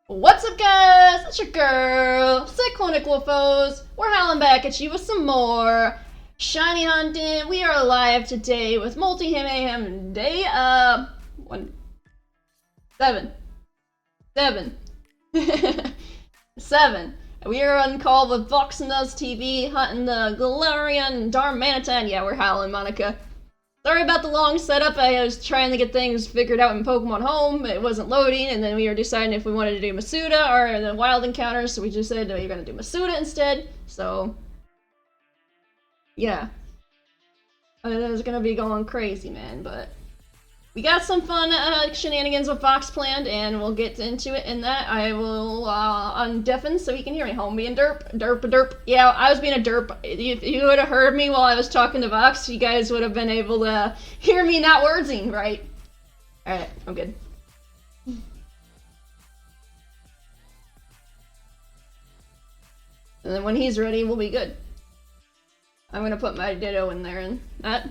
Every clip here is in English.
What's up, guys? It's your girl, Cyclonic Wolfos. We're howling back at you with some more shiny hunting. We are live today with Mayhem day 7. 7. We are on call with VoxNuzTv hunting the Galarian Darmanitan. Yeah, we're howling, Monica. Sorry about the long setup. I was trying to get things figured out in Pokemon Home. It wasn't loading, and then we were deciding if we wanted to do Masuda or the Wild Encounters, so we just said we were going to do Masuda instead. So, yeah. It was going to be going crazy, man, but we got some fun shenanigans with Vox planned, and we'll get into it in that. I will undeafen so you can hear me. Home being derp. Yeah, I was being a derp. If you would have heard me while I was talking to Vox, you guys would have been able to hear me not wordsing, right? Alright, I'm good. And then when he's ready, we'll be good. I'm gonna put my Ditto in there and that.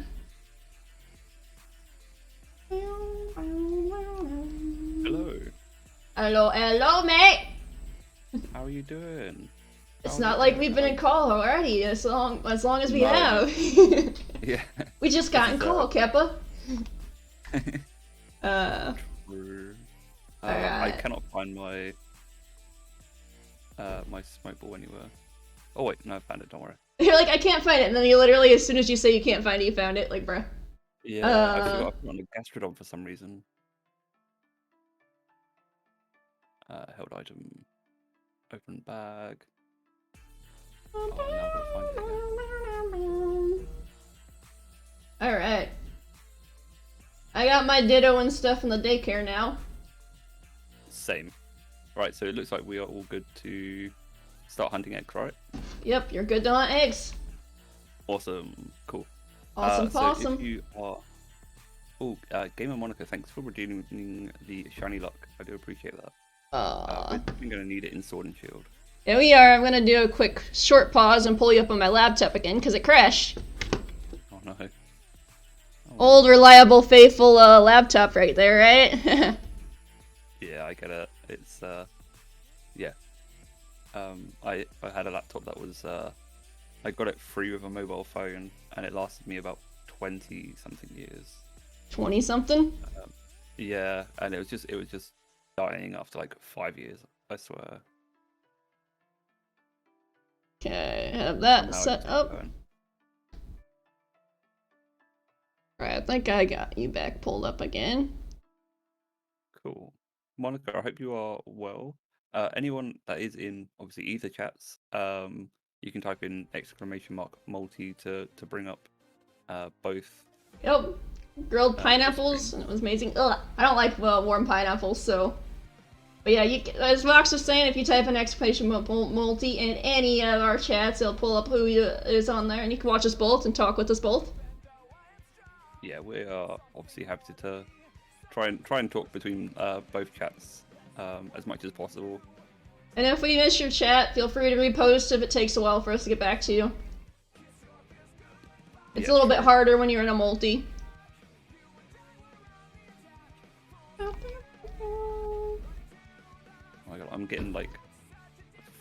Hello, mate! How are you doing? It's not like we've been in call already, as long as we have. Yeah. We just got in call, Keppa. True. I cannot find my my smoke ball anywhere. Oh wait, no, I found it, don't worry. You're like, I can't find it, and then you literally, as soon as you say you can't find it, you found it, like, bruh. Yeah, I forgot I put on the Gastrodon for some reason. Held item. Open bag. Oh, now I've got to find it again. Alright. I got my Ditto and stuff in the daycare now. Same. Right, so it looks like we are all good to start hunting eggs, right? Yep, you're good to hunt eggs. Awesome. Cool. Awesome possum. So if you are... Oh, Gamer Monica, thanks for redeeming the shiny luck. I do appreciate that. We're definitely going to need it in Sword and Shield. Yeah, we are. I'm going to do a quick short pause and pull you up on my laptop again, because it crashed. Oh no. Oh. Old, reliable, faithful laptop right there, right? Yeah, I get it. It's, yeah. I had a laptop that was, I got it free with a mobile phone, and it lasted me about 20-something years. 20-something? Yeah, and it was just dying after like 5 years, I swear. Okay, have that set up. Alright, I think I got you back pulled up again. Cool. Monica, I hope you are well. Anyone that is in, obviously, either chats, you can type in !multi to bring up both. Yep. Grilled pineapples, and it was amazing. Ugh, I don't like warm pineapples, so... But yeah, as Vox was saying, if you type in !multi in any of our chats, it'll pull up who is on there, and you can watch us both and talk with us both. Yeah, we are obviously happy to try and talk between both chats as much as possible. And if we miss your chat, feel free to repost if it takes a while for us to get back to you. It's a little bit harder when you're in a multi. Oh my god, I'm getting like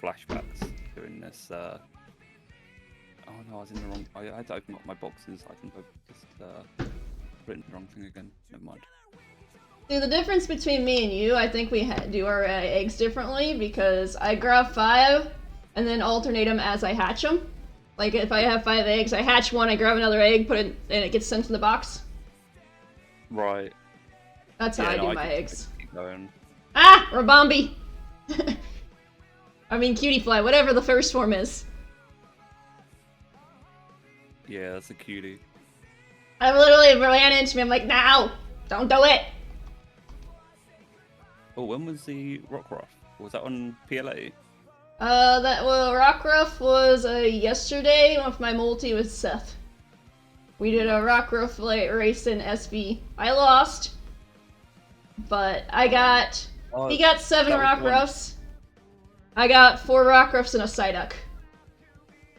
flashbacks doing this. Oh no, I was in the wrong. I had to open up my boxes. I think I've just written the wrong thing again. Never mind. See, the difference between me and you, I think we do our eggs differently, because I grab 5 and then alternate them as I hatch them. Like, if I have 5 eggs, I hatch one, I grab another egg, put it, and it gets sent to the box. Right. That's how I do my eggs. Keep going. Ah! Rabombi! I mean, Cutie Fly, whatever the first form is. Yeah, that's a cutie. I literally ran into me, I'm like, no! Don't do it! Oh, when was the Rockruff? Was that on PLA? Rockruff was yesterday with my multi with Seth. We did a Rockruff race in SV. I lost, but I got... he got 7 Rockruffs. I got 4 Rockruffs and a Psyduck.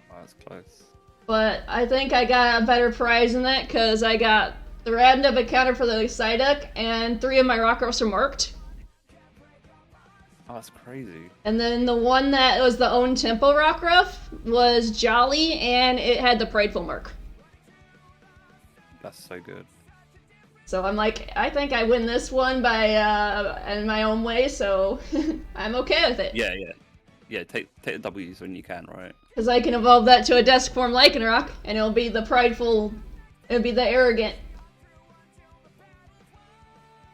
Oh, that's close. But I think I got a better prize than that, because I got the random encounter for the Psyduck, and 3 of my Rockruffs are marked. Oh, that's crazy. And then the one that was the own tempo Rockruff was Jolly, and it had the Prideful mark. That's so good. So I'm like, I think I win this one by in my own way, so I'm okay with it. Yeah. Take the W's when you can, right? Because I can evolve that to a desk form Lycanroc, and it'll be the prideful, it'll be the arrogant.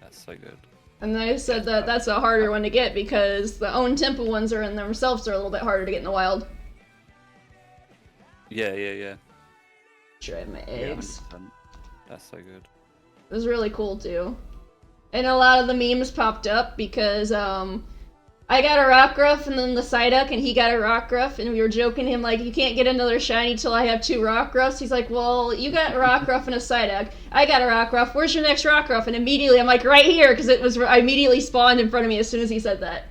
That's so good. And they said that that's a harder one to get because the own tempo ones are in themselves are a little bit harder to get in the wild. Yeah. Try my eggs. Yeah, 100%. That's so good. It was really cool too. And a lot of the memes popped up because I got a Rockruff and then the Psyduck and he got a Rockruff and we were joking him like, you can't get another shiny till I have 2 Rockruffs. He's like, well, you got a Rockruff and a Psyduck. I got a Rockruff. Where's your next Rockruff? And immediately I'm like, right here, because I immediately spawned in front of me as soon as he said that.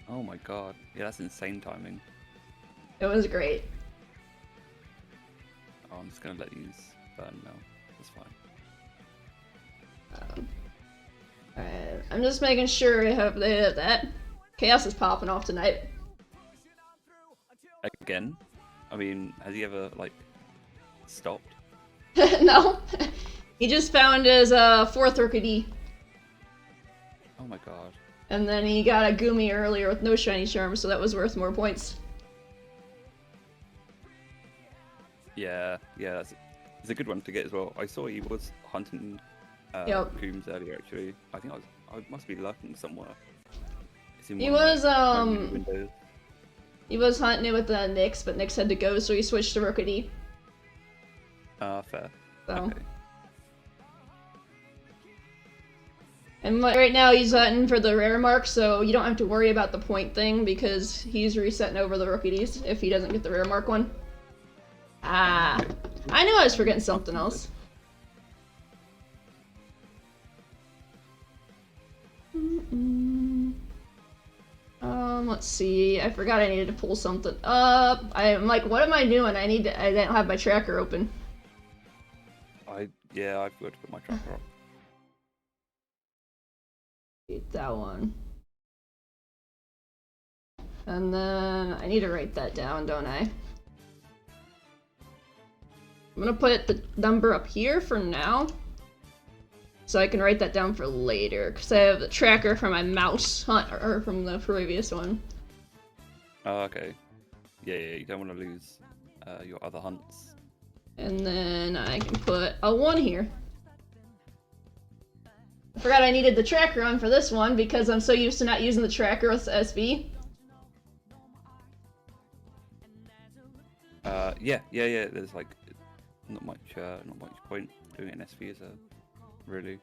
Oh my god. Yeah, that's insane timing. It was great. Oh, I'm just gonna let these burn now. That's fine. Alright, I'm just making sure they have that. Chaos is popping off tonight. Again? I mean, has he ever, like, stopped? No. He just found his 4th Rookidee. Oh my god. And then he got a Goomy earlier with no shiny charm, so that was worth more points. Yeah, it's a good one to get as well. I saw he was hunting Gooms earlier, actually. I think I must be lurking somewhere. He was hunting it with Nyx, but Nyx had to go, so he switched to Rookidee. Fair. So. Okay. And right now he's hunting for the rare mark, so you don't have to worry about the point thing because he's resetting over the Rookidees if he doesn't get the rare mark one. Ah, I knew I was forgetting something else. Let's see. I forgot I needed to pull something up. I'm like, what am I doing? I didn't have my tracker open. I forgot to put my tracker up. Get that one. And then I need to write that down, don't I? I'm gonna put the number up here for now. So I can write that down for later, because I have the tracker from my mouse hunt, or from the previous one. Oh, okay. Yeah, you don't want to lose your other hunts. And then I can put a 1 here. I forgot I needed the tracker on for this one, because I'm so used to not using the tracker with SB. Yeah. There's like not much point doing it in SV as a really.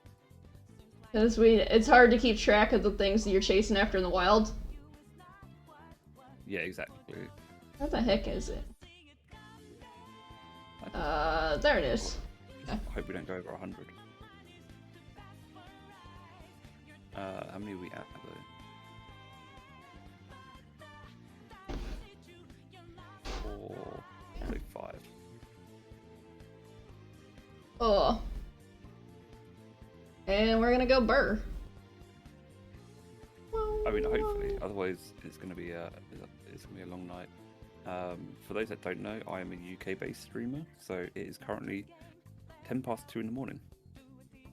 Because it's hard to keep track of the things that you're chasing after in the wild. Yeah, exactly. What the heck is it? There it is. I hope we don't go over 100. How many are we at though? 4, so 5. Oh. And we're gonna go burr. I mean, hopefully. Otherwise, it's gonna be a long night. For those that don't know, I am a UK-based streamer, so it is currently 2:10 in the morning.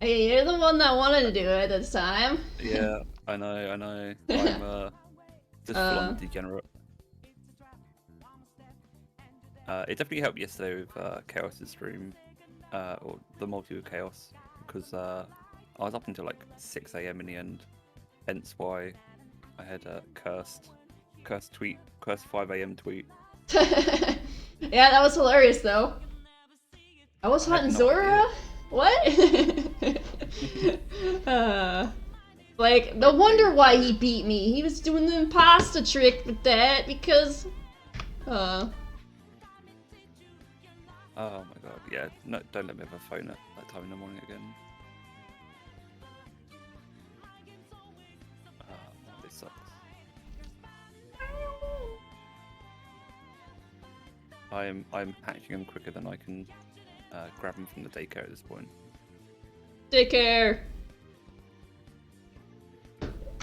Hey, you're the one that wanted to do it this time. Yeah, I know. I'm just full-on degenerate. It definitely helped yesterday with Chaos's stream, or the multi with Chaos, because I was up until like 6 AM in the end. Hence why I had a cursed 5 AM tweet. Yeah, that was hilarious though. I was hunting Zora? What? Like, no wonder why he beat me. He was doing the imposter trick with that because Oh my god, yeah, no, don't let me have a phone at that time in the morning again. This sucks. I'm hatching them quicker than I can grab them from the daycare at this point. Daycare.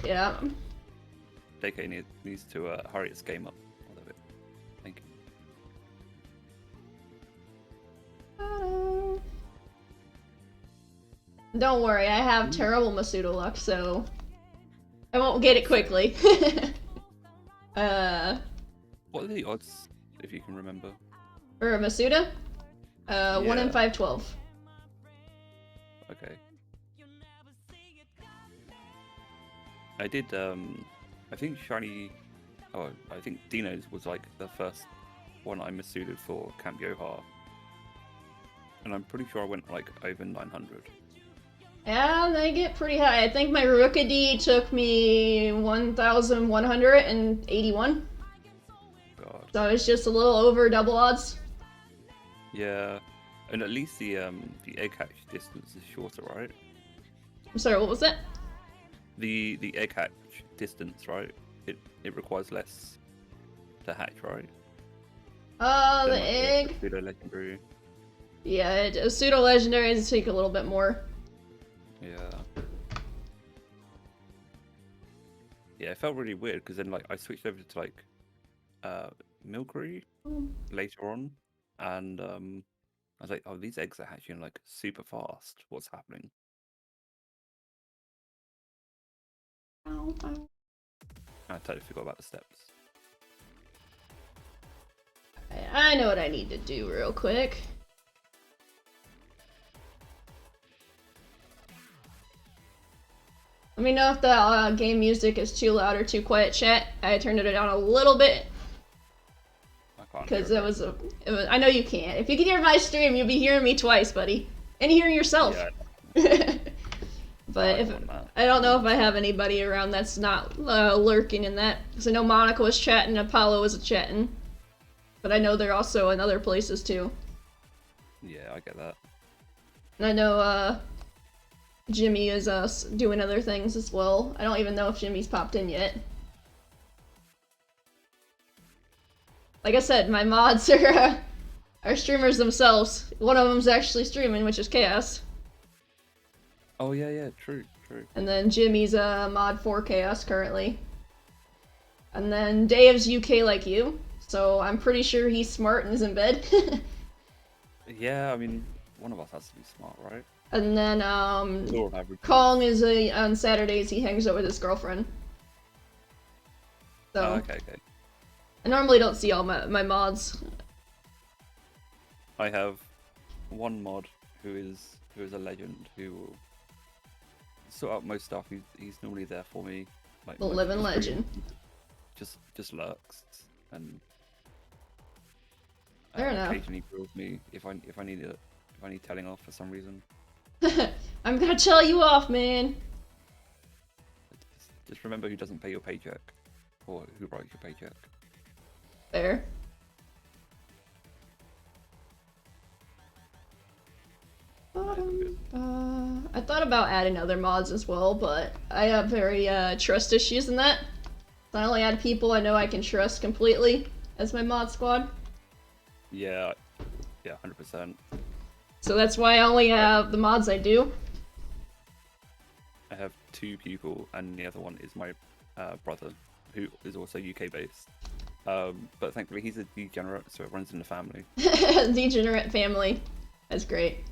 Yeah. JK needs to hurry its game up a little bit. Thank you. Don't worry, I have terrible Masuda luck, so I won't get it quickly. What are the odds, if you can remember? For Masuda? 1 in 512. Okay. I did, I think Shiny... Oh, I think Dino's was like the first one I Masudaed for Camp Yoha. And I'm pretty sure I went like over 900. Yeah, they get pretty high. I think my Rookidee took me 1,181. God. So it's just a little over double odds. Yeah. And at least the egg hatch distance is shorter, right? I'm sorry, what was that? The egg hatch distance, right? It requires less to hatch, right? The Than, like, egg. Pseudo legendary. Yeah, pseudo legendaries take a little bit more. Yeah. Yeah, it felt really weird because then like I switched over to like Milcery later on, and I was like, oh, these eggs are hatching like super fast. What's happening? I totally forgot about the steps. I know what I need to do real quick. Let me know if the game music is too loud or too quiet, chat. I turned it down a little bit. Because it was I know you can't. If you can hear my stream, you'll be hearing me twice, buddy. And hearing yourself. Yeah. But I don't know if I have anybody around that's not lurking in that. Because I know Monica was chatting, Apollo was chatting. But I know they're also in other places too. Yeah, I get that. And I know Jimmy is doing other things as well. I don't even know if Jimmy's popped in yet. Like I said, my mods are streamers themselves. One of them's actually streaming, which is Chaos. Oh yeah, true. And then Jimmy's mod for Chaos currently. And then Dave's UK like you, so I'm pretty sure he's smart and is in bed. Yeah, I mean, one of us has to be smart, right? And then Kong is on Saturdays he hangs out with his girlfriend. So okay. I normally don't see all my mods. I have one mod who is a legend who will sort out most stuff. He's normally there for me. Like The living legend. Just lurks and Fair enough. Occasionally grills me if I need telling off for some reason. I'm gonna tell you off, man. Just remember who doesn't pay your paycheck, or who writes your paycheck. Fair. I thought about adding other mods as well, but I have very trust issues in that. So I only add people I know I can trust completely as my mod squad. Yeah, 100%. So that's why I only have the mods I do. I have 2 people, and the other one is my brother, who is also UK based. But thankfully he's a degenerate, so it runs in the family. Degenerate family. That's great.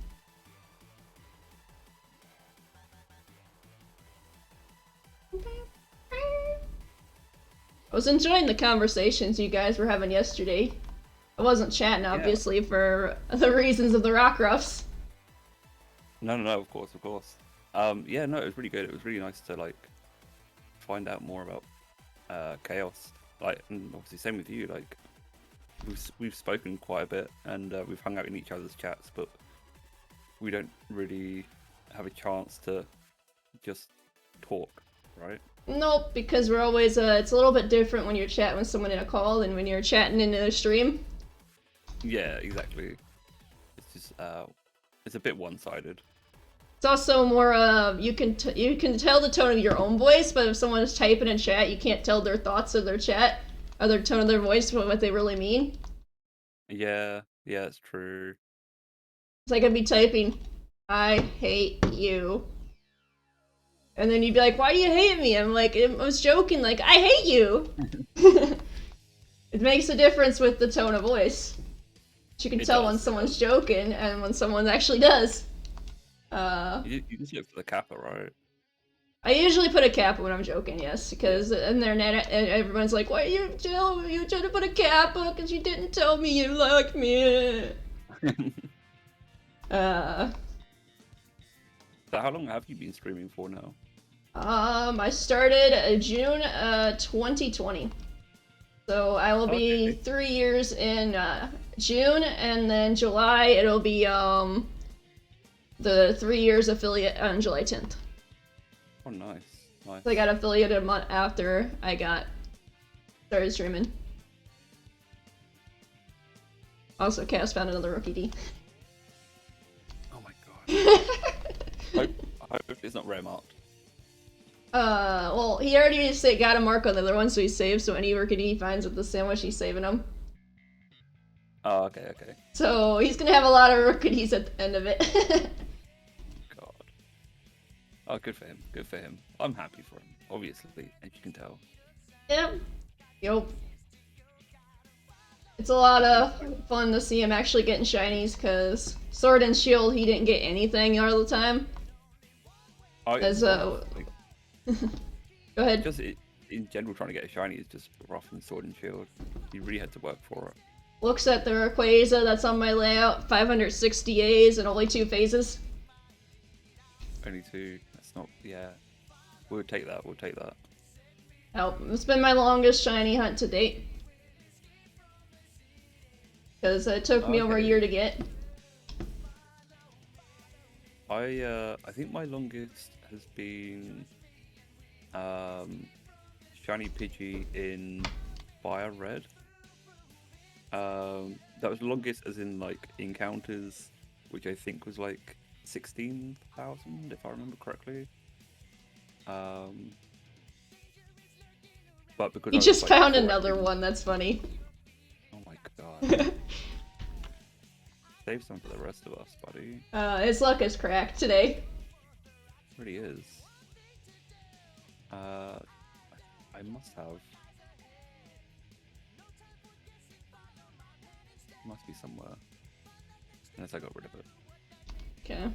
I was enjoying the conversations you guys were having yesterday. I wasn't chatting, obviously, for the reasons of the Rockruffs. No, of course. Yeah, no, it was really good. It was really nice to, like, find out more about Chaos. Like, and obviously same with you, like, we've spoken quite a bit, and we've hung out in each other's chats, but we don't really have a chance to just talk, right? Nope, because we're always, it's a little bit different when you're chatting with someone in a call than when you're chatting in a stream. Yeah, exactly. It's just, it's a bit one-sided. It's also more, you can tell the tone of your own voice, but if someone is typing in chat, you can't tell their thoughts of their chat, or their tone of their voice, what they really mean. Yeah, it's true. It's like I'd be typing, I hate you. And then you'd be like, why do you hate me? I'm like, I was joking, like, I hate you! It makes a difference with the tone of voice. You can tell when someone's joking and when someone actually does. You just look for the kappa, right? I usually put a kappa when I'm joking, yes, because in their net, everyone's like, why you trying to put a kappa because you didn't tell me you like me. So how long have you been streaming for now? I started June 2020. So I will be 3 years in June, and then July it'll be the 3 years affiliate on July 10th. Oh, nice. Nice. So I got affiliated a month after I started streaming. Also, Cass found another rookie D. Oh my god. I hope it's not rare marked. Well, he already got a mark on the other one, so he saved, so any rookie D he finds at the sandwich, he's saving them. Oh, okay, okay. So he's gonna have a lot of rookie Ds at the end of it. God. Oh, good for him. Good for him. I'm happy for him, obviously, as you can tell. Yep. Yup. It's a lot of fun to see him actually getting shinies, because Sword and Shield, he didn't get anything all the time. Oh, As, Go ahead. Just in general, trying to get a shiny is just rough in Sword and Shield. You really had to work for it. Looks at the Rayquaza that's on my layout, 560 A's and only 2 phases. Only 2. That's not. Yeah. We'll take that. We'll take that. Oh, it's been my longest shiny hunt to date. Because it took me over a year to get. I think my longest has been shiny Pidgey in Fire Red. That was the longest as in like encounters, which I think was like 16,000 if I remember correctly. But because You just found another one, that's funny. Oh my god. Save some for the rest of us, buddy. His luck is cracked today. It really is. I must have. Must be somewhere. Unless I got rid of it. Okay.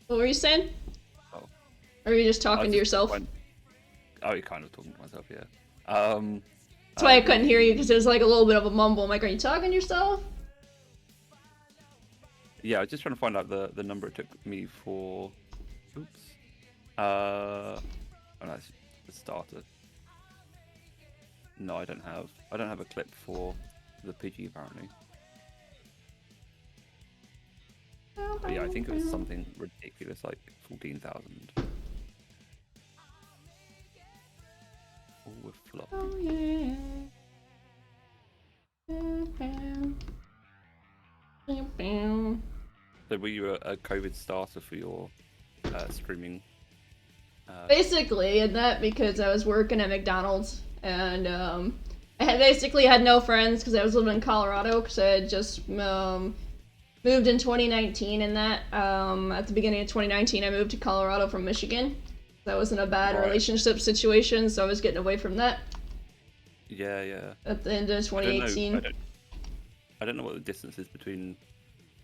What were you saying? Oh. Or are you just talking to yourself? Oh, you're kind of talking to myself, yeah. That's why I couldn't hear you, because it was like a little bit of a mumble. I'm like, are you talking to yourself? Yeah, I was just trying to find out the number it took me for... Oops. Oh, no, it's the starter. No, I don't have a clip for the Pidgey, apparently. But yeah, I think it was something ridiculous, like 14,000. Oh, we're flop. Oh, yeah. So were you a COVID starter for your streaming? Basically, and that because I was working at McDonald's, and I basically had no friends because I was living in Colorado, because I had just moved in 2019, and that at the beginning of 2019 I moved to Colorado from Michigan. That wasn't a bad relationship situation, so I was getting away from that. Yeah, yeah. At the end of 2018. I don't know what the distance is between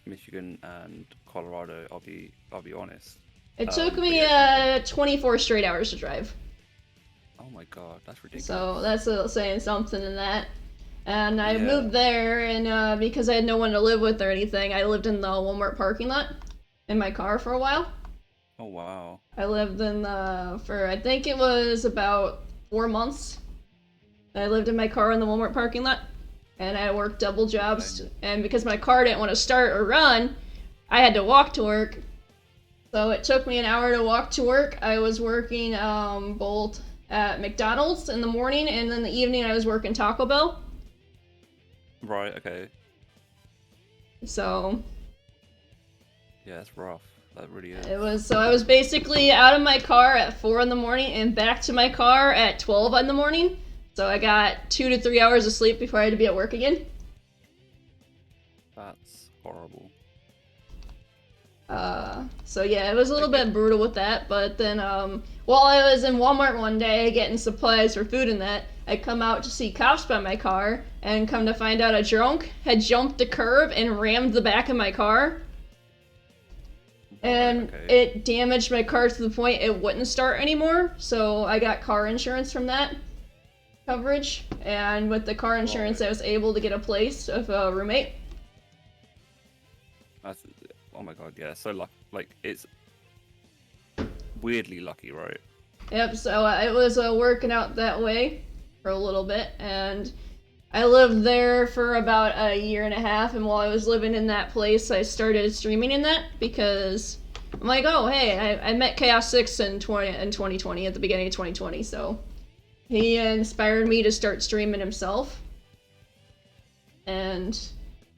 Michigan and Colorado. I'll be honest. It took me 24 straight hours to drive. Oh my god, that's ridiculous. So that's saying something in that. And I moved there, and because I had no one to live with or anything, I lived in the Walmart parking lot in my car for a while. Oh wow. I lived in for I think it was about 4 months. I lived in my car in the Walmart parking lot, and I worked double jobs. And because my car didn't want to start or run, I had to walk to work. So it took me an hour to walk to work. I was working both at McDonald's in the morning, and in the evening I was working Taco Bell. Right. Okay. So. Yeah, that's rough. That really is. It was, so I was basically out of my car at 4 in the morning and back to my car at 12 in the morning. So I got 2 to 3 hours of sleep before I had to be at work again. That's horrible. So yeah, it was a little bit brutal with that, but then while I was in Walmart one day getting supplies for food and that, I come out to see cops by my car, and come to find out a drunk had jumped the curb and rammed the back of my car. And it damaged my car to the point it wouldn't start anymore, so I got car insurance from that coverage, and with the car insurance I was able to get a place with a roommate. That's, oh my god, yeah, so lucky. Like, it's weirdly lucky, right? Yep, so it was working out that way for a little bit, and I lived there for about a year and a half, and while I was living in that place, I started streaming in that, because I'm like, oh, hey, I met Chaos 6 in 2020, at the beginning of 2020, so he inspired me to start streaming himself, and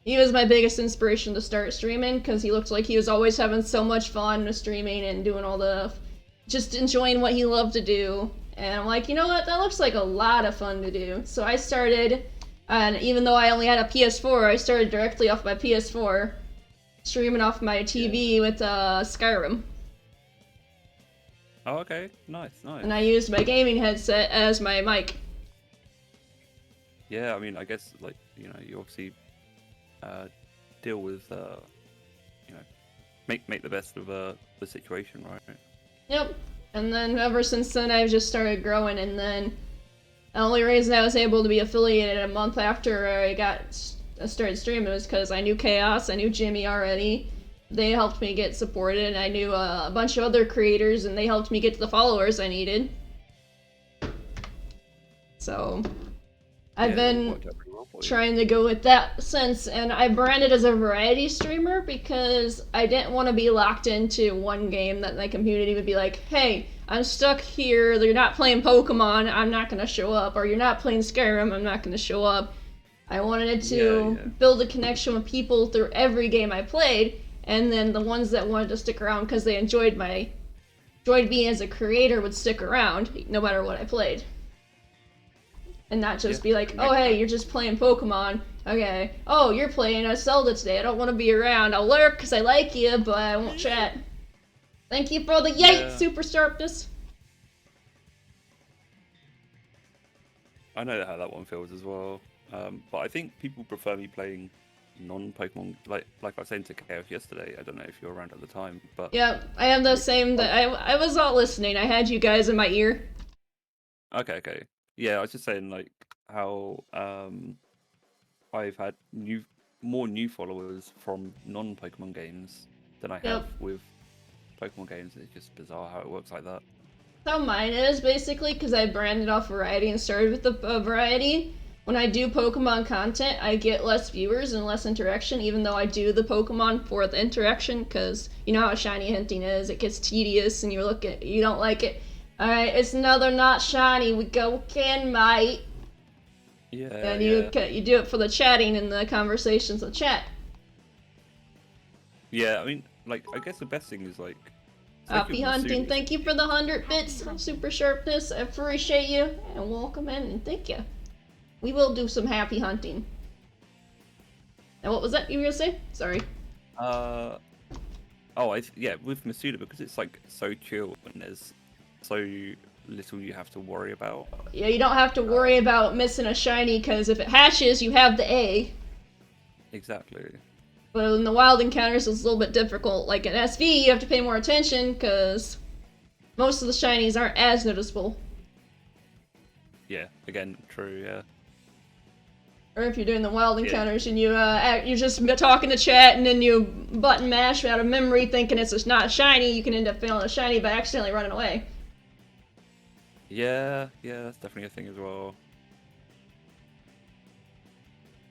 he was my biggest inspiration to start streaming, because he looked like he was always having so much fun with streaming and doing all the, just enjoying what he loved to do, and I'm like, you know what, that looks like a lot of fun to do, so I started. And even though I only had a PS4, I started directly off my PS4, streaming off my TV with Skyrim. Oh, okay. Nice, nice. And I used my gaming headset as my mic. Yeah, I mean, I guess, like, you know, you obviously deal with, you know, make the best of the situation, right? Yep. And then ever since then, I've just started growing, and then the only reason I was able to be affiliated a month after I started streaming was because I knew Chaos, I knew Jimmy already. They helped me get supported, and I knew a bunch of other creators, and they helped me get the followers I needed. So I've been trying to go with that since, and I branded as a variety streamer because I didn't want to be locked into one game that my community would be like, hey, I'm stuck here, you're not playing Pokemon, I'm not going to show up, or you're not playing Skyrim, I'm not going to show up. I wanted to build a connection with people through every game I played, and then the ones that wanted to stick around because they enjoyed me as a creator would stick around no matter what I played. And not just be like, oh hey, you're just playing Pokemon, okay, oh you're playing a Zelda today, I don't want to be around, I'll lurk because I like you, but I won't chat. Thank you for the super sharpness. I know how that one feels as well, but I think people prefer me playing non-Pokemon, like I was saying to Chaos yesterday. I don't know if you were around at the time, but yeah, I am the same. That I was all listening. I had you guys in my ear. Okay. Yeah, I was just saying like how I've had more new followers from non-Pokemon games than I have with Pokemon games. It's just bizarre how it works like that. That's how mine is, basically, because I branded off variety and started with the variety. When I do Pokemon content, I get less viewers and less interaction, even though I do the Pokemon for the interaction, because you know how shiny hunting is. It gets tedious, and you don't like it. Alright, it's another not shiny. We go again, mate. Yeah. And you do it for the chatting and the conversations of chat. Yeah, I mean, like, I guess the best thing is like. Happy hunting! Thank you for the 100 bits, super sharpness. I appreciate you, and welcome in, and thank you. We will do some happy hunting. And what was that you were gonna say? Sorry. Yeah, with Masuda, because it's like so chill and there's so little you have to worry about. Yeah, you don't have to worry about missing a shiny, because if it hatches, you have the egg. Exactly. But in the wild encounters, it's a little bit difficult. Like in SV, you have to pay more attention, because most of the shinies aren't as noticeable. Yeah, again, true, yeah. Or if you're doing the wild encounters and you're just talking to chat and then you button mash out of memory thinking it's not shiny, you can end up feeling a shiny by accidentally running away. Yeah, that's definitely a thing as well.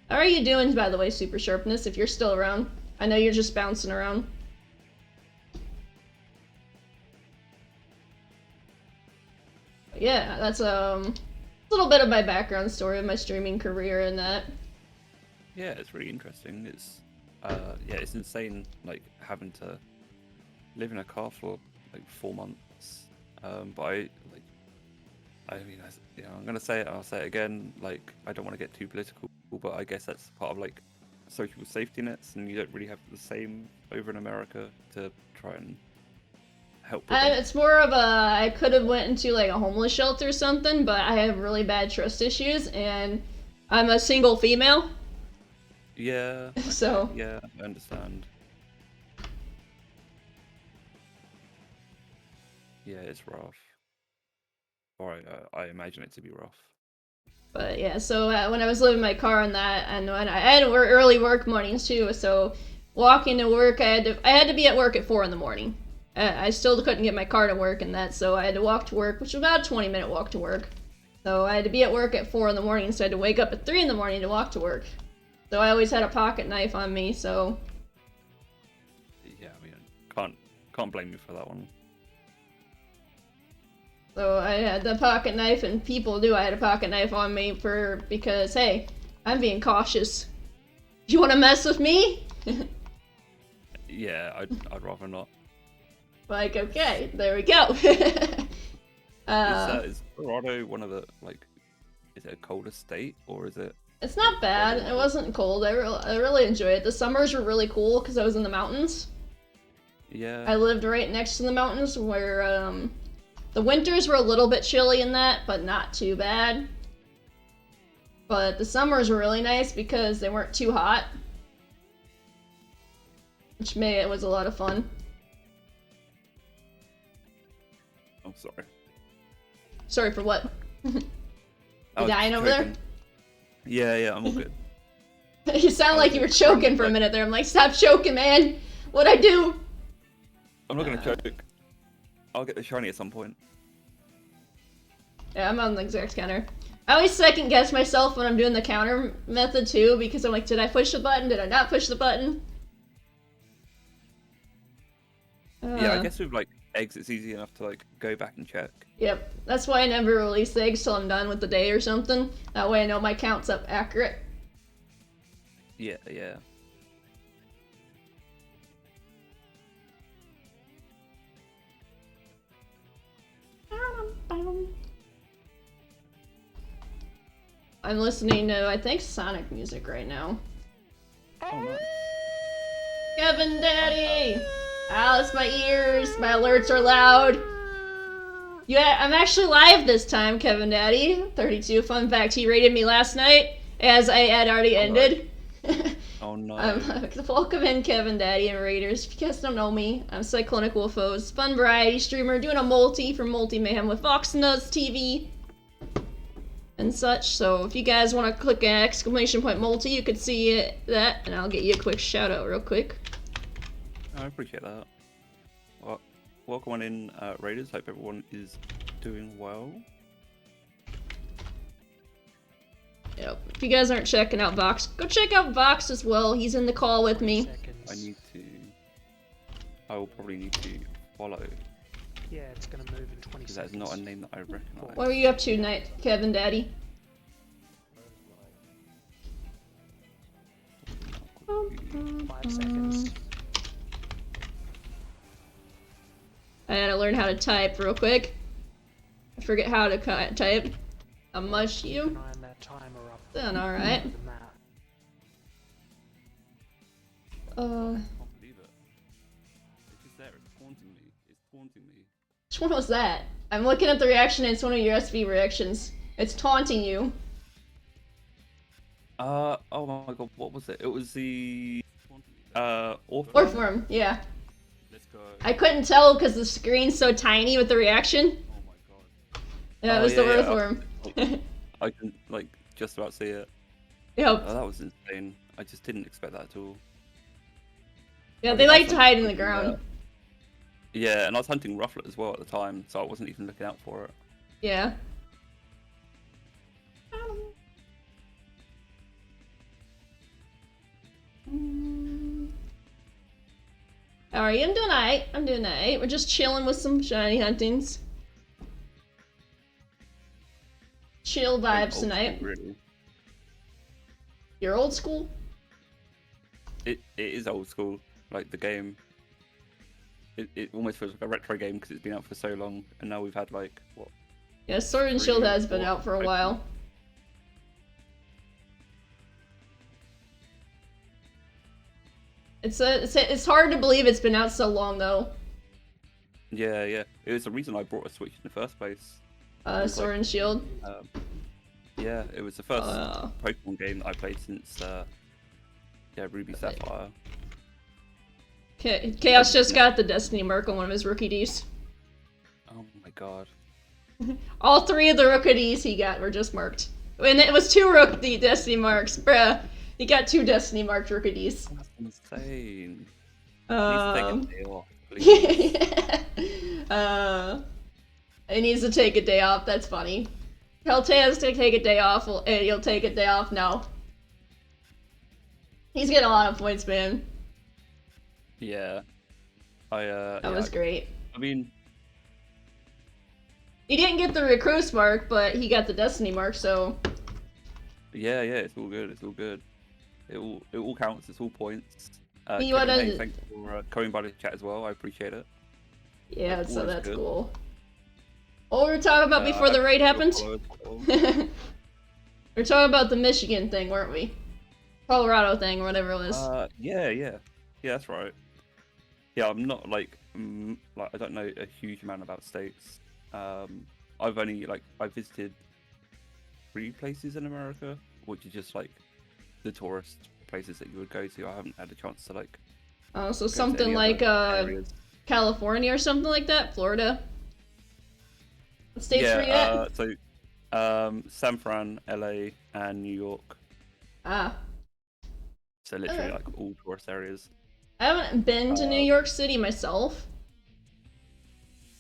How are you doing, by the way, Super Sharpness, if you're still around? I know you're just bouncing around. But yeah, that's a little bit of my background story of my streaming career and that. Yeah, it's really interesting. It's it's insane, like having to live in a car for like 4 months. But I'm gonna say it, and I'll say it again. Like, I don't want to get too political, but I guess that's part of like social safety nets, and you don't really have the same over in America to try and help. It's more of a, I could have went into like a homeless shelter or something, but I have really bad trust issues, and I'm a single female. Yeah. Okay. So. Yeah, I understand. Yeah, it's rough. Or I imagine it to be rough. But yeah, so when I was living in my car and that, and when I had early work mornings too, so walking to work, I had to be at work at 4 in the morning. I still couldn't get my car to work and that, so I had to walk to work, which was about a 20-minute walk to work. So I had to be at work at 4 in the morning, so I had to wake up at 3 in the morning to walk to work. So I always had a pocket knife on me, so. Yeah, I mean, can't blame you for that one. So I had the pocket knife, and people knew I had a pocket knife on me because hey, I'm being cautious. You want to mess with me? Yeah, I'd rather not. Like, okay, there we go. Is Colorado one of the, like, is it a colder state, or is it? It's not bad. It wasn't cold. I really enjoyed it. The summers were really cool because I was in the mountains. Yeah. I lived right next to the mountains where the winters were a little bit chilly in that, but not too bad. But the summers were really nice because they weren't too hot, which made it was a lot of fun. I'm sorry. Sorry for what? You dying over choking. Yeah, I'm all good. there? You sound like you were choking for a minute there. I'm like, stop choking, man. What'd I do? I'm not gonna choke. I'll get the shiny at some point. Yeah, I'm on the exact counter. I always second guess myself when I'm doing the counter method too, because I'm like, did I push the button? Did I not push the button? Yeah, I guess with like eggs, it's easy enough to like go back and check. Yep, that's why I never release the eggs till I'm done with the day or something. That way I know my count's up accurate. Yeah. I'm listening to, I think, Sonic music right now. Oh, nice. Kevin Daddy! Ow, it's my ears. My alerts are loud. Yeah, I'm actually live this time, Kevin Daddy. 32. Fun fact, he rated me last night, as I had already ended. Oh no. Welcome in, Kevin Daddy and Raiders. If you guys don't know me, I'm Cyclonic Wolfos, fun variety streamer, doing a multi for Mayhem with VoxNuzTv and such. So if you guys want to click an exclamation point multi, you could see that, and I'll get you a quick shout out real quick. I appreciate that. Well, welcome on in, Raiders. Hope everyone is doing well. Yep. If you guys aren't checking out Vox, go check out Vox as well. He's in the call with me. I will probably need to follow. Yeah, it's gonna move in 20 Because seconds. that is not a name that I recognize. What are you up to tonight, Kevin Daddy? 5 seconds. I had to learn how to type real quick. I forget how to type. How much you? Keep an eye on that timer up. Then alright. The map. I can't believe it. It's just there. It's taunting me. It's taunting me. Which one was that? I'm looking at the reaction and it's one of your SV reactions. It's taunting you. Oh my god, what was it? It was the Orphan, yeah. Let's go. I couldn't tell because the screen's so tiny with the reaction. Oh my god. Yeah, it was the Earthworm. I can like just about see it. Yep. Oh, that was insane. I just didn't expect that at all. Yeah, they like to hide in the ground. Yeah, and I was hunting rufflet as well at the time, so I wasn't even looking out for it. Yeah. How are you? I'm doing alright. I'm doing alright. We're just chilling with some shiny huntings. Chill vibes tonight. Really. You're old school? It is old school. Like the game. It almost feels like a retro game because it's been out for so long, and now we've had like what? Yeah, Sword and Shield has been out for a while. It's hard to believe it's been out so long though. Yeah, yeah. It was the reason I brought a Switch in the first place. It was Sword like, and Shield. yeah, it was the first Pokemon game that I played since Ruby Sapphire. Chaos just got the Destiny mark on one of his rookie Ds. Oh my god. All 3 of the rookie Ds he got were just marked. And it was 2 rookie Destiny marks, bruh. He got 2 Destiny marked rookie Ds. That's insane. Um, He needs to take a day off, please. He needs to take a day off. That's funny. Heltea's to take a day off. He'll take a day off. No. He's getting a lot of points, man. Yeah. That was great. I mean, he didn't get the recruits mark, but he got the Destiny mark, so. yeah, it's all good. It's all good. It all counts. It's all points. You Kevin, wanna- hey, thanks for coming by the chat as well. I appreciate it. Yeah, That's so always that's good. cool. What were we talking about before the raid happened? We were talking about the Michigan thing, weren't we? Colorado thing, or whatever it was. Yeah, that's right. Yeah, I'm not like I don't know a huge amount about states. I've only I visited 3 places in America, which is just like the tourist places that you would go to. I haven't had a chance to like. Oh, so go to something any like other areas. California or something like that? Florida? What states were you at? So San Fran, LA, and New York. Ah. So literally Okay. like all tourist areas. I haven't been to New York City myself.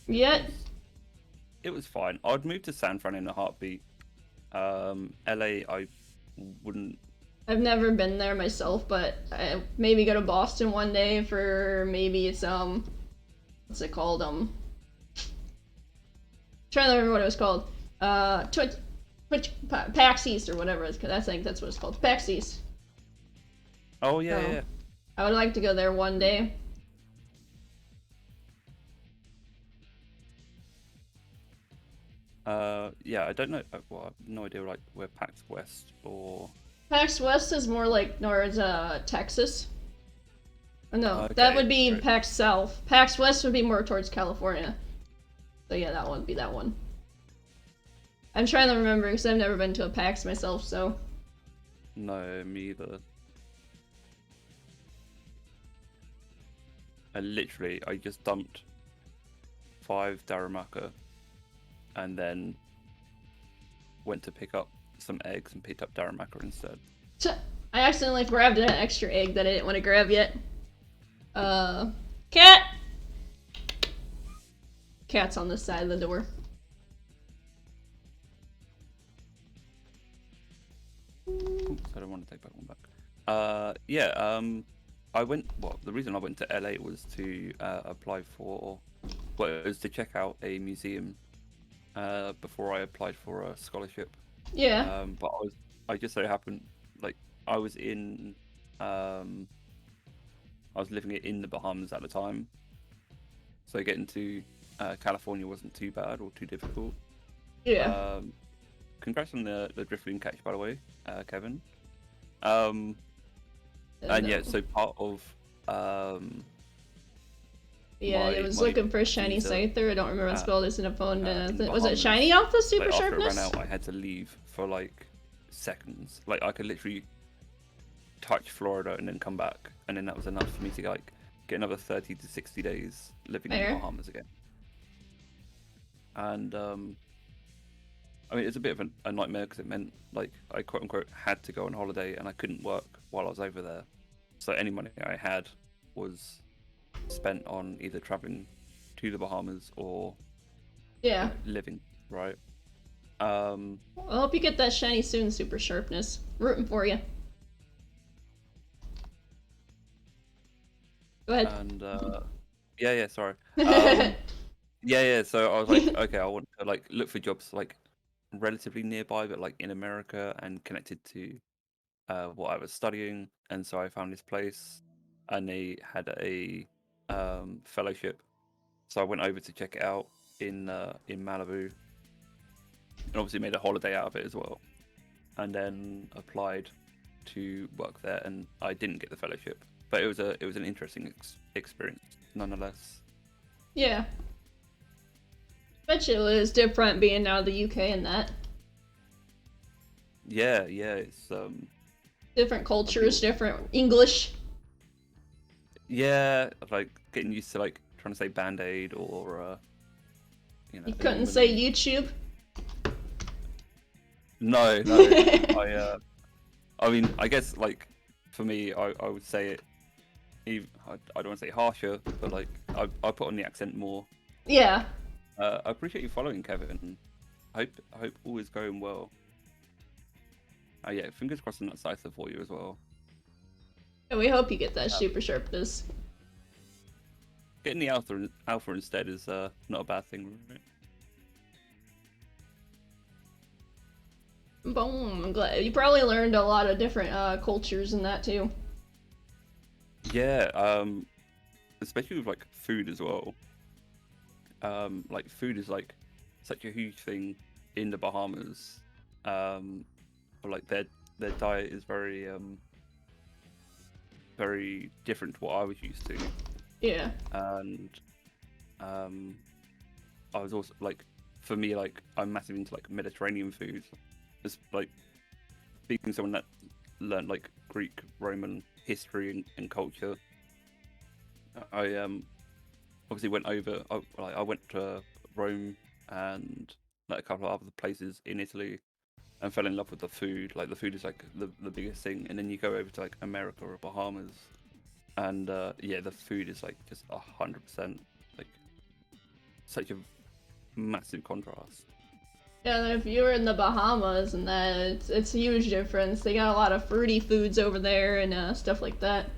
Yet. It was fine. I'd move to San Fran in a heartbeat. LA, I wouldn't. I've never been there myself, but I maybe go to Boston one day for maybe it's what's it called? Trying to remember what it was called. PAX East or whatever it's. I think that's what it's called. PAX East. Oh yeah, So, yeah. I would like to go there one day. Yeah. I don't know. Well, I have no idea like where PAX West or. PAX West is more like towards Texas. Oh, no, Okay, that would be right. PAX South. PAX West would be more towards California. So yeah, that would be that one. I'm trying to remember because I've never been to a PAX myself, so. No, me either. I just dumped 5 Darumaka and then went to pick up some eggs and picked up Darumaka instead. I accidentally grabbed an extra egg that I didn't want to grab yet. Cat! Cat's on this side of the door. Oops, I don't want to take that one back. The reason I went to LA was to apply for, it was to check out a museum before I applied for a scholarship. Yeah. But I just so happened, like, I was in, I was living in the Bahamas at the time, so getting to California wasn't too bad or too difficult. Yeah. Congrats on the Driftloon catch, by the way, Kevin. And yeah, so part of yeah, it was looking for a shiny Scyther. I don't remember what it's called. It's an opponent. Was it shiny off the super after sharpness? it ran out, I had to leave for like seconds. Like I could literally touch Florida and then come back, and then that was enough for me to like get another 30 to 60 days living in the Bahamas again. And I mean, it's a bit of a nightmare because it meant like I quote unquote had to go on holiday and I couldn't work while I was over there. So any money I had was spent on either traveling to the Bahamas or living, right? I hope you get that shiny soon, super sharpness. Rooting for you. Go ahead. And sorry. So I was like, okay, I want to like look for jobs like relatively nearby, but like in America and connected to what I was studying. And so I found this place, and they had a fellowship. So I went over to check it out in Malibu, and obviously made a holiday out of it as well. And then applied to work there, and I didn't get the fellowship, but it was an interesting experience nonetheless. Yeah. Bet you it was different being out of the UK and that. Yeah, it's Different cultures, different English. yeah, like getting used to like trying to say Band-Aid or You couldn't say YouTube? No, I mean, I guess like for me, I would say it. I don't want to say harsher, but like I put on the accent more. Yeah. I appreciate you following, Kevin. I hope all is going well. Oh yeah, fingers crossed on that cipher for you as well. And we hope you get that super sharpness. Getting the alpha instead is not a bad thing, right? Boom. I'm glad. You probably learned a lot of different cultures in that too. Yeah, especially with like food as well. Like food is like such a huge thing in the Bahamas. But like their diet is very very different to what I was used to. Yeah. And I was also like, for me, like I'm massive into like Mediterranean food. It's like speaking to someone that learned like Greek, Roman history and culture. I obviously went over. I went to Rome and like a couple of other places in Italy, and fell in love with the food. Like the food is like the biggest thing, and then you go over to like America or Bahamas, and yeah, the food is like just 100%, like such a massive contrast. Yeah, and if you were in the Bahamas and that, it's a huge difference. They got a lot of fruity foods over there and stuff like that.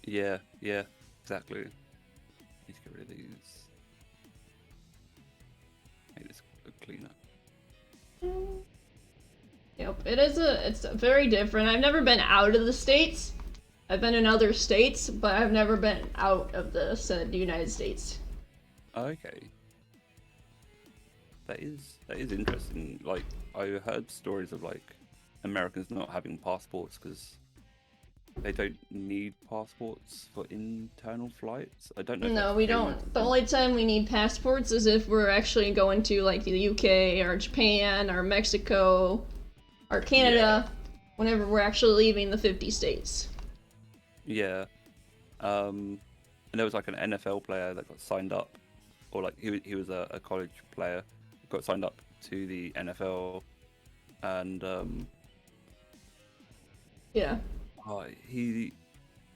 Yeah, exactly. Need to get rid of these. Make this a cleaner. Yep, it's very different. I've never been out of the States. I've been in other states, but I've never been out of the said United States. Okay. That is interesting. Like I heard stories of like Americans not having passports because they don't need passports for internal flights. I don't know. No, we don't. The only time we need passports is if we're actually going to like the UK or Japan or Mexico or Canada, whenever we're actually leaving the 50 states. Yeah. And there was like an NFL player that got signed up, or like he was a college player, got signed up to the NFL, and Yeah. he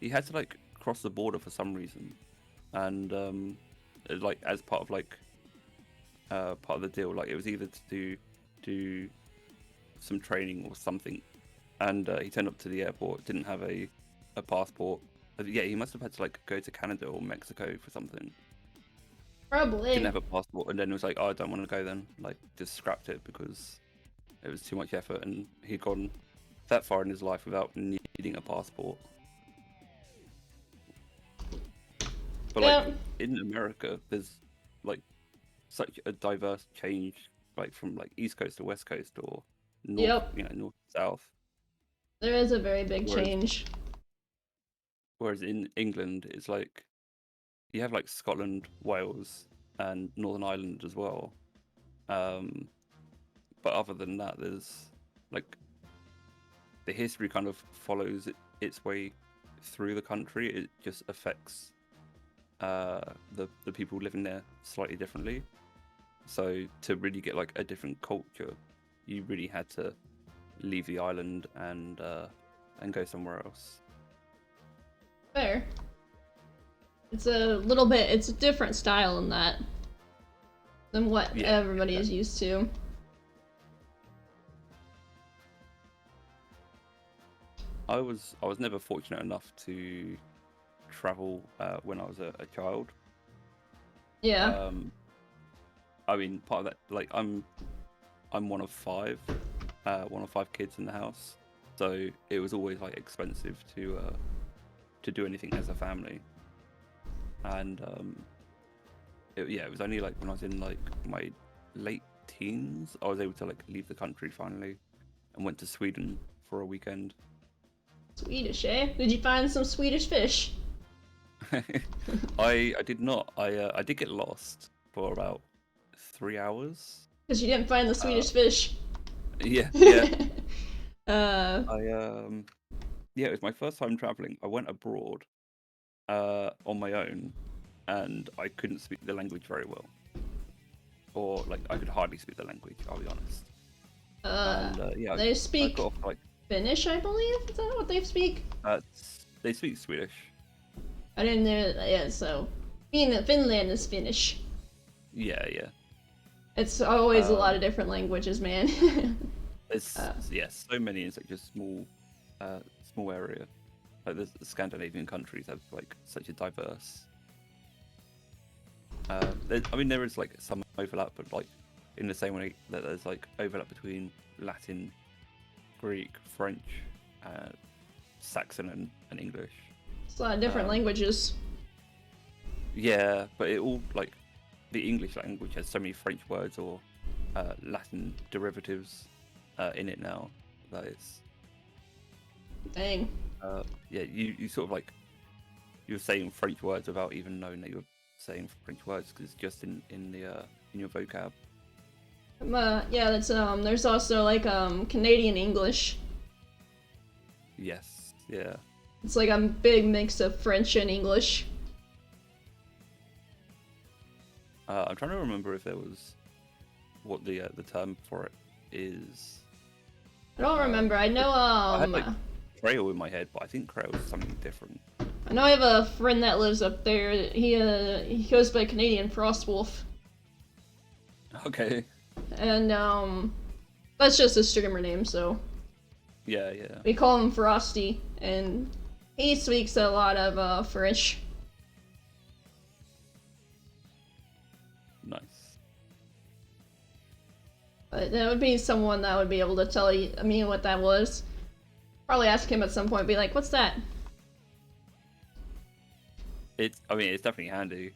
had to like cross the border for some reason, and like as part of like part of the deal, like it was either to do some training or something, and he turned up to the airport, didn't have a passport. Yeah, he must have had to like go to Canada or Mexico for something. Probably. Didn't have a passport, and then it was like, oh, I don't want to go then. Like, just scrapped it because it was too much effort, and he'd gone that far in his life without needing a passport. But like in America, there's like such a diverse change, like from like East Coast to West Coast or north, north to south. There is a very big change. Whereas in England, it's like you have like Scotland, Wales, and Northern Ireland as well. But other than that, there's like the history kind of follows its way through the country. It just affects the people living there slightly differently. So to really get like a different culture, you really had to leave the island and go somewhere else. Fair. It's it's a different style in that than what everybody is used to. I was never fortunate enough to travel when I was a child. Yeah. I mean, part of that, like I'm one of five kids in the house, so it was always like expensive to do anything as a family. And it was only like when I was in like my late teens, I was able to like leave the country finally, and went to Sweden for a weekend. Swedish, eh? Did you find some Swedish fish? I did not. I did get lost for about 3 hours. Because you didn't find the Swedish fish. Yeah, yeah. Uh, Yeah, it was my first time traveling. I went abroad on my own, and I couldn't speak the language very well, or like I could hardly speak the language. I'll be honest. Yeah, they I speak got off like Finnish, I believe. Is that what they speak? they speak Swedish. I didn't know that. Yeah, so Finland is Finnish. Yeah, yeah. It's always a lot of different languages, man. It's yeah, so many. It's like just small area. Like the Scandinavian countries have like such a diverse. I mean, there is like some overlap, but like in the same way that there's like overlap between Latin, Greek, French, Saxon, and English. It's a lot of different languages. Yeah, but it all like the English language has so many French words or Latin derivatives in it now that it's. Dang. Yeah, you sort of like you're saying French words without even knowing that you're saying French words because it's just in your vocab. Yeah, that's there's also like Canadian English. Yes, yeah. It's like a big mix of French and English. I'm trying to remember if there was what the term for it is. I don't remember. I know I had like Creole in my head, but I think Creole is something different. I know I have a friend that lives up there. He goes by Canadian Frostwolf. Okay. And that's just his streamer name, so Yeah, yeah. we call him Frosty, and he speaks a lot of French. Nice. But that would be someone that would be able to tell me what that was. Probably ask him at some point, be like, "What's that?" I mean, it's definitely handy.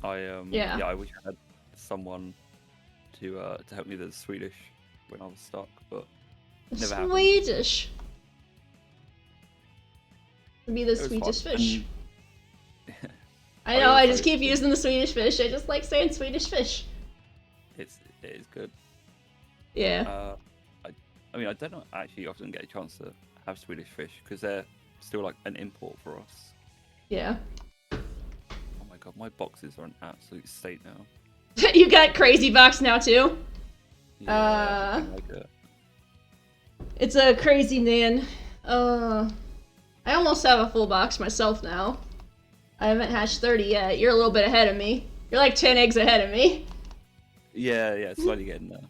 Yeah. I wish I had someone to help me with the Swedish when I was stuck, but never happened. Swedish. To be the It was Swedish fun. fish. I I know. I also- just keep using the Swedish fish. I just like saying Swedish fish. It is good. Yeah. I mean, I don't actually often get a chance to have Swedish fish because they're still like an import for us. Yeah. Oh my god, my boxes are an absolute state now. You got crazy box now too. Yeah, I like it. It's a crazy man. I almost have a full box myself now. I haven't hatched 30 yet. You're a little bit ahead of me. You're like 10 eggs ahead of me. Yeah, slowly getting there.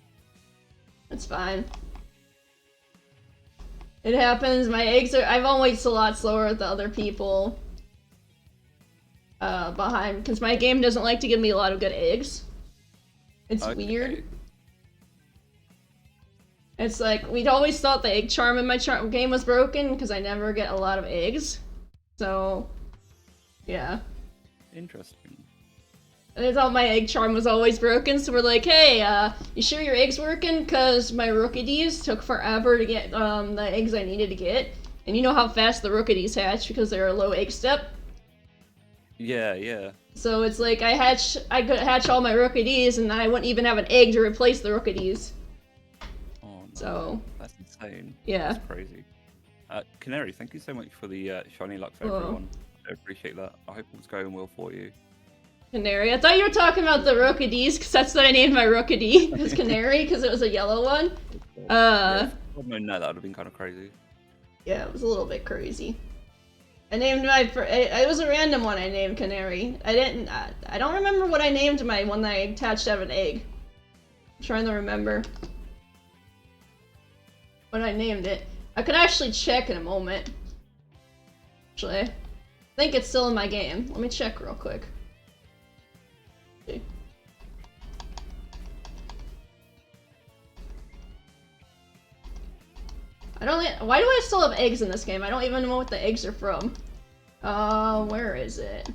That's fine. It happens. My eggs are. I've always a lot slower than other people. Behind, because my game doesn't like to give me a lot of good eggs. It's weird. It's like we'd always thought the egg charm in my game was broken because I never get a lot of eggs. So, yeah. Interesting. I thought my egg charm was always broken, so we're like, hey, you sure your egg's working? Because my rookies took forever to get the eggs I needed to get. And you know how fast the rookies hatch because they're a low egg step? Yeah. So it's like I could hatch all my rookies and I wouldn't even have an egg to replace the rookies. Oh no. So, that's insane. yeah. That's crazy. Canary, thank you so much for the shiny luck for Oh. everyone. I appreciate that. I hope it's going well for you. Canary. I thought you were talking about the rookies because that's what I named my rookidee. It was Canary because it was a yellow one. Yeah, if I'd known that would have been kind of crazy. Yeah, it was a little bit crazy. I named my it was a random one I named Canary. I don't remember what I named my one that I attached out of an egg. I'm trying to remember when I named it. I could actually check in a moment. Actually, I think it's still in my game. Let me check real quick. See. Why do I still have eggs in this game? I don't even know what the eggs are from. Where is it?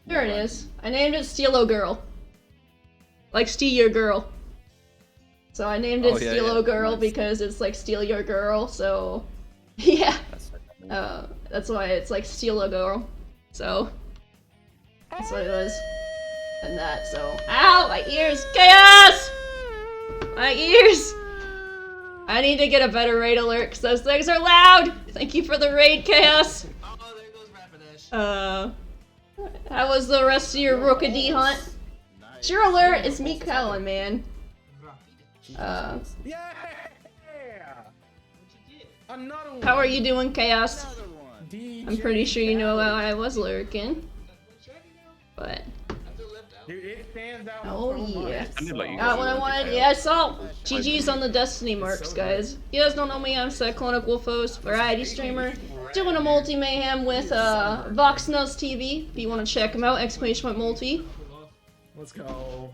There it is. I named it Steelo Girl. Like Steal Your Girl. So I named it Steelo Girl nice. because it's like Steal Your Girl, so Yeah. That's so funny. That's why it's like steal a girl. So that's what it was. And that, so ow, my ears! Chaos! My ears! I need to get a better raid alert because those things are loud! Thank you for the raid, Chaos! Oh, there goes Rapidash. How was the rest of your Rookadee hunt? Nice. Your alert is me calling, man. Rapidash. Yeah! What'd you get? Another one! How are you doing, Chaos? Another one. DJ I'm pretty sure you know how Khaled. I was lurking, What's your now? but I feel left out. Dude, it stands out Oh, so much. yeah. I did like you got what I guys wanted. did Yeah, I that. saw GG's on the Destiny marks, so guys. If you guys don't know me, I'm Cyclonic Wolfos, variety streamer, doing a multi mayhem with VoxNuzTv. If you want to check him out, !multi. Let's go.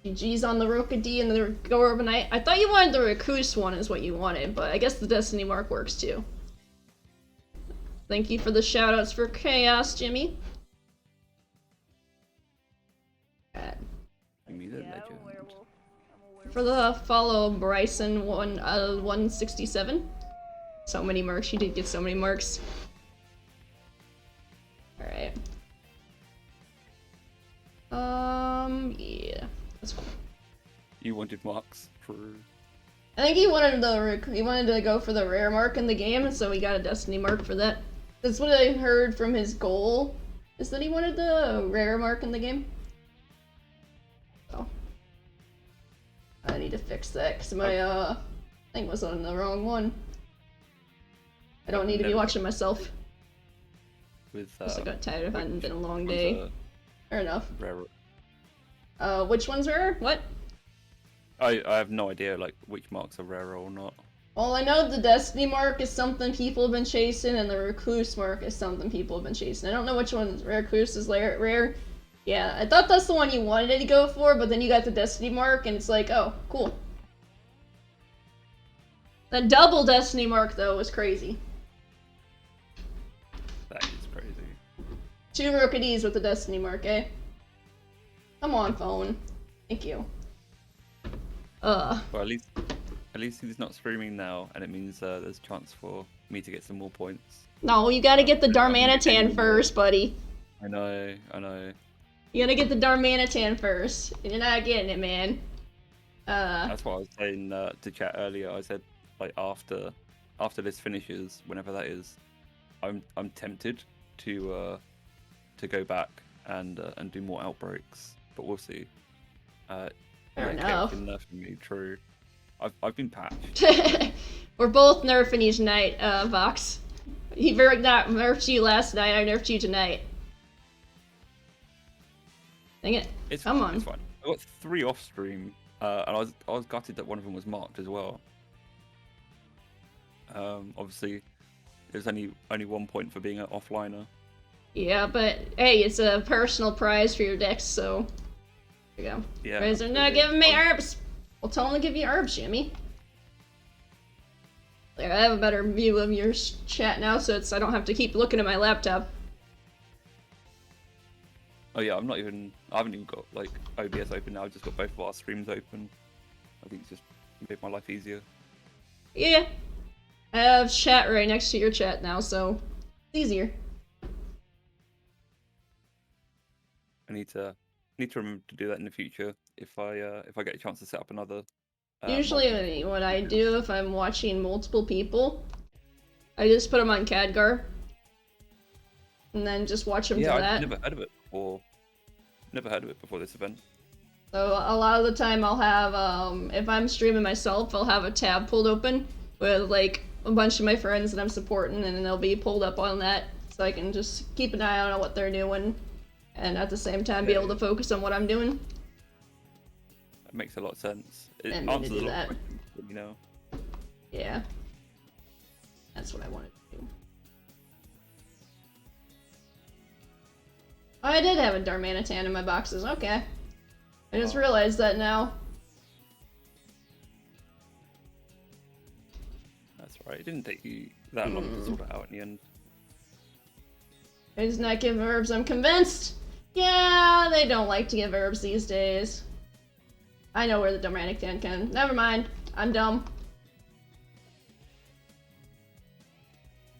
GG's on the Rookadee and the Goer of a Night. I thought you wanted the Recluse one is what you wanted, but I guess the Destiny mark works too. Thank you for the shoutouts for Chaos, Jimmy. Jimmy the legend. For the follow, Bryson 167. So many marks. You did get so many marks. Alright. Yeah. That's cool. You wanted marks for. I think he wanted to go for the rare mark in the game, so he got a Destiny mark for that. That's what I heard from his goal, is that he wanted the rare mark in the game. So I need to fix that because my thing was on the wrong one. I don't need to be watching myself. With Just I got tired of it. It's been a long one's day. Fair enough. rare. Which one's rare? What? I have no idea like which marks are rare or not. Well, I know the Destiny mark is something people have been chasing, and the Recluse mark is something people have been chasing. I don't know which one Recluse is rare. Yeah, I thought that's the one you wanted to go for, but then you got the Destiny mark, and it's like, oh, cool. The double Destiny mark, though, was crazy. That is crazy. 2 Rookadees with the Destiny mark, eh? Come on, phone. Thank you. Well, at least he's not streaming now, and it means there's a chance for me to get some more points. No, you gotta get the Darmanitan first, buddy. I know. You gotta get the Darmanitan first. You're not getting it, man. That's what I was saying to chat earlier. I said like after this finishes, whenever that is, I'm tempted to go back and do more outbreaks, but we'll see. Fair Chaos enough. been nerfing me, true. I've been patched. We're both nerfing you tonight, Vox. He very not nerfed you last night, I nerfed you tonight. Dang it. Come on. It's fine. I got 3 off stream, and I was gutted that one of them was marked as well. Obviously, there's only 1 point for being an offliner. Yeah, but hey, it's a personal prize for your decks, so there you go. Yeah. Guys are not giving me herbs. Well, tell them to give you herbs, Jimmy. There, I have a better view of your chat now, so I don't have to keep looking at my laptop. Oh yeah, I haven't even got like OBS open now. I've just got both of our streams open. I think it's just made my life easier. Yeah. I have chat right next to your chat now, so it's easier. I need to remember to do that in the future if I get a chance to set up another. Usually what I do if I'm watching multiple people, I just put them on Khadgar. And then just watch them to yeah, that. I've never heard of it before. Never heard of it before this event. So a lot of the time I'll have, if I'm streaming myself, I'll have a tab pulled open with like a bunch of my friends that I'm supporting, and then they'll be pulled up on that, so I can just keep an eye on what they're doing, and at the same time be able to focus on what I'm doing. That makes a lot of sense. It And me to answers do a lot that. of questions, you know. Yeah. That's what I wanted to do. Oh, I did have a Darmanitan in my boxes, okay. I just realized that now. That's right. It didn't take you that long to sort it out in the end. I just not give herbs, I'm convinced! Yeah, they don't like to give herbs these days. I know where the Darmanitan can. Never mind, I'm dumb.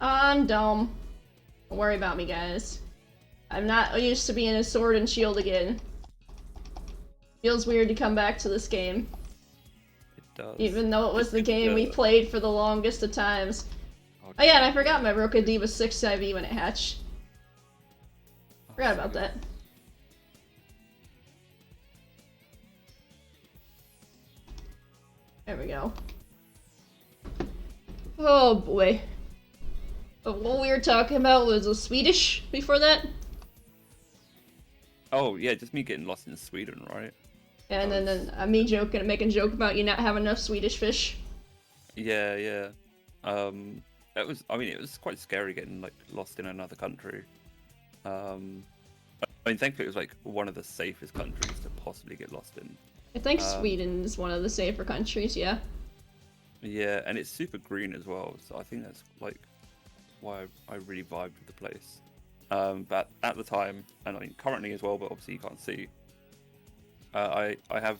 I'm dumb. Don't worry about me, guys. I'm not used to being a sword and shield again. Feels weird to come back to this game. It does. Even though it was the game we Uh, played for the longest of times. Oh yeah, and I forgot my Roka Diva 6 IV when it hatched. Forgot about that. There we go. Oh boy. But what we were talking about was a Swedish before that. Oh yeah, just me getting lost in Sweden, right? And then me making a joke about you not having enough Swedish fish. Yeah, yeah. It was. I mean, it was quite scary getting like lost in another country. I mean, thankfully, it was like one of the safest countries to possibly get lost in. I think Sweden is one of the safer countries, yeah. Yeah, and it's super green as well, so I think that's like why I really vibed with the place. But at the time, and I mean currently as well, but obviously you can't see. I have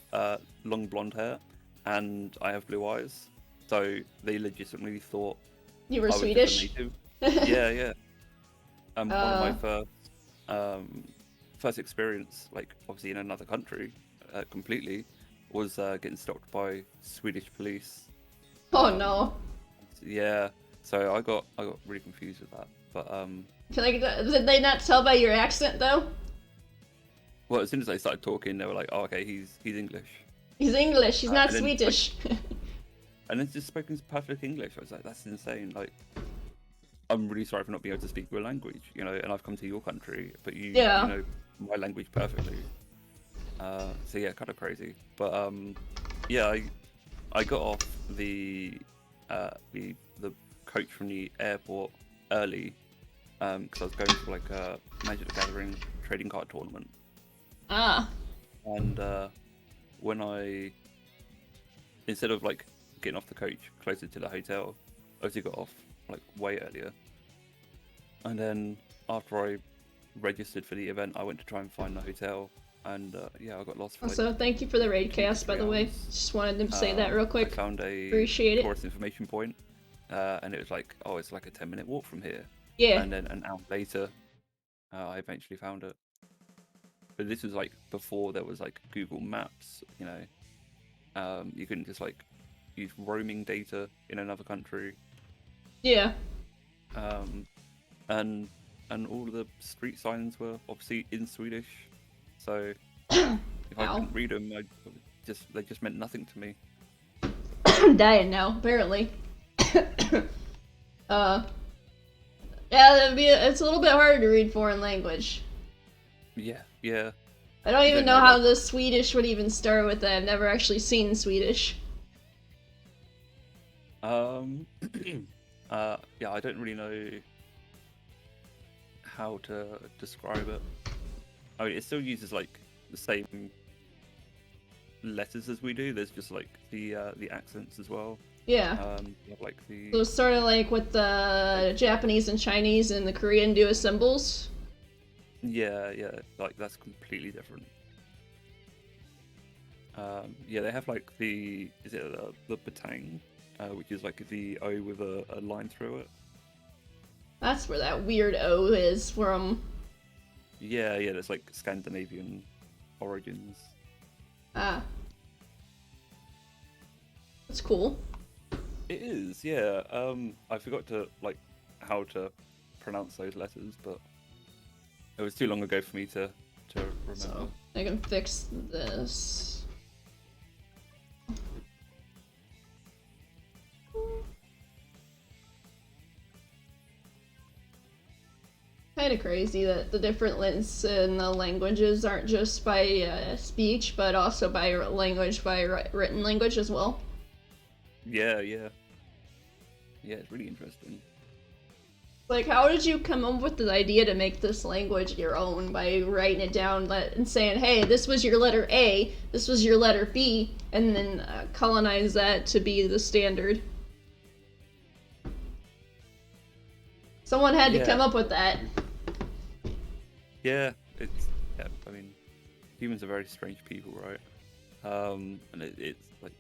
long blonde hair, and I have blue eyes, so they legitimately thought You were I was Swedish? just a native. Yeah, yeah. One of my first experience, like obviously in another country, completely, was getting stalked by Swedish police. Oh no. Yeah, so I got really confused with that. But Like, did they not tell by your accent though? well, as soon as they started talking, they were like, "Oh, okay, he's English," He's English, he's not and then, Swedish. and then just spoken perfect English. I was like, "That's insane!" Like, I'm really sorry for not being able to speak your language, you know. And I've come to your country, but you know my language perfectly. So yeah, kind of crazy. But yeah, I got off the coach from the airport early because I was going to like a Magic the Gathering trading card tournament. Ah. And when instead of like getting off the coach closer to the hotel, I actually got off like way earlier. And then after I registered for the event, I went to try and find the hotel, and yeah, I got lost. For, Also, thank you for the raid cast, by the way. Just wanted to say that real quick. I found a Appreciate it. tourist information point, and it was like, oh, it's like a 10-minute walk from here. Yeah. And then an hour later, I eventually found it. But this was like before there was like Google Maps, you know. You couldn't just like use roaming data in another country. Yeah. And all of the street signs were obviously in Swedish, so if I couldn't read them, they just meant nothing to me. I'm dying now, apparently. Yeah, it's a little bit harder to read foreign language. Yeah, yeah. I don't even know how the Swedish would even start with that. I've never actually seen Swedish. Yeah, I don't really know how to describe it. I mean, it still uses like the same letters as we do. There's just like the accents as well. Yeah. You have, like the. So it's sort of like what the Japanese and Chinese and the Korean do as symbols. Yeah, yeah, like that's completely different. Yeah, they have like the batang, which is like the O with a line through it. That's where that weird O is from. Yeah, yeah, there's like Scandinavian origins. Ah. That's cool. It is, yeah. I forgot to like how to pronounce those letters, but it was too long ago for me to remember. So I can fix this. Kind of crazy that the different links in the languages aren't just by speech, but also by written language as well. Yeah, yeah. Yeah, it's really interesting. Like, how did you come up with the idea to make this language your own by writing it down and saying, hey, this was your letter A, this was your letter B, and then colonize that to be the standard? Someone had to come up with that. Yeah, I mean, humans are very strange people, right? And it's like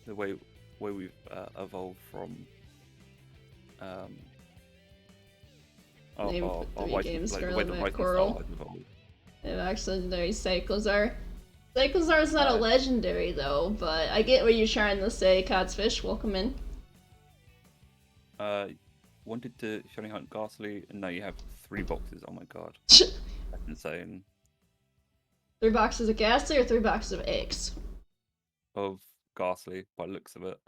the way we've evolved from Name three why games like, Scarlet why the Knight Rising Coral. Star has evolved. Legendary Cyclozar. Cyclozar is not a Right. legendary though, but I get what you're trying to say, Codsfish. Welcome in. Wanted to shiny hunt Ghastly, and now you have 3 boxes. Oh my god, that's insane. 3 boxes of Ghastly or 3 boxes of eggs? Of Ghastly, by the looks of it.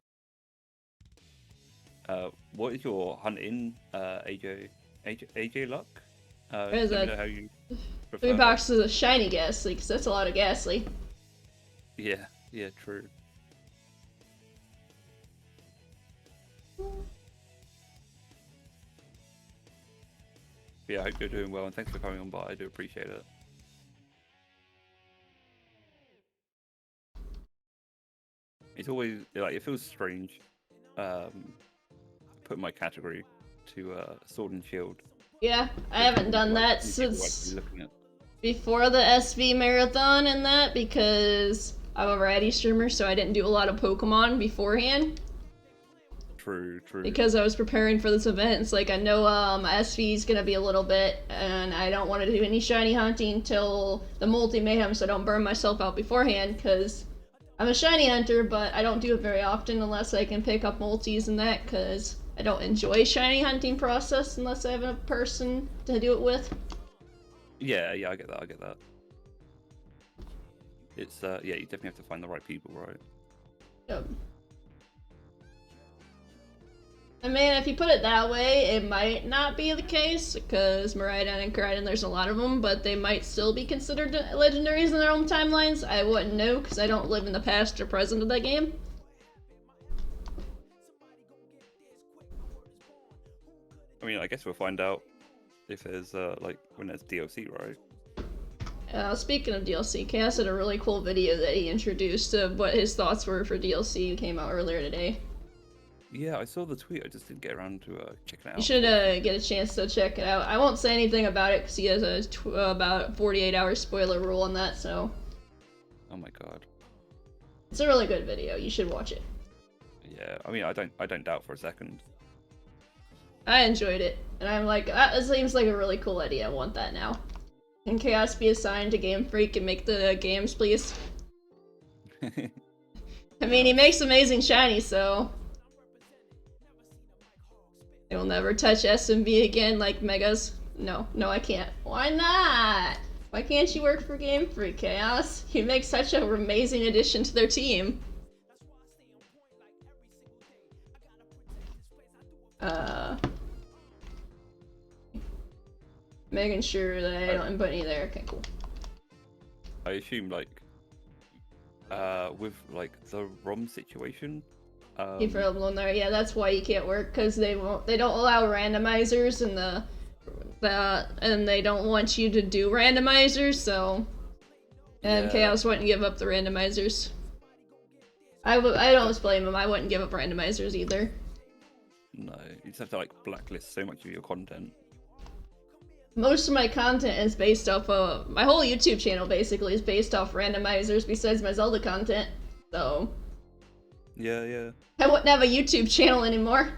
What is your hunting, AJ luck? Is Let me that know how you 3 prefer. boxes of shiny Ghastly, because that's a lot of Ghastly. Yeah, true. Yeah, I hope you're doing well, and thanks for coming on by. I do appreciate it. It's always like it feels strange, putting my category to Sword and Shield. Yeah, I haven't done that New people since actually looking at. before the SV marathon and that, because I'm a variety streamer, so I didn't do a lot of Pokemon beforehand. True. Because I was preparing for this event. It's like I know SV is gonna be a little bit, and I don't want to do any shiny hunting until the multi mayhem, so I don't burn myself out beforehand. Because I'm a shiny hunter, but I don't do it very often unless I can pick up multis and that. Because I don't enjoy shiny hunting process unless I have a person to do it with. Yeah, I get that. It's yeah, you definitely have to find the right people, right? Yep. I mean, if you put it that way, it might not be the case, because Miraidon and Koraidon, there's a lot of them, but they might still be considered legendaries in their own timelines. I wouldn't know, because I don't live in the past or present of that game. I mean, I guess we'll find out if there's like when there's DLC, right? Speaking of DLC, Chaos had a really cool video that he introduced of what his thoughts were for DLC. It came out earlier today. Yeah, I saw the tweet. I just didn't get around to checking it out. You should get a chance to check it out. I won't say anything about it because he has a about 48-hour spoiler rule on that, so Oh my god. it's a really good video. You should watch it. Yeah, I mean, I don't doubt for a second. I enjoyed it, and I'm like, that seems like a really cool idea. I want that now. Can Chaos be assigned to Game Freak and make the games, please? I mean, he makes amazing shiny, so they will never touch SMB again like Megas. No, I can't. Why not? Why can't you work for Game Freak, Chaos? You make such an amazing addition to their team. Making sure that I don't input any there. Okay, cool. I assume like with like the ROM situation. Keep her alone there. Yeah, that's why you can't work, because they don't allow randomizers and they don't want you to do randomizers, so and Yeah. Chaos wouldn't give up the randomizers. I don't blame him. I wouldn't give up randomizers either. No, you just have to like blacklist so much of your content. Most of my content is based off of my whole YouTube channel. Basically, is based off randomizers. Besides my Zelda content, so Yeah. I wouldn't have a YouTube channel anymore.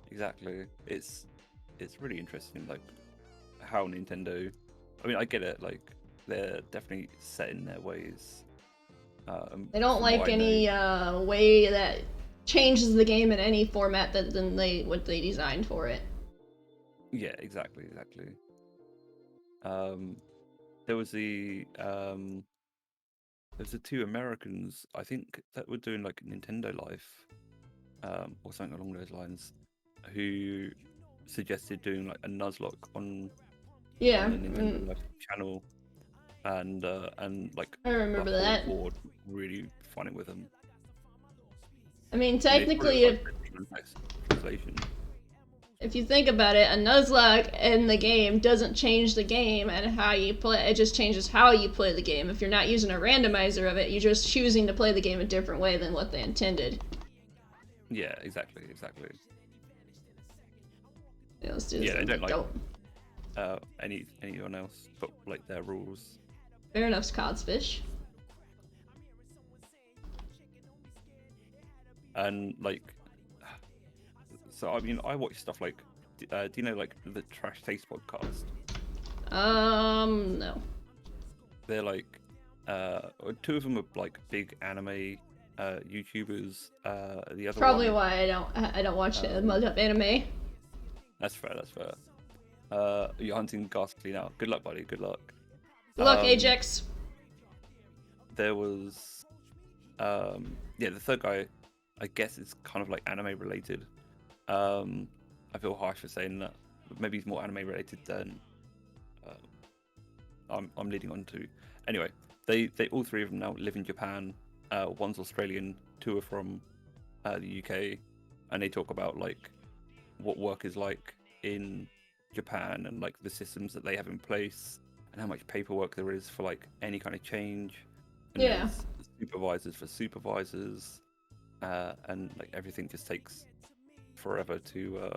Exactly. It's really interesting, like how Nintendo. I mean, I get it. Like they're definitely set in their ways. They don't from like what I any know. way that changes the game in any format than what they designed for it. Yeah, exactly. There was the 2 Americans, I think, that were doing like Nintendo Life, or something along those lines, who suggested doing like a Nuzlocke on the Nintendo Life channel, and like I remember the whole that. board really fun with them. I mean, And they technically, put it, like, translation. if you think about it, a Nuzlocke in the game doesn't change the game and how you play. It just changes how you play the game. If you're not using a randomizer of it, you're just choosing to play the game a different way than what they intended. Yeah, exactly. Yeah, let's do Yeah, this. they don't like anyone else but like their rules. Fair enough, Codsfish. And like, so I mean, I watch stuff like do you know like the Trash Taste podcast? No. They're like, two of them are like big anime YouTubers. The other Probably one, why I don't watch much of anime. That's fair. That's fair. You're hunting Ghastly now. Good luck, buddy. Good luck. Good luck, Ajax. There was, yeah, the third guy, I guess it's kind of like anime related. I feel harsh for saying that, but maybe he's more anime related than I'm leading on to. Anyway, they all three of them now live in Japan. One's Australian, two are from the UK, and they talk about like what work is like in Japan and like the systems that they have in place and how much paperwork there is for like any kind of change. And Yeah. there's supervisors for supervisors, and like everything just takes forever to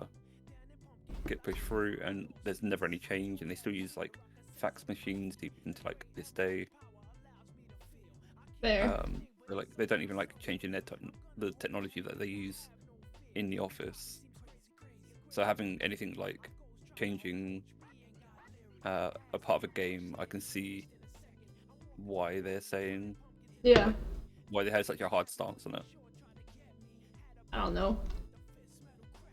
get pushed through, and there's never any change, and they still use like fax machines deep into like this day. Fair. They don't even like changing the technology that they use in the office. So having anything like changing a part of a game, I can see why they're saying Yeah. why they had such a hard stance on it. I don't know.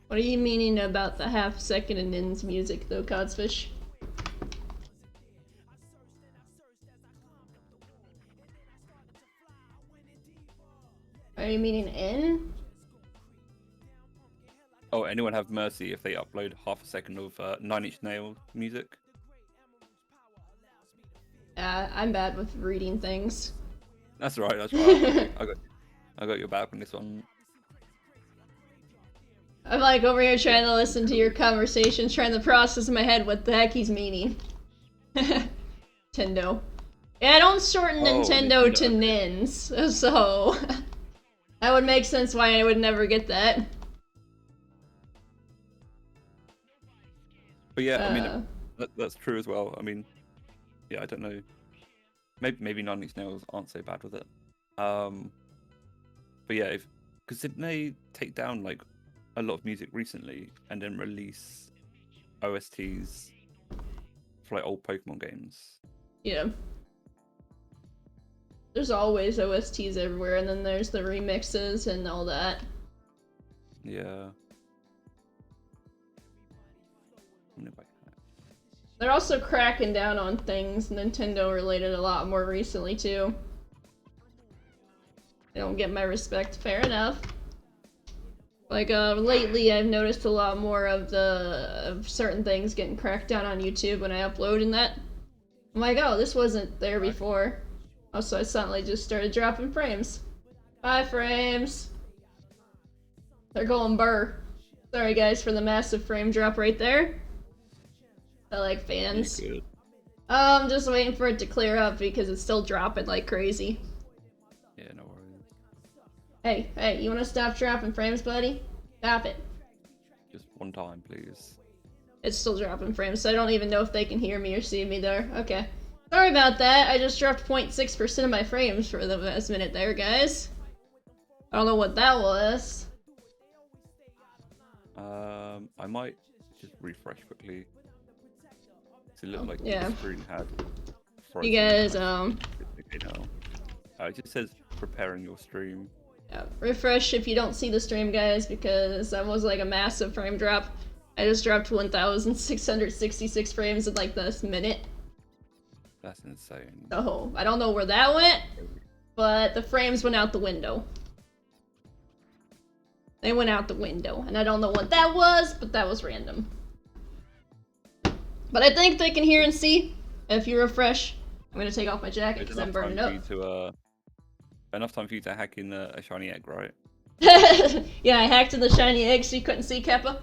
What are you meaning about the half-second and ends music, though, Codsfish? Are you meaning in? Oh, anyone have mercy if they upload half a second of Nine Inch Nails music? I'm bad with reading things. That's right. That's right. I got your back on this one. I'm like over here trying to listen to your conversations, trying to process in my head what the heck he's meaning. Nintendo. Yeah, I don't shorten Nintendo to nins, so that would make sense why I would never get that. But yeah, I mean, that's true as well. I mean, yeah, I don't know. Maybe Nine Inch Nails aren't so bad with it. But yeah, because didn't they take down like a lot of music recently and then release OSTs for like old Pokemon games? Yeah. There's always OSTs everywhere, and then there's the remixes and all that. Yeah. They're also cracking down on things Nintendo related a lot more recently too. They don't get my respect, fair enough. Like lately I've noticed a lot more of certain things getting cracked down on YouTube when I upload and that. I'm like, oh, this wasn't there before. Oh, so I suddenly just started dropping frames. 5 frames. They're going burr. Sorry guys for the massive frame drop right there. I like fans. I'm just waiting for it to clear up because it's still dropping like crazy. Yeah, no worries. Hey, you wanna stop dropping frames, buddy? Stop it. Just one time, please. It's still dropping frames, so I don't even know if they can hear me or see me there. Okay. Sorry about that, I just dropped 0.6% of my frames for the last minute there, guys. I don't know what that was. I might just refresh quickly. It looked like yeah. the screen had You guys, Okay, now. It just says preparing your stream. yeah, refresh if you don't see the stream, guys, because that was like a massive frame drop. I just dropped 1,666 frames in like this minute. That's insane. So, I don't know where that went, but the frames went out the window. They went out the window, and I don't know what that was, but that was random. But I think they can hear and see. If you refresh, I'm gonna take off my jacket because I'm burning up. Enough time for you to hack in a shiny egg, right? Yeah, I hacked in the shiny egg so you couldn't see Keppa.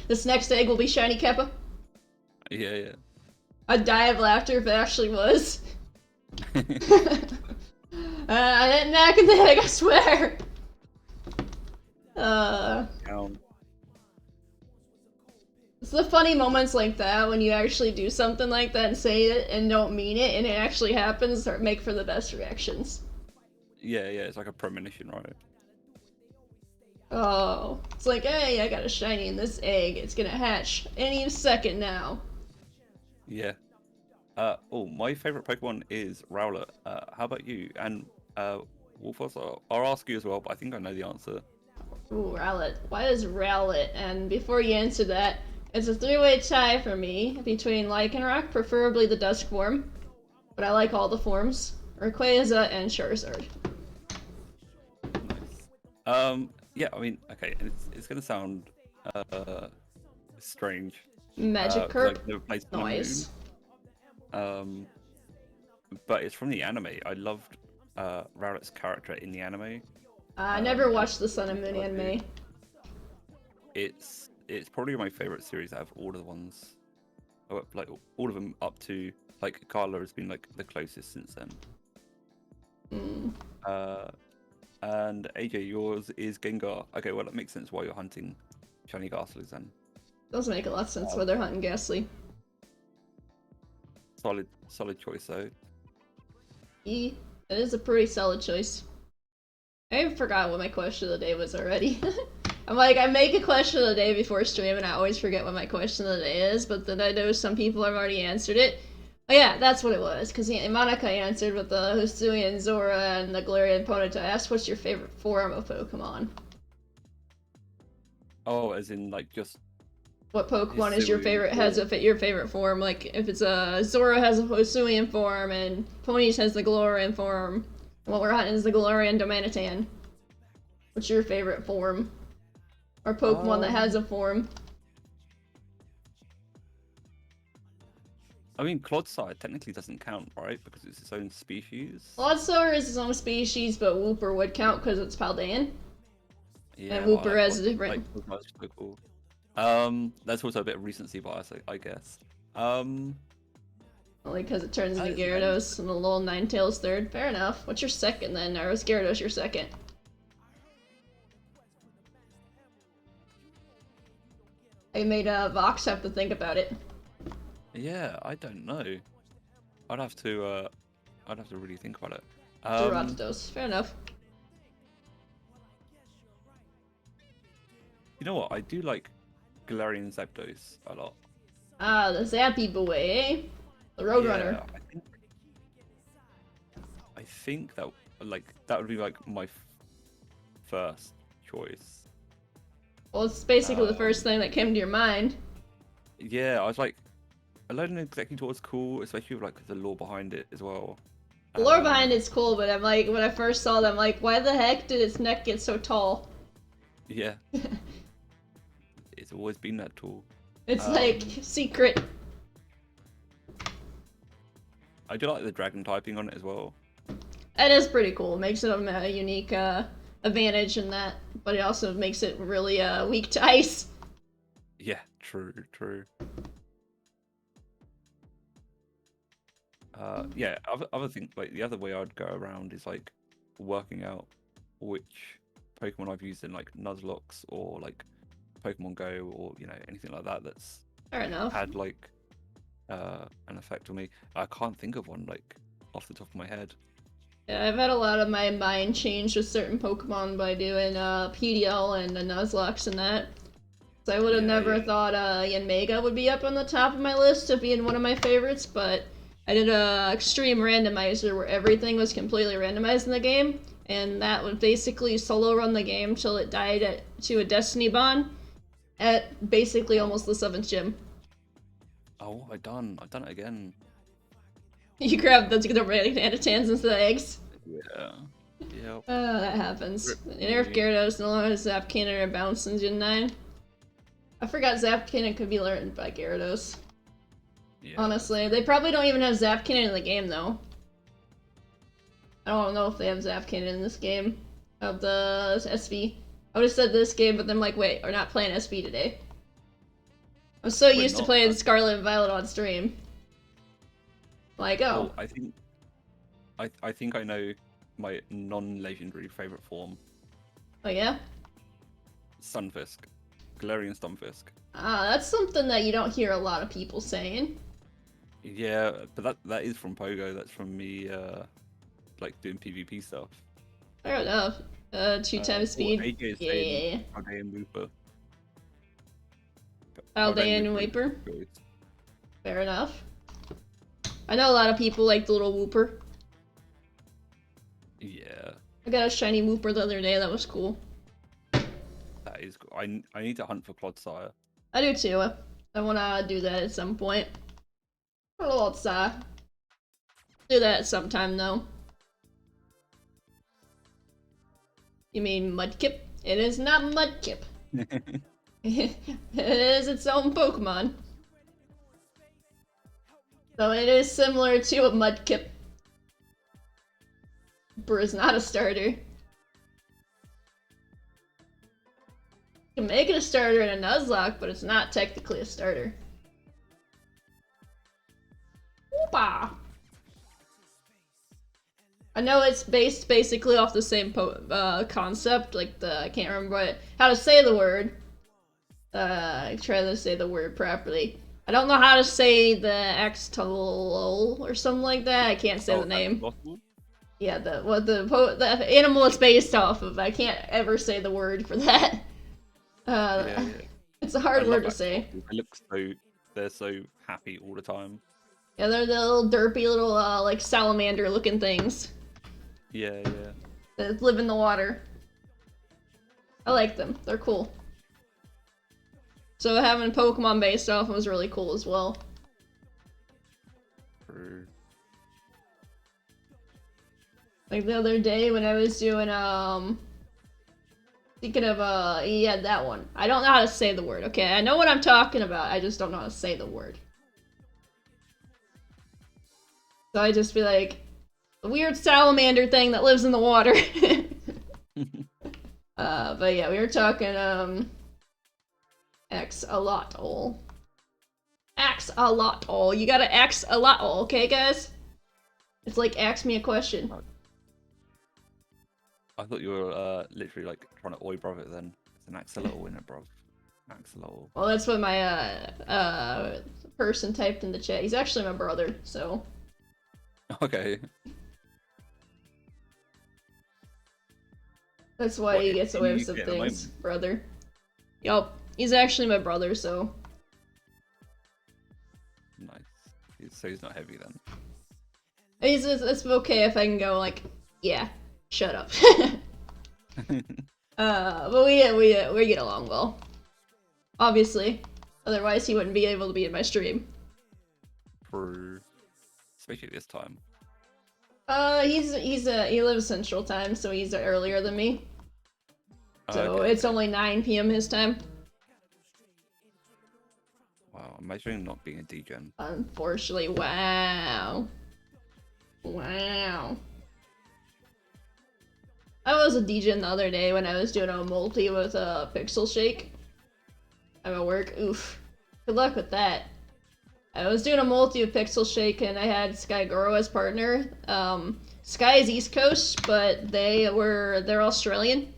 This next egg will be shiny Keppa. Yeah. I'd die of laughter if it actually was. I didn't hack in the egg, I swear. It's the funny moments like that when you actually do something like that and say it and don't mean it and it actually happens or make for the best reactions. Yeah, it's like a premonition, right? Oh, it's like, hey, I got a shiny in this egg. It's gonna hatch any second now. Yeah. Oh, my favorite Pokemon is Rowlet. How about you? And Wolfos, I'll ask you as well, but I think I know the answer. Ooh, Rowlet. Why is Rowlet? And before you answer that, it's a three-way tie for me between Lycanroc, preferably the Dusk form, but I like all the forms, Rayquaza, and Charizard. Nice. Yeah, I mean, okay, it's gonna sound strange. Magikarp, I've never played Sun and noise. Moon. But it's from the anime. I loved Rowlet's character in the anime. I never watched the Sun and Moon anime. It's probably my favorite series out of all of the ones. Like all of them up to like Carla has been like the closest since then. And AJ, yours is Gengar. Okay, well that makes sense why you're hunting shiny Ghastlies then. Doesn't make a lot of sense why they're hunting Ghastly. Solid choice though. It is a pretty solid choice. I forgot what my question of the day was already. I'm like, I make a question of the day before stream and I always forget what my question of the day is, but then I know some people have already answered it. Oh yeah, that's what it was, because Monica answered with the Hisuian Zora and the Galarian Ponyta. I asked what's your favorite form of Pokemon? Oh, as in like just What Pokemon is your Hisuian favorite, has a your favorite form? Like, if it's a Zora has a Hisuian form and Ponies has the Galarian form, and what we're hunting is the Galarian Darmanitan. What's your favorite form? Or Pokemon that has a form? I mean, Clodsire technically doesn't count, right? Because it's its own species. Bloodsour is its own species, but Wooper would count because it's Paldean. Yeah, And Wooper has a different... Like, so cool. That's also a bit of recency bias, I guess. Only because it turns into That is Gyarados and the little Ninetales third. Fair enough. What's your second then? Or was Gyarados your second? I made Vox have to think about it. Yeah, I don't know. I'd have to really think about it. Gyarados. Fair enough. You know what? I do like Galarian Zapdos a lot. Ah, the Zappy boy, eh? The Roadrunner. Yeah, I think that that would be like my first choice. Well, it's basically the first thing that came to your mind. Yeah, I was like, I don't know exactly what's cool, especially with like the lore behind it as well. The lore behind it's cool, but I'm like, when I first saw them, like, why the heck did its neck get so tall? Yeah. It's always been that tall. It's like, secret. I do like the dragon typing on it as well. It is pretty cool. It makes it a unique advantage in that, but it also makes it really weak to ice. Yeah, true. Yeah, other thing, like the other way I'd go around is like working out which Pokemon I've used in like Nuzlocke or like Pokemon Go or anything like that that's Fair enough. had like an effect on me. I can't think of one like off the top of my head. Yeah, I've had a lot of my mind change with certain Pokemon by doing PDL and the Nuzlocke and that. So I would have never thought Yanmega would be up on the top of my list of being one of my favorites, but I did a extreme randomizer where everything was completely randomized in the game, and that would basically solo run the game till it died to a Destiny Bond at basically almost the 7th gym. Oh, what have I done? I've done it again. You grabbed the Darmanitans instead of eggs. Yeah. Yep. That happens. Nerf Gyarados no longer has Zap Cannon or Bounce in Gen 9. I forgot Zap Cannon could be learned by Gyarados. Yeah. Honestly, they probably don't even have Zap Cannon in the game though. I don't know if they have Zap Cannon in this game of the SV. I would have said this game, but then I'm like, wait, we're not playing SV today. I'm so used to playing Scarlet and Violet on stream. Like, oh. I think I know my non-legendary favorite form. Oh yeah? Stunfisk. Galarian Stunfisk. Ah, that's something that you don't hear a lot of people saying. Yeah, but that is from Pogo. That's from me like doing PvP stuff. Fair enough. 2 times speed. AJ is Yeah. saying Aldean Wooper. Aldean Waper. Good. Fair enough. I know a lot of people like the little Wooper. Yeah, I got a shiny Wooper the other day, that was cool. that is cool. I need to hunt for Clodsire. I do too. I wanna do that at some point. A little outside. Do that at some time though. You mean Mudkip? It is not Mudkip. It is its own Pokemon. So it is similar to a Mudkip. But it's not a starter. You can make it a starter in a Nuzlocke, but it's not technically a starter. Whoopa! I know it's based basically off the same concept, like I can't remember how to say the word. I try to say the word properly. I don't know how to say the Axtolol or something like that. I can't say the name. Possible? Yeah, the animal it's based off of. I can't ever say the word for that. Yeah. It's a hard I word to love say. they're so happy all the time. Yeah, they're the little derpy little like salamander looking things Yeah. that live in the water. I like them. They're cool. So having Pokemon based off was really cool as well. True. Like the other day when I was doing thinking of yeah, that one. I don't know how to say the word, okay? I know what I'm talking about, I just don't know how to say the word. So I just be like, a weird salamander thing that lives in the water. But yeah, we were talking Axolotl. Axolotl. You gotta Axolotl, okay guys? It's like ask me a question. I thought you were literally like trying to oi bruv it then. It's an axolotl in it, bruv. Axolotl. Well, that's what my person typed in the chat. He's actually my brother, so Okay. that's why he gets away with some things, brother. Yup, he's actually my brother, so Nice. So he's not heavy then. it's okay if I can go like, yeah, shut up. But we get along well. Obviously, otherwise he wouldn't be able to be in my stream. True. Especially this time. He lives Central Time, so he's earlier than me. So Okay. it's only 9 p.m. his time. Wow, imagine not being a degen. Unfortunately, wow. Wow. I was a degen the other day when I was doing a multi with a Pixel Shake. I'm at work. Oof. Good luck with that. I was doing a multi with Pixel Shake and I had Sky Goro as partner. Sky is East Coast, but they're Australian.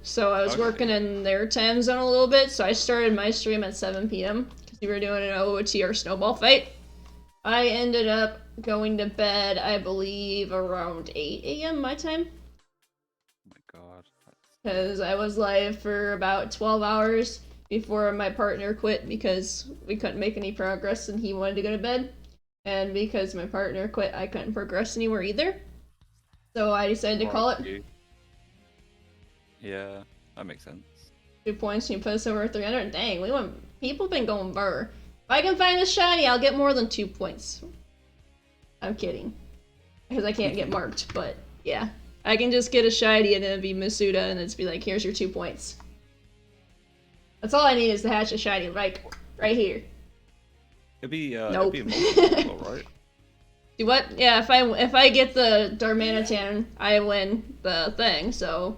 So I was working in their time zone a little bit, so I started my stream at 7 p.m. because we were doing an OOTR snowball fight. I ended up going to bed, I believe, around 8 a.m. my time. Oh my god. Because I was live for about 12 hours before my partner quit because we couldn't make any progress and he wanted to go to bed. And because my partner quit, I couldn't progress anywhere either. So I decided to call it. Yeah, that makes sense. 2 points and you put us over 300. Dang, people have been going burr. If I can find a shiny, I'll get more than 2 points. I'm kidding. Because I can't get marked, but yeah. I can just get a shiny and then be Masuda and it's be like, here's your 2 points. That's all I need is to hatch a shiny, right here. It'd be Nope. it'd be a multiple, right? Do what? Yeah, if I get the Darmanitan, I win the thing, so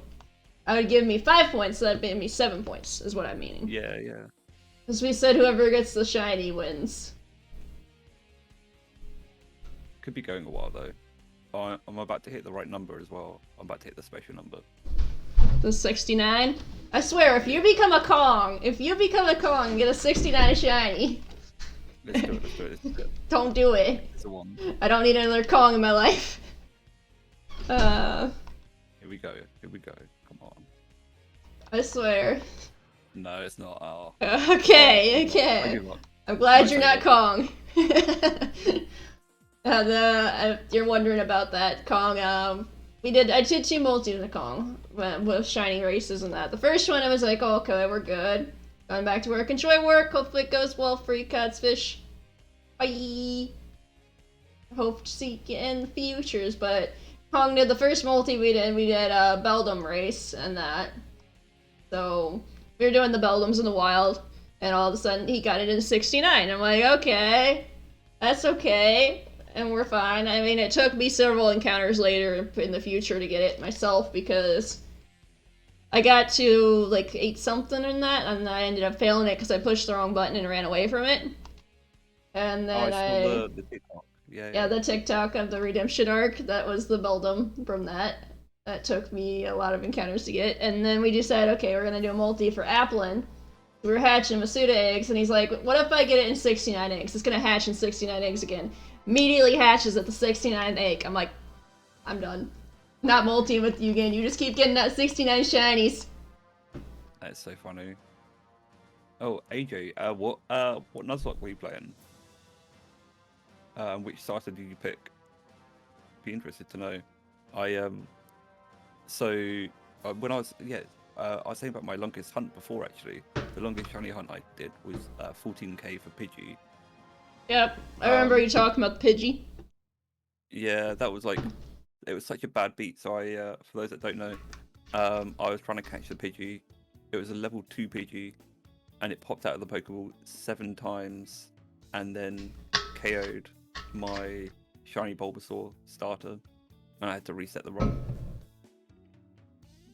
I would give me 5 points, so that'd give me 7 points, is what I'm meaning. Yeah. Because we said whoever gets the shiny wins. Could be going a while though. Oh, I'm about to hit the right number as well. I'm about to hit the special number. The 69? I swear, if you become a Kong, get a 69 shiny. Let's do it. Don't do it. It's the one. I don't need another Kong in my life. Here we we go. Here we go. Come on. I swear. No, it's not. Oh. Okay, I okay. give up. I'm glad Nice you're not idea. Kong. And you're wondering about that Kong. I did 2 multis with Kong with shiny races and that. The first one I was like, oh, okay, we're good. Going back to work. Enjoy work. Hopefully it goes well for you, cats, fish. Bye. Hope to see you in the futures. But Kong did the first multi we did a Beldum race and that. So we were doing the Beldums in the wild, and all of a sudden he got it in 69. I'm like, okay, that's okay, and we're fine. I mean, it took me several encounters later in the future to get it myself because I got to like 8 something in that, and I ended up failing it because I pushed the wrong button and ran away from it. And then I saw the TikTok. yeah, the TikTok of the redemption arc, that was the Beldum from that. That took me a lot of encounters to get. And then we decided, okay, we're gonna do a multi for Applin. We were hatching Masuda eggs, and he's like, what if I get it in 69 eggs? It's gonna hatch in 69 eggs again. Immediately hatches at the 69th egg. I'm like, I'm done. Not multiing with you again. You just keep getting that 69 shinies. That's so funny. Oh, AJ, what Nuzlocke were you playing? Which starter did you pick? Be interested to know. When I was I was saying about my longest hunt before actually. The longest shiny hunt I did was 14k for Pidgey. Yep, I remember you talking about the Pidgey. Yeah, that was like, it was such a bad beat. So for those that don't know, I was trying to catch the Pidgey. It was a level 2 Pidgey, and it popped out of the Pokeball 7 times, and then KO'd my shiny Bulbasaur starter, and I had to reset the run.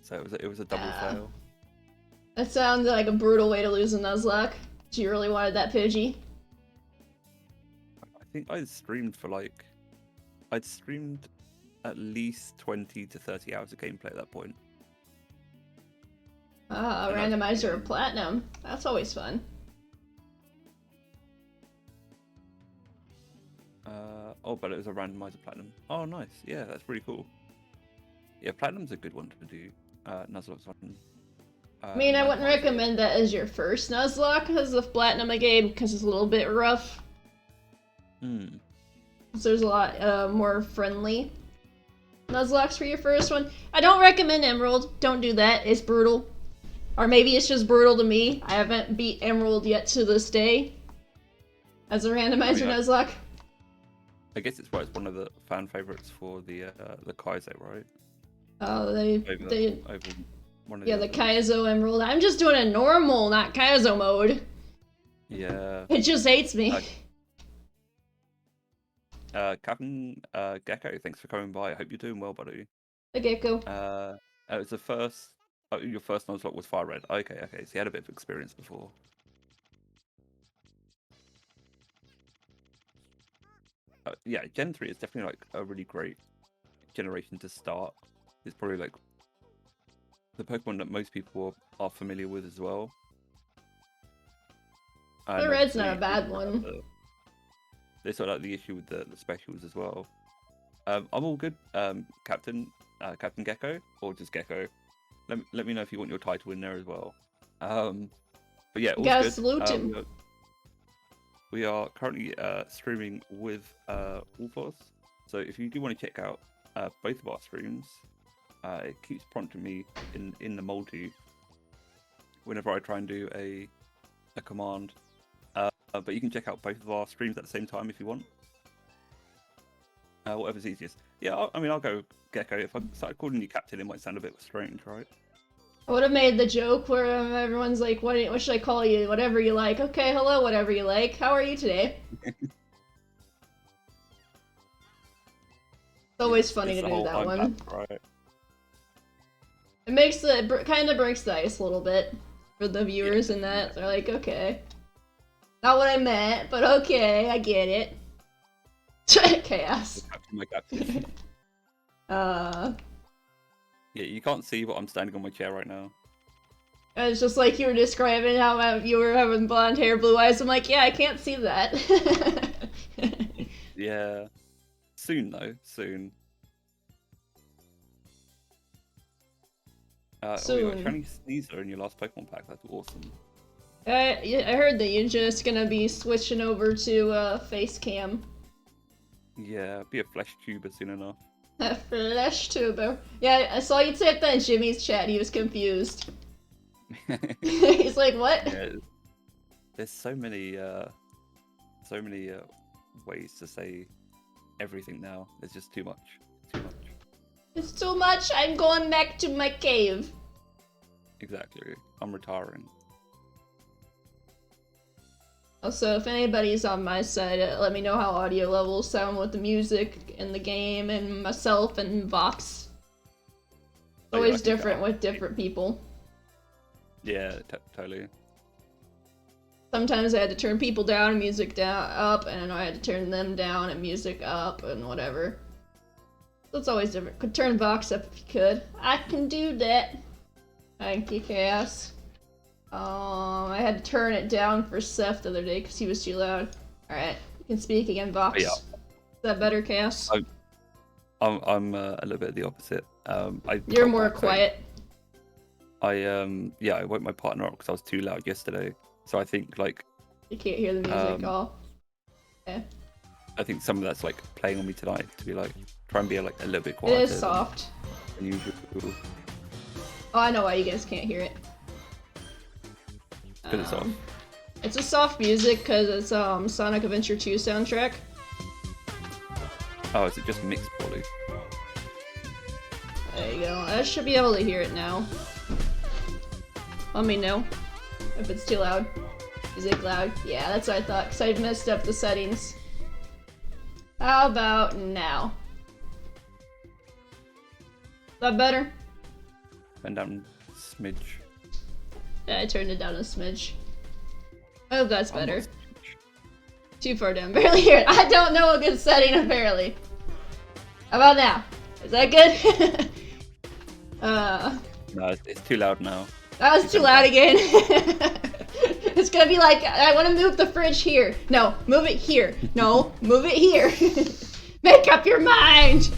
So it was a double fail. That sounds like a brutal way to lose a Nuzlocke. You really wanted that Pidgey. I think I'd streamed at least 20 to 30 hours of gameplay at that point. Ah, a And randomizer of platinum. That's always fun. But it was a randomizer platinum. Oh, nice. Yeah, that's pretty cool. Yeah, platinum's a good one to do. Nuzlocke's one. I mean, I wouldn't randomizer. recommend that as your first Nuzlocke as the platinum game because it's a little bit rough. Hmm. So there's a lot more friendly Nuzlocks for your first one. I don't recommend Emerald. Don't do that. It's brutal. Or maybe it's just brutal to me. I haven't beat Emerald yet to this day as a randomizer Nuzlocke. I guess it's why it's one of the fan favorites for the Kaizo, right? Oh, Over one of yeah, the others. Kaizo Emerald. I'm just doing a normal, not Kaizo mode. Yeah. It just hates me. Captain Gecko, thanks for coming by. I hope you're doing well, buddy. The Gecko. It was the first. Oh, your first Nuzlocke was Fire Red. Okay, so you had a bit of experience before. Yeah, Gen 3 is definitely like a really great generation to start. It's probably like the Pokemon that most people are familiar with as well. The Red's not a bad one. They sort of like the issue with the specials as well. I'm all good, Captain Gecko, or just Gecko. Let me know if you want your title in there as well. But yeah, all Gotta good. salute him. We are currently streaming with Wolfos, so if you do want to check out both of our streams, it keeps prompting me in the multi whenever I try and do a command. But you can check out both of our streams at the same time if you want. Whatever's easiest. Yeah, I mean, I'll go Gecko. If I started calling you Captain, it might sound a bit strange, right? I would have made the joke where everyone's like, what should I call you? Whatever you like. Okay, hello, whatever you like. How are you today? It's always funny to do that one. Right. It makes kind of breaks the ice a little bit for the viewers in that. They're like, okay. Not what I meant, but okay, I get it. Chaos. My captain. Yeah, you can't see, but I'm standing on my chair right now. It's just like you were describing how you were having blonde hair, blue eyes. I'm like, yeah, I can't see that. Yeah. Soon, though. Soon. Oh, you Soon. got shiny Sneasler in your last Pokemon pack. That's awesome. I heard that you're just gonna be switching over to face cam. Yeah, be a flesh tuber soon enough. Flesh tuber. Yeah, I saw you type that in Jimmy's chat. He was confused. He's like, what? Yeah, there's so many ways to say everything now. There's just too much. Too much. It's too much. I'm going back to my cave. Exactly. I'm retiring. Also, if anybody's on my side, let me know how audio levels sound with the music in the game and myself and Vox. It's Oh, yeah, I always think different that- with different people. Yeah, totally. Sometimes I had to turn people down and music down up, and I had to turn them down and music up and whatever. So it's always different. Could turn Vox up if you could. I can do that. Thank you, Cass. I had to turn it down for Seth the other day because he was too loud. Alright, you can speak again, Vox. Yeah. Is that better, Cass? I'm a little bit the opposite. You're more quiet. I woke my partner up because I was too loud yesterday. So I think like You can't hear the music all. I think some of that's like playing on me tonight to be like try and be like a little bit It quieter is soft. than usual. Oh, I know why you guys can't hear it. Because it's off. It's a soft music because it's Sonic Adventure 2 soundtrack. Oh, is it just mixed poorly? There you go. I should be able to hear it now. Let me know if it's too loud. Is it loud? Yeah, that's what I thought, because I messed up the settings. How about now? Is that better? Went down smidge. Yeah, I turned it down a smidge. I hope that's better. Almost. Too far down. Barely hear it. I don't know a good setting, apparently. How about now? Is that good? No, it's too loud now. That was too loud again. It's gonna be like, I want to move the fridge here. No, move it here. No, move it here. Make up your mind.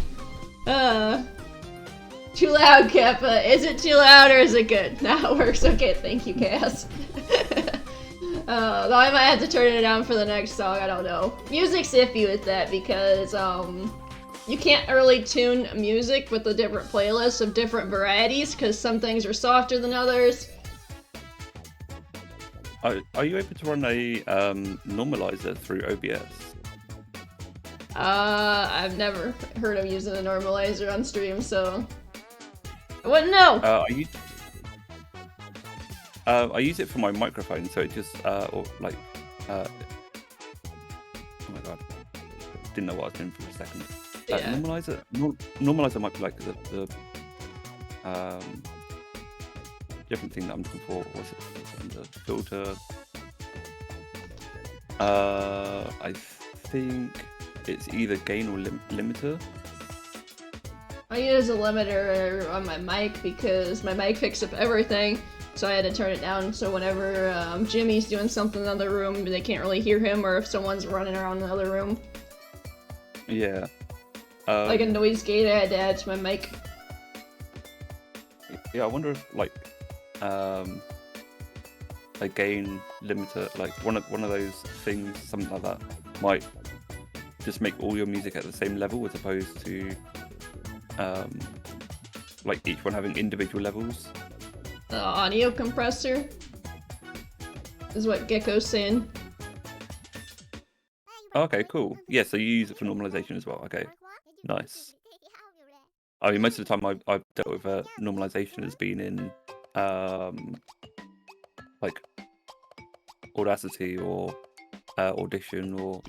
Too loud, Kappa. Is it too loud or is it good? Now it works. Okay, thank you, Cass. Though I might have to turn it down for the next song. I don't know. Music's iffy with that because you can't really tune music with the different playlists of different varieties because some things are softer than others. Are you able to run a normalizer through OBS? I've never heard of using a normalizer on stream, so I wouldn't know. I use it for my microphone, so it just oh my god, didn't know what I was doing for a second. Yeah. Normalizer might be like the different thing that I'm looking for. What's it? The filter. I think it's either gain or limiter. I use a limiter on my mic because my mic picks up everything, so I had to turn it down so whenever Jimmy's doing something in the other room, they can't really hear him, or if someone's running around the other room. Yeah. Like a noise gate I had to add to my mic. Yeah, I wonder if like a gain limiter, like one of those things, something like that, might just make all your music at the same level as opposed to like each one having individual levels. The audio compressor is what Gecko's saying. Okay, cool. Yeah, so you use it for normalization as well. Okay, nice. I mean, most of the time I've dealt with normalization has been in like Audacity or Audition or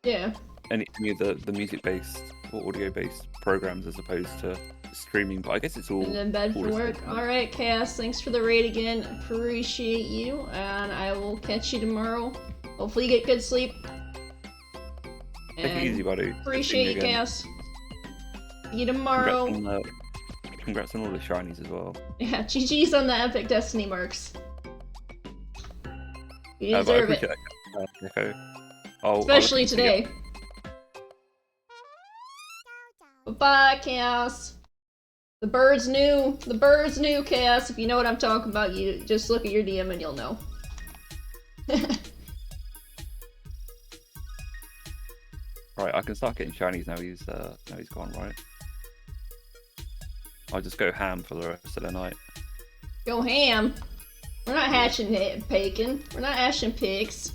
Yeah. any of the music-based or audio-based programs as opposed to streaming. But I guess it's all And in bed all for the work. same. Alright, Chaos, thanks for the raid again. Appreciate you, and I will catch you tomorrow. Hopefully you get good sleep. Take it easy, buddy. Good Appreciate seeing you, again. Chaos. See you tomorrow. Congrats on all the shinies as well. Yeah, GG's on the epic Destiny marks. You But I deserve appreciate it. that, Gecko. I'll Especially look into it. today. Bye-bye, Chaos. The birds knew Chaos. If you know what I'm talking about, you just look at your DM and you'll know. Right, I can start getting shinies now he's gone, right? I'll just go ham for the rest of the night. Go ham. We're not hashing bacon. We're not hashing pigs.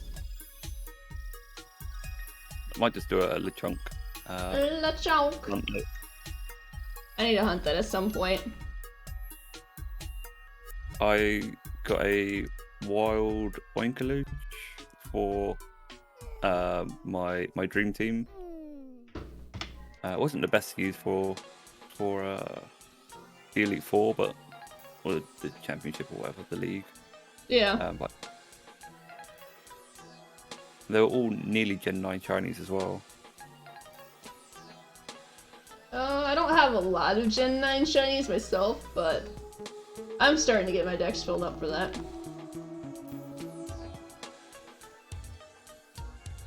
I might just do a Lechonk. LeChonk. Hunt it. I need to hunt that at some point. I got a wild Oinkaluge for my dream team. It wasn't the best to use for the Elite Four, but or the championship or whatever, the league. Yeah. But they were all nearly Gen 9 shinies as well. I don't have a lot of Gen 9 shinies myself, but I'm starting to get my decks filled up for that.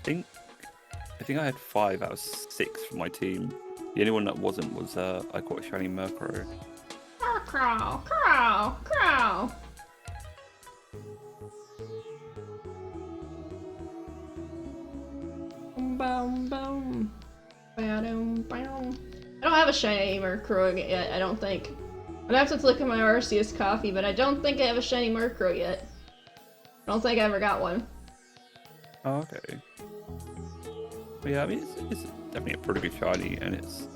I think I had 5 out of 6 for my team. The only one that wasn't was I caught a shiny Murkrow. Crow, crow, crow. Boom, boom. Ba-dum, ba-dum. I don't have a shiny Murkrow yet, I don't think. I'd have to look at my Arceus coffee, but I don't think I have a shiny Murkrow yet. I don't think I ever got one. Oh, okay. But yeah, I mean, it's definitely a pretty good shiny, and it's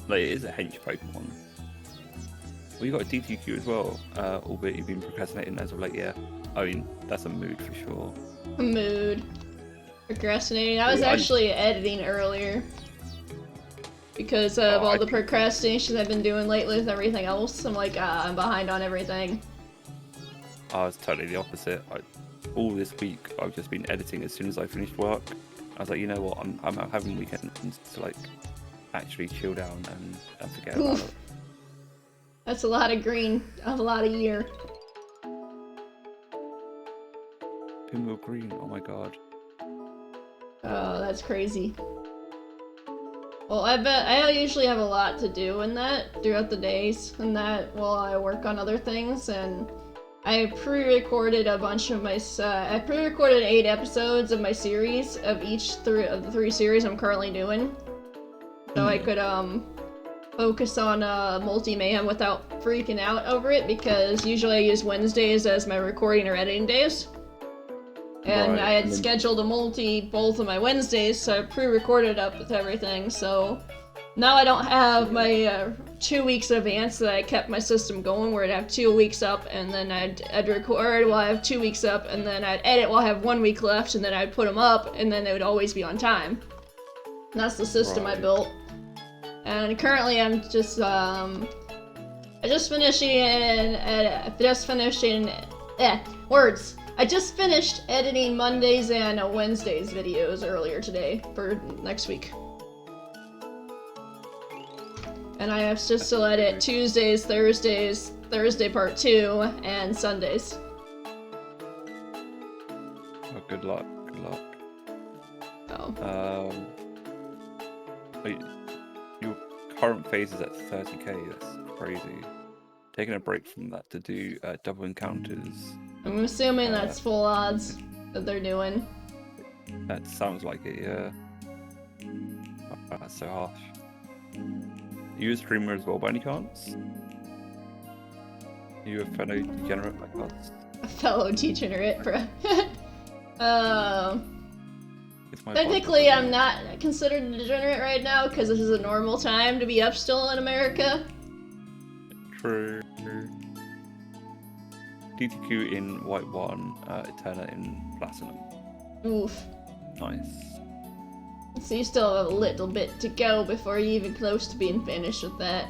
like it is a hench Pokemon. Well, you got a DTQ as well, albeit you've been procrastinating as of late. Yeah, I mean that's a mood for sure. Mood. Procrastinating. I was actually editing earlier. Because of all the procrastination I've been doing lately with everything else. I'm like, I'm behind on everything. I was totally the opposite. All this week, I've just been editing as soon as I finished work. I was like, you know what, I'm having weekends to like actually chill down and forget about it. That's a lot of green, a lot of year. Pinwheel green, oh my god. Oh, that's crazy. Well, I bet I usually have a lot to do in that throughout the days, and that while I work on other things, and I pre-recorded a bunch of my. I pre-recorded 8 episodes of my series of each of the 3 series I'm currently doing, so I could focus on multi-mayhem without freaking out over it, because usually I use Wednesdays as my recording or editing days. And Right. I had scheduled a multi both of my Wednesdays, so I pre-recorded up with everything, so now I don't have my 2 weeks in advance that I kept my system going, where I'd have 2 weeks up, and then I'd record while I have 2 weeks up, and then I'd edit while I have 1 week left, and then I'd put them up, and then they would always be on time. And that's the system I built. And currently I'm just, I just finished editing Mondays and Wednesdays videos earlier today for next week. And I have just to edit Tuesdays, Thursdays, Thursday part 2, and Sundays. Oh, good luck, good luck. Oh. Wait, your current phase is at 30k, that's crazy. Taking a break from that to do double encounters. I'm assuming that's full odds that they're doing. That sounds like it, yeah. Oh, that's so harsh. Are you a streamer as well by any chance? Are you a fellow degenerate like us? A fellow degenerate, bruh. It's my Technically, podcast, I'm not considered a degenerate right now, because this is a normal time to be up still in America. True. DTQ in White 1, Eterna in Platinum. Oof. Nice. So you still have a little bit to go before you're even close to being finished with that.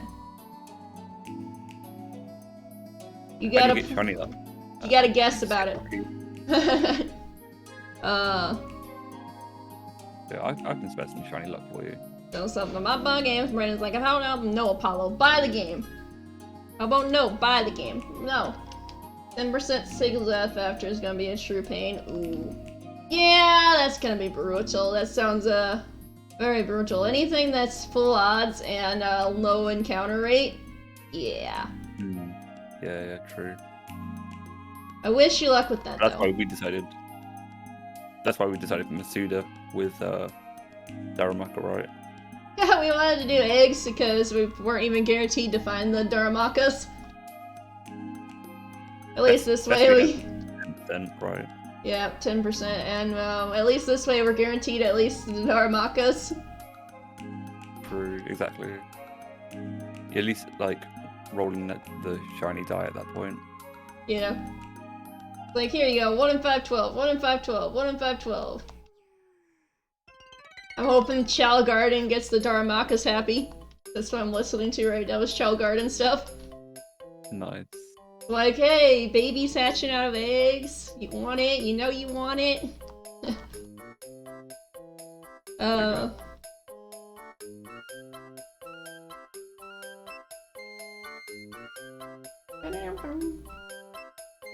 You How do gotta, you get shiny luck? you gotta guess about it. Yeah, I can spare some shiny luck for you. So something about bug games. Brandon's like, how about no, Apollo, buy the game. How about no, buy the game? No. 10% single death after is gonna be a true pain. Ooh. Yeah, that's gonna be brutal. That sounds very brutal. Anything that's full odds and low encounter rate, Yeah. Yeah, true. I wish you luck with that, That's though. why we decided. That's why we decided Masuda with Darumaka, right? Yeah, we wanted to do eggs because we weren't even guaranteed to find the Darmakas. At least this way we... 10%, right? Yeah, 10%, and at least this way we're guaranteed at least the Darmakas. True, exactly. At least, like, rolling the shiny die at that point. Yeah. Like, here you go, 1 in 512, 1 in 512, 1 in 512. I'm hoping Chow Garden gets the Darmakas happy. That's what I'm listening to right now, is Chow Garden stuff. Nice. Like, hey, babies hatching out of eggs. You want it? You know you want it?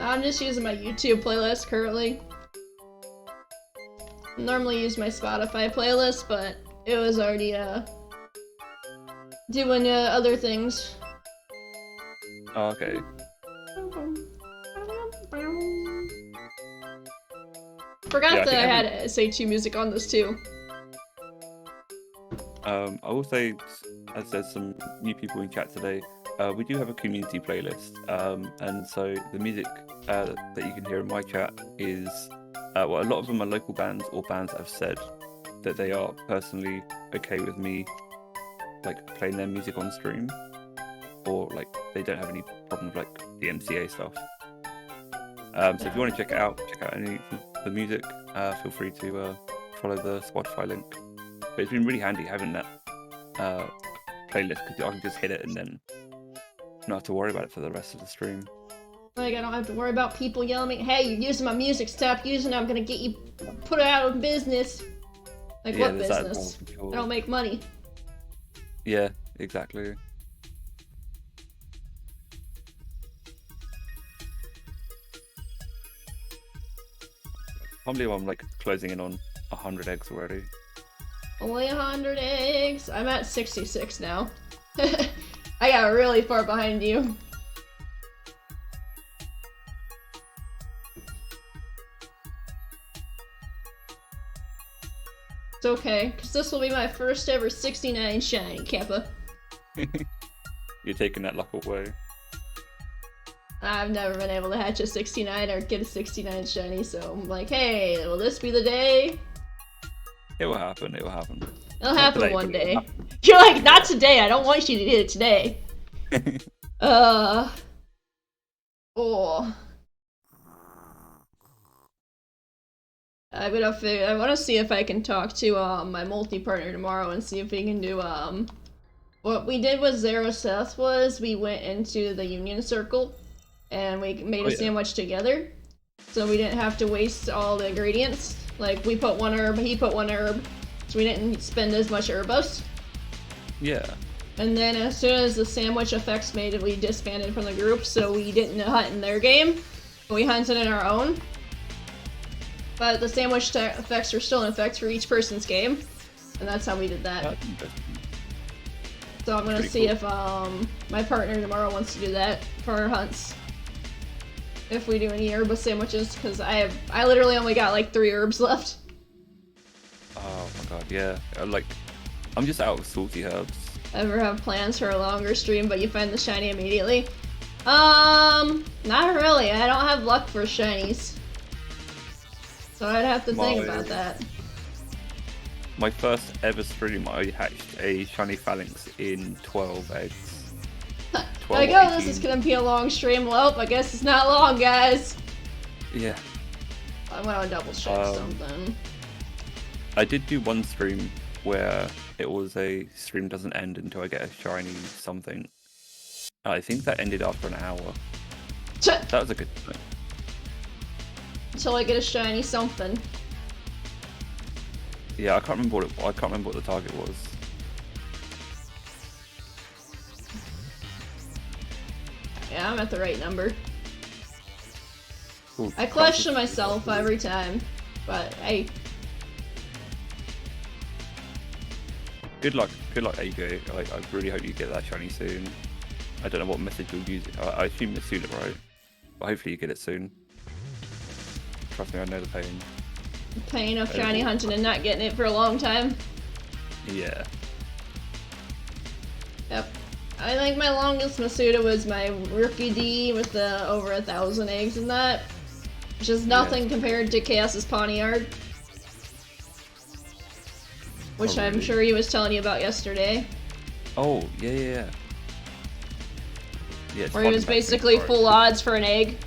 I'm just using my YouTube playlist currently. I normally use my Spotify playlist, but it was already doing other things. Oh, okay. Forgot that I had SH2 music on this too. I will say, as there's some new people in chat today, we do have a community playlist, and so the music that you can hear in my chat is, well, a lot of them are local bands or bands that have said that they are personally okay with me, like, playing their music on stream, or like they don't have any problem with like the MCA stuff. So if you want to check out any of the music, feel free to follow the Spotify link. But it's been really handy having that playlist because I can just hit it and then not have to worry about it for the rest of the stream. Like, I don't have to worry about people yelling at me, hey, you're using my music, stop using it, I'm gonna get you put out of business. Like, Yeah, what there's that business? for sure. I don't make money. Yeah, exactly. I can't believe I'm like closing in on 100 eggs already. Only 100 eggs. I'm at 66 now. I got really far behind you. It's okay, because this will be my first ever 69 shiny, Kappa. You're taking that luck away. I've never been able to hatch a 69 or get a 69 shiny, so I'm like, hey, will this be the day? It will happen, it will happen. It'll Not happen today, one but it'll day. happen. You're like, not today, I don't want you to get it today. Oh. I want to see if I can talk to my multi-partner tomorrow and see if we can do what we did with Zero Seth was we went into the Union Circle and we made a sandwich together, so we didn't have to waste all the ingredients. Like, we put one herb, he put one herb, so we didn't spend as much herbos. Yeah. And then as soon as the sandwich effects made it, we disbanded from the group, so we didn't hunt in their game. We hunted in our own. But the sandwich effects are still in effect for each person's game. And that's how we did that. That's interesting. So I'm gonna Pretty see cool. if my partner tomorrow wants to do that for our hunts. If we do any herb sandwiches, because I literally only got like 3 herbs left. Oh my god, yeah. I'm just out of salty herbs. Ever have plans for a longer stream, but you find the shiny immediately? Not really. I don't have luck for shinies. So I'd have to think about that. My first ever stream, I hatched a shiny phalanx in 12 eggs. 12 Like, or oh, this is 18. gonna be a long stream. Well, I guess it's not long, guys. Yeah. I'm gonna double check something. I did do one stream where it was a stream doesn't end until I get a shiny something. I think that ended after an hour. That was a good thing. Until I get a shiny something. Yeah, I can't remember what the target was. Yeah, I'm at the right number. Ooh, I question myself every time, but hey. Good luck, AJ. I really hope you get that shiny soon. I don't know what method you'll use. I assume it's sooner, right? But hopefully you get it soon. Trust me, I know the pain. Pain of shiny hunting and not getting it for a long time. Yeah. Yep. I think my longest Masuda was my Rookie D with the over 1,000 eggs in that. Which is nothing compared to Chaos's Pawniard. Which Oh, I'm really? sure he was telling you about yesterday. Oh, yeah. Yeah, it's Where he fun was back basically then, full odds for an egg.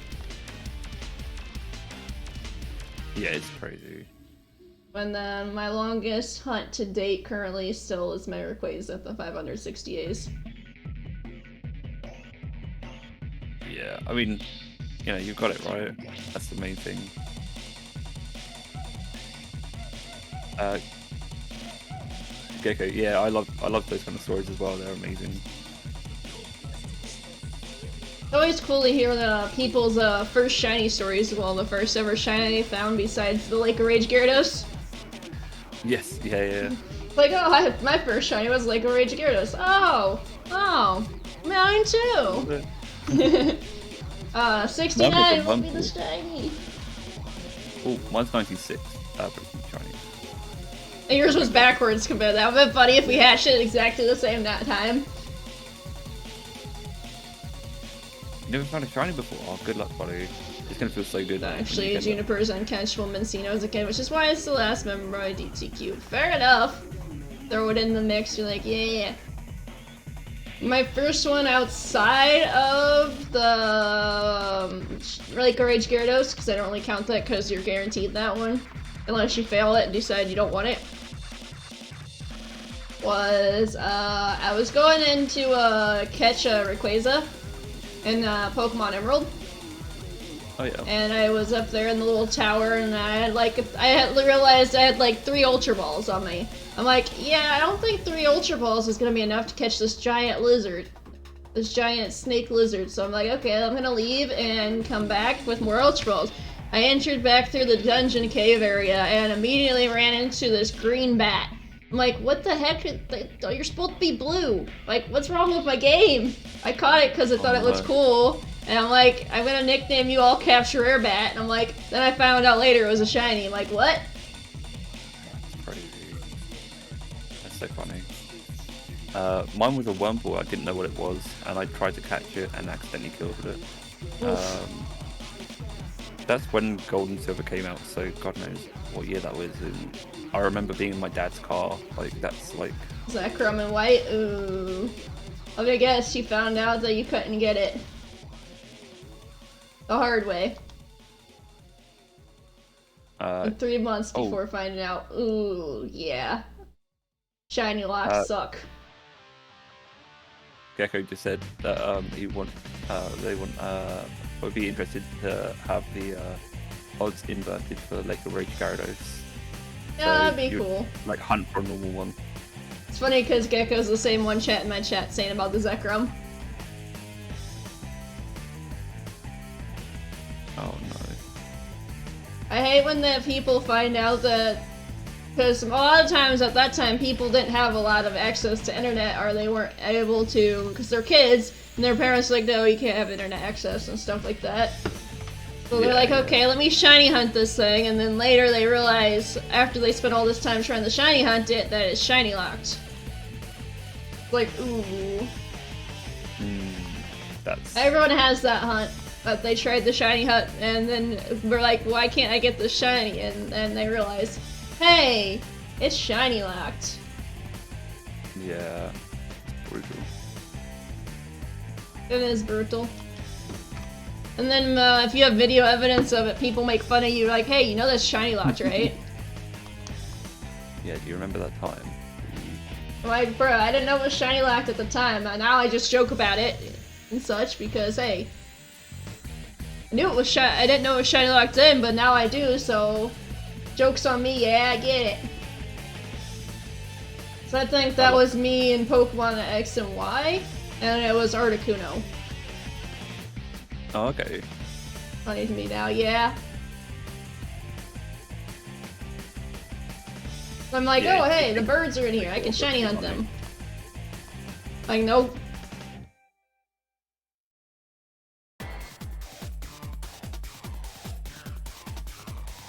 Yeah, it's crazy. And then my longest hunt to date currently still is my Rayquaza at the 560 A's. Yeah, I mean, you know, you've got it right. That's the main thing. Gecko, yeah, I love those kind of stories as well. They're amazing. It's always cool to hear the people's first shiny stories. Well, the first ever shiny they found besides the Lake of Rage Gyarados. Yes, yeah. Like, oh, my first shiny was Lake of Rage Gyarados. Oh, mine too. 69 will be the shiny. Oh, mine's 96. But it's not shiny. And yours was backwards compared. That would have been funny if we hatched it exactly the same time. You never found a shiny before? Oh, good luck, buddy. It's gonna feel so good. Actually, Juniper's uncatchable Mencino as a kid, which is why it's the last member of my DTQ. Fair enough. Throw it in the mix, you're like, yeah. My first one outside of the Lake of Rage Gyarados, because I don't really count that because you're guaranteed that one. Unless you fail it and decide you don't want it. Was, I was going in to catch a Rayquaza in Pokemon Emerald. Oh yeah. And I was up there in the little tower, and I had realized I had like 3 Ultra Balls on me. I'm like, yeah, I don't think 3 Ultra Balls is gonna be enough to catch this giant lizard. This giant snake lizard. So I'm like, okay, I'm gonna leave and come back with more Ultra Balls. I entered back through the dungeon cave area and immediately ran into this green bat. I'm like, what the heck? You're supposed to be blue. Like, what's wrong with my game? I caught it because I thought it looked cool. And I'm like, I'm gonna nickname you All Capture Rare Bat. And I'm like, then I found out later it was a shiny. I'm like, what? Crazy. That's so funny. Mine was a Wurmple. I didn't know what it was, and I tried to catch it and accidentally killed it. That's when Gold and Silver came out, so God knows what year that was. And I remember being in my dad's car. Like, that's like... Zekrom and White? Ooh. I'm gonna guess you found out that you couldn't get it. The hard way. Like 3 months before finding out. Ooh, yeah. Shiny locks suck. Gecko just said that would be interested to have the odds inverted for Lake of Rage Gyarados. Yeah, that'd be cool. Like hunt for a normal one. It's funny because Gecko's the same one chat in my chat saying about the Zekrom. Oh no. I hate when the people find out that, because a lot of times at that time people didn't have a lot of access to internet, or they weren't able to, because they're kids, and their parents are like, no, you can't have internet access and stuff like that. So they're like, okay, let me shiny hunt this thing, and then later they realize, after they spent all this time trying to shiny hunt it, that it's shiny locked. Like, ooh. That's... Everyone has that hunt. But they tried the shiny hunt, and then we're like, why can't I get the shiny? And then they realize, hey, it's shiny locked. Yeah, brutal. It is brutal. And then if you have video evidence of it, people make fun of you, like, hey, you know that's shiny locked, right? Yeah, do you remember that time? I'm like, bro, I didn't know it was shiny locked at the time, and now I just joke about it and such, because, hey, I knew it was I didn't know it was shiny locked in, but now I do, so joke's on me, yeah, I get it. So I think that was me in Pokemon X and Y, and it was Articuno. Oh, okay. Funny to me now, yeah. So I'm like, Yeah, oh hey, the birds are in here, I can shiny hunt them. Like, nope.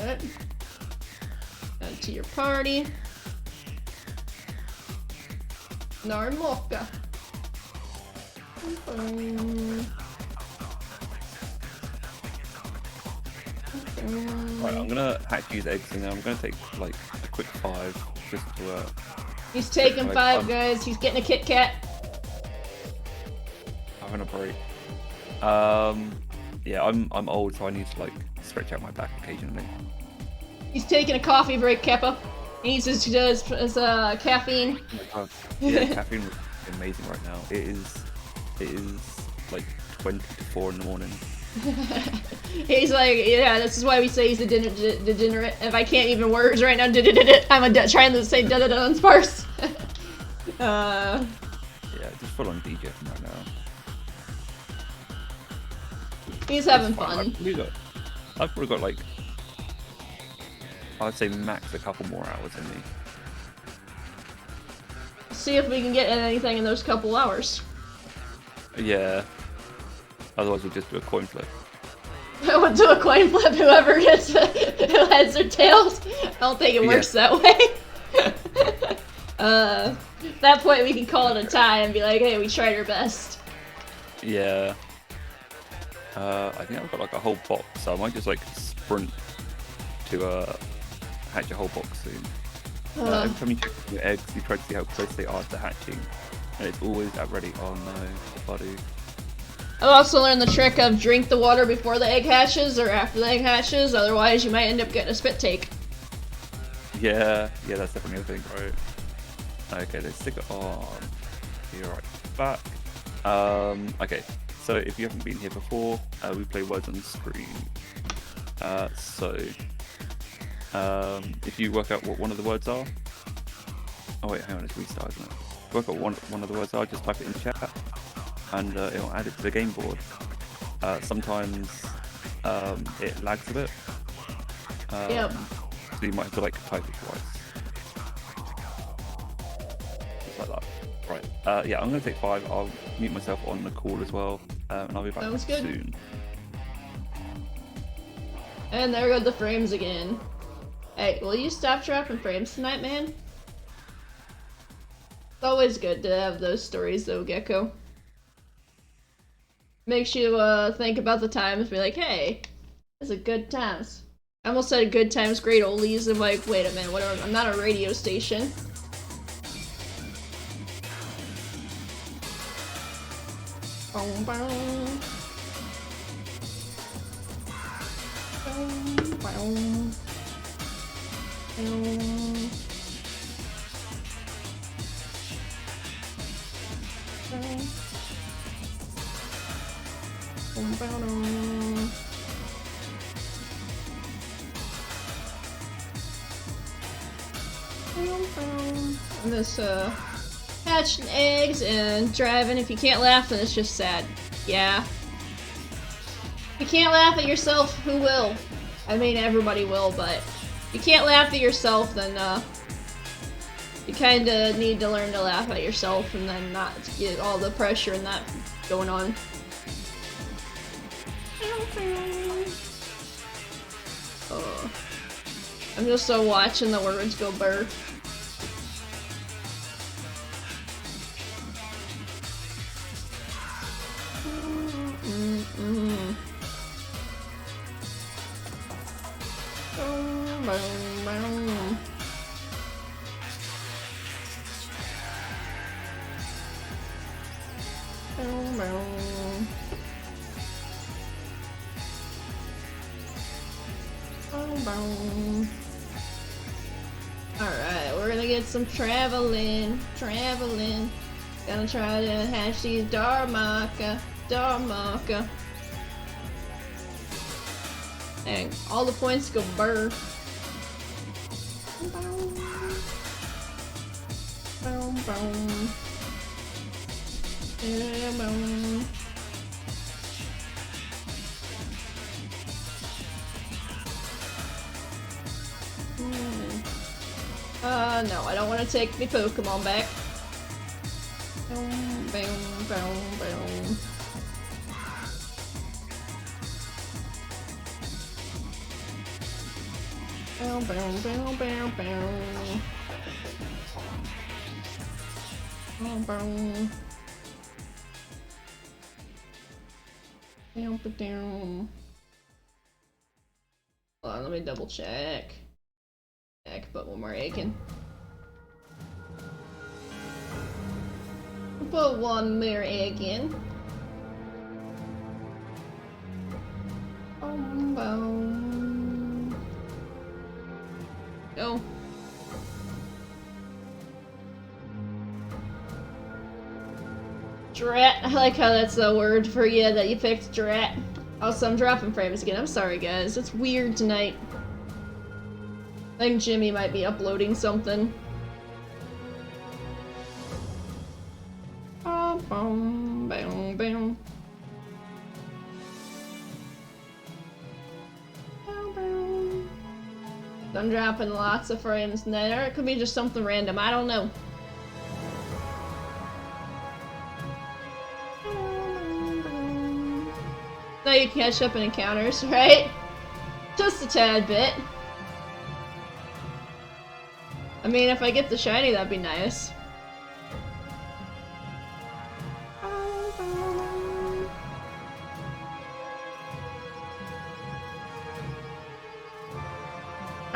Add to your party. Narmoka. Right, I'm gonna hatch these eggs and then I'm gonna take like a quick 5 just to He's taking like, 5, guys. He's getting a Kit Kat. having a break. Yeah, I'm old, so I need to like stretch out my back occasionally. He's taking a coffee break, Kappa. He needs his caffeine. Oh my god. Yeah, caffeine is amazing right now. It is like 20 to 4 in the morning. He's like, yeah, this is why we say he's a degenerate. If I can't even words right now, I'm trying to say da-da-da sparse. Yeah, just full on DJ right now. He's having It's fun. I've probably got like, I'd say max a couple more hours in me. See if we can get anything in those couple hours. Yeah. Otherwise we'll just do a coin flip. We'll do a coin flip, whoever gets who heads or tails. I don't think it works that way. At that point we can call it a tie and be like, hey, we tried our best. Yeah. I think I've got like a whole box, so I might just like sprint to hatch a whole box soon. Every time you check your eggs, you try to see how close they are to hatching, and it's always at ready. Oh no, the buddy. I've also learned the trick of drink the water before the egg hatches or after the egg hatches, otherwise you might end up getting a spit take. Yeah, that's definitely a thing, right? Okay, let's stick it on. Be right back. Okay, so if you haven't been here before, we play words on screen. If you work out what one of the words are. Oh wait, hang on, it's restart, isn't it? Work out one of the words are, just type it in chat, and it'll add it to the game board. Sometimes it lags a bit. Yep. So you might have to like type it twice. Just like that. Right. Yeah, I'm gonna take 5. I'll mute myself on the call as well, and I'll be back Sounds good. soon. And there go the frames again. Hey, will you stop dropping frames tonight, man? It's always good to have those stories though, Gecko. Makes you think about the times, be like, hey, it's a good times. I almost said good times, great oldies. I'm like, wait a minute, whatever. I'm not a radio station. Boom, boom. Boom, boom. Boom. Boom, boom. I'm just hatching eggs and driving. If you can't laugh, then it's just sad. Yeah. If you can't laugh at yourself, who will? I mean, everybody will, but if you can't laugh at yourself, then you kind of need to learn to laugh at yourself and then not get all the pressure and that going on. I'm just watching the words go burr. Alright, we're gonna get some traveling. Gonna try to hatch these Darmaka. Dang, all the points go burr. No, I don't want to take the Pokemon back. Bow, bow, bow, bow, bow. Bow, bow. Down, down. Hold on, let me double check. Put one more egg in. Put one more egg in. Boom, boom. Go. Drat. I like how that's the word for you that you picked, drat. Also, I'm dropping frames again. I'm sorry, guys. It's weird tonight. I think Jimmy might be uploading something. Boom, boom, boom. I'm dropping lots of frames there. It could be just something random. I don't know. Now you catch up in encounters, right? Just a tad bit. I mean, if I get the shiny, that'd be nice.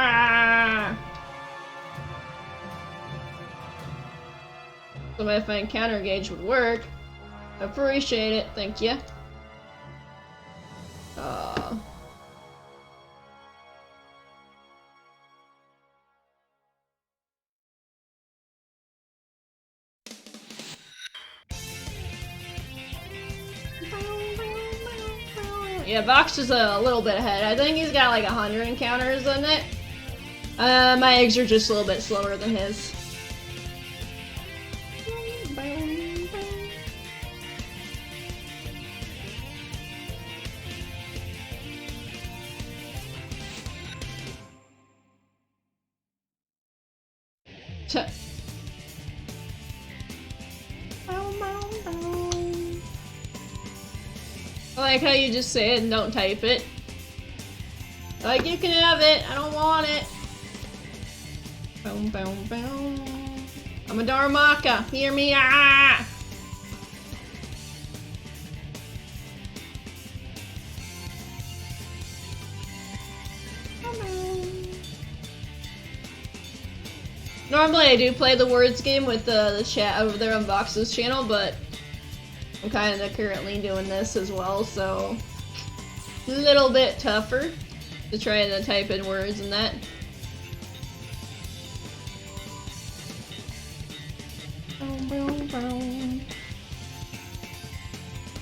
Ah! So if my encounter gauge would work, I appreciate it. Thank you. Yeah, Vox is a little bit ahead. I think he's got like 100 encounters in it. My eggs are just a little bit slower than his. I like how you just say it and don't type it. Like, you can have it, I don't want it. Boom, boom, boom. I'm a Darmaka, hear me, ah! Normally I do play the words game with the chat over there on Vox's channel, but I'm kind of currently doing this as well, so a little bit tougher to try to type in words and that.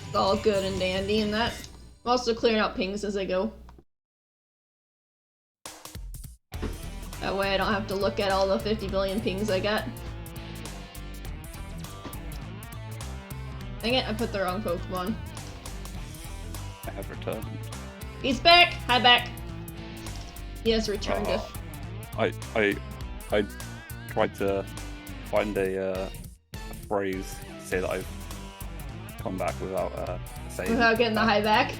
It's all good and dandy and that. I'm also clearing out pings as I go. That way I don't have to look at all the 50 billion pings I got. Dang it, I put the wrong Pokemon. I have returned. He's back! Hi, back! He has returned. I tried to find a phrase to say that I've come back without saying. Without getting the hi back?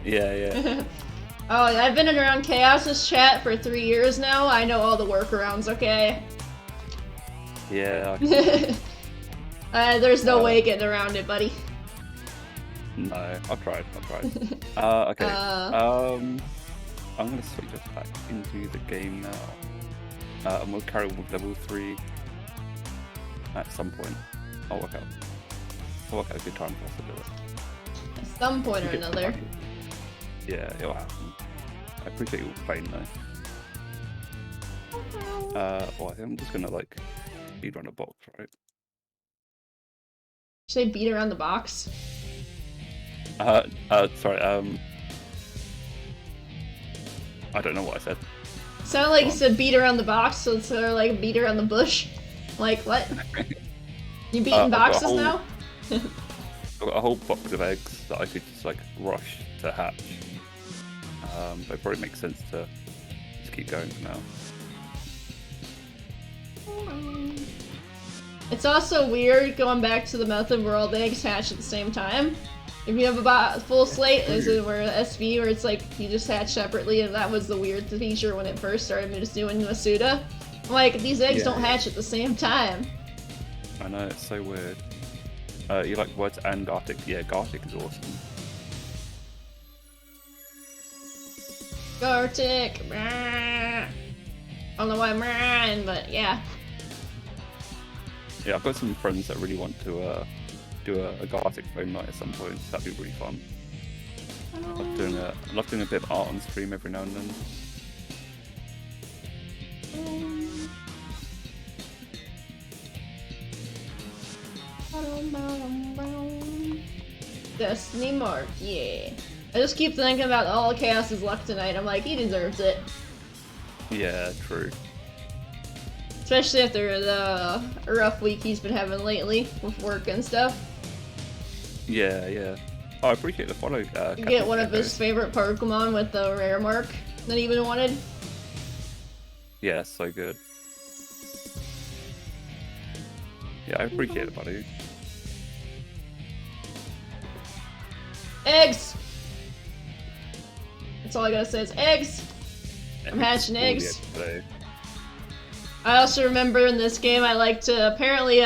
Yeah, yeah. Oh, I've been around Chaos's chat for 3 years now. I know all the workarounds, okay? Yeah. There's no way getting around it, buddy. No, I tried. Okay. I'm gonna switch us back into the game now. And we'll carry on with level 3 at some point. I'll work out a good time for us to do it. At some point or another. Yeah, it'll happen. I appreciate you playing though. Well, I think I'm just gonna like beat around a box, right? Should I beat around the box? Sorry, I don't know what I said. Sounded like you said beat around the box, so it's sort of like beat around the bush. Like, what? You beating boxes now? I've got a whole box of eggs that I could just like rush to hatch. But it probably makes sense to just keep going for now. It's also weird going back to the method where all the eggs hatch at the same time. If you have a full slate, is it where SV, where it's like you just hatch separately, and that was the weird feature when it first started just doing Masuda. I'm like, these eggs don't hatch at the same time. I know, it's so weird. You like words and Gartic? Yeah, Gartic is awesome. Gartic! I don't know why I'm ran, but yeah. Yeah, I've got some friends that really want to do a Gartic phone night at some point. That'd be really fun. I love doing a bit of art on stream every now and then. Destiny Mark, yeah. I just keep thinking about all of Chaos's luck tonight. I'm like, he deserves it. Yeah, true. Especially after the rough week he's been having lately with work and stuff. Yeah, yeah. Oh, I appreciate the follow. You get one of his favorite Pokemon with the rare mark that he even wanted. Yeah, so good. Yeah, I appreciate it, buddy. Eggs! That's all I gotta say is eggs! I'm hatching eggs. I also remember in this game I like to apparently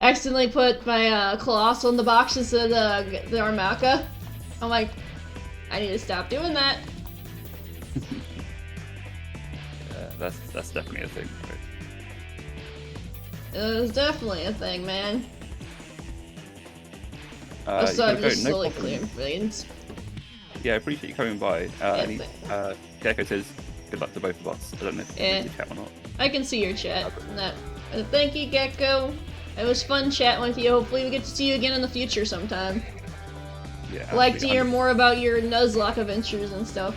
accidentally put my Colossal in the box instead of the Armaka. I'm like, I need to stop doing that. Yeah, that's definitely a thing, right? It's definitely a thing, man. So I'm just slowly clearing things. Yeah, I appreciate you coming by. Gecko says, good luck to both of us. I don't know if you can chat or not. I can see your chat. Thank you, Gecko. It was fun chatting with you. Hopefully we get to see you again in the future sometime. Yeah. I'd like to hear more about your Nuzlocke adventures and stuff.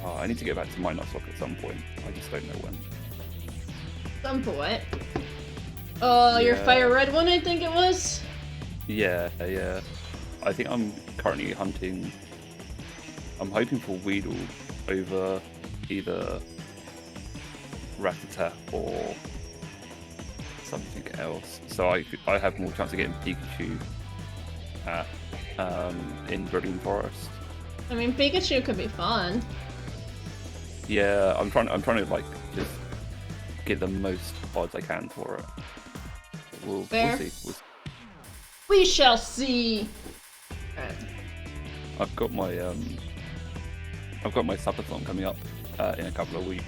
Oh, I need to get back to my Nuzlocke at some point. I just don't know when. Some point. Oh, your Fire Red one, I think it was? Yeah, yeah. I think I'm currently hunting. I'm hoping for Weedle over either Rattata or something else. So I have more chance of getting Pikachu at in Brilliant Forest. I mean, Pikachu could be fun. Yeah, I'm trying to like just get the most odds I can for it. We'll see. We shall see. Right. I've got my subathon coming up in a couple of weeks,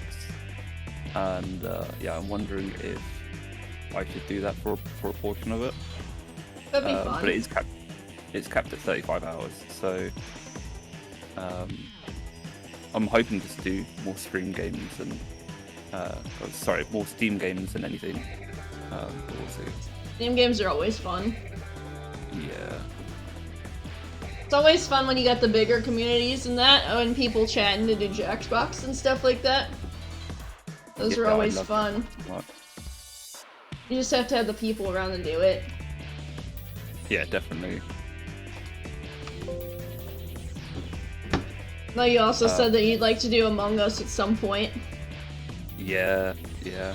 and yeah, I'm wondering if I should do that for a portion of it. That'd be fun. But it's capped at 35 hours, so I'm hoping to do more stream games and more Steam games than anything. But we'll see. Steam games are always fun. Yeah. It's always fun when you got the bigger communities and that, when people chatting to do Jackbox and stuff like that. Those are always fun. You just have to have the people around to do it. Yeah, definitely. No, you also said that you'd like to do Among Us at some point. Yeah, yeah.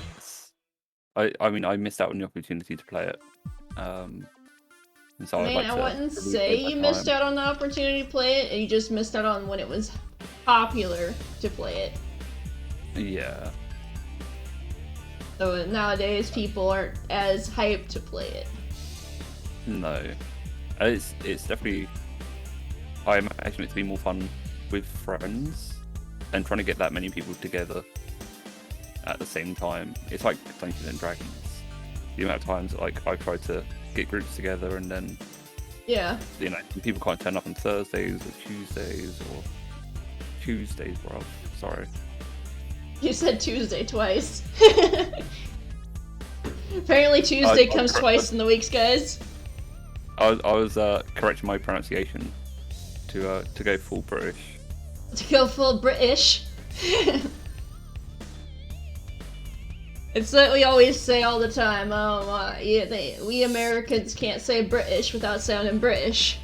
I mean, I missed out on the opportunity to play it. And so I mean, I wouldn't say you missed out on the opportunity to play it, you just missed out on when it was popular to play it. Yeah. So nowadays, people aren't as hyped to play it. No. It's definitely... I imagine it to be more fun with friends and trying to get that many people together at the same time. It's like Dungeons and Dragons. The amount of times that, like, I've tried to get groups together and then people can't turn up on Thursdays or Tuesdays, bro. Sorry. You said Tuesday twice. Apparently Tuesday comes twice in the weeks, guys. I was correcting my pronunciation to go full British. To go full British. It's like we always say all the time, we Americans can't say British without sounding British.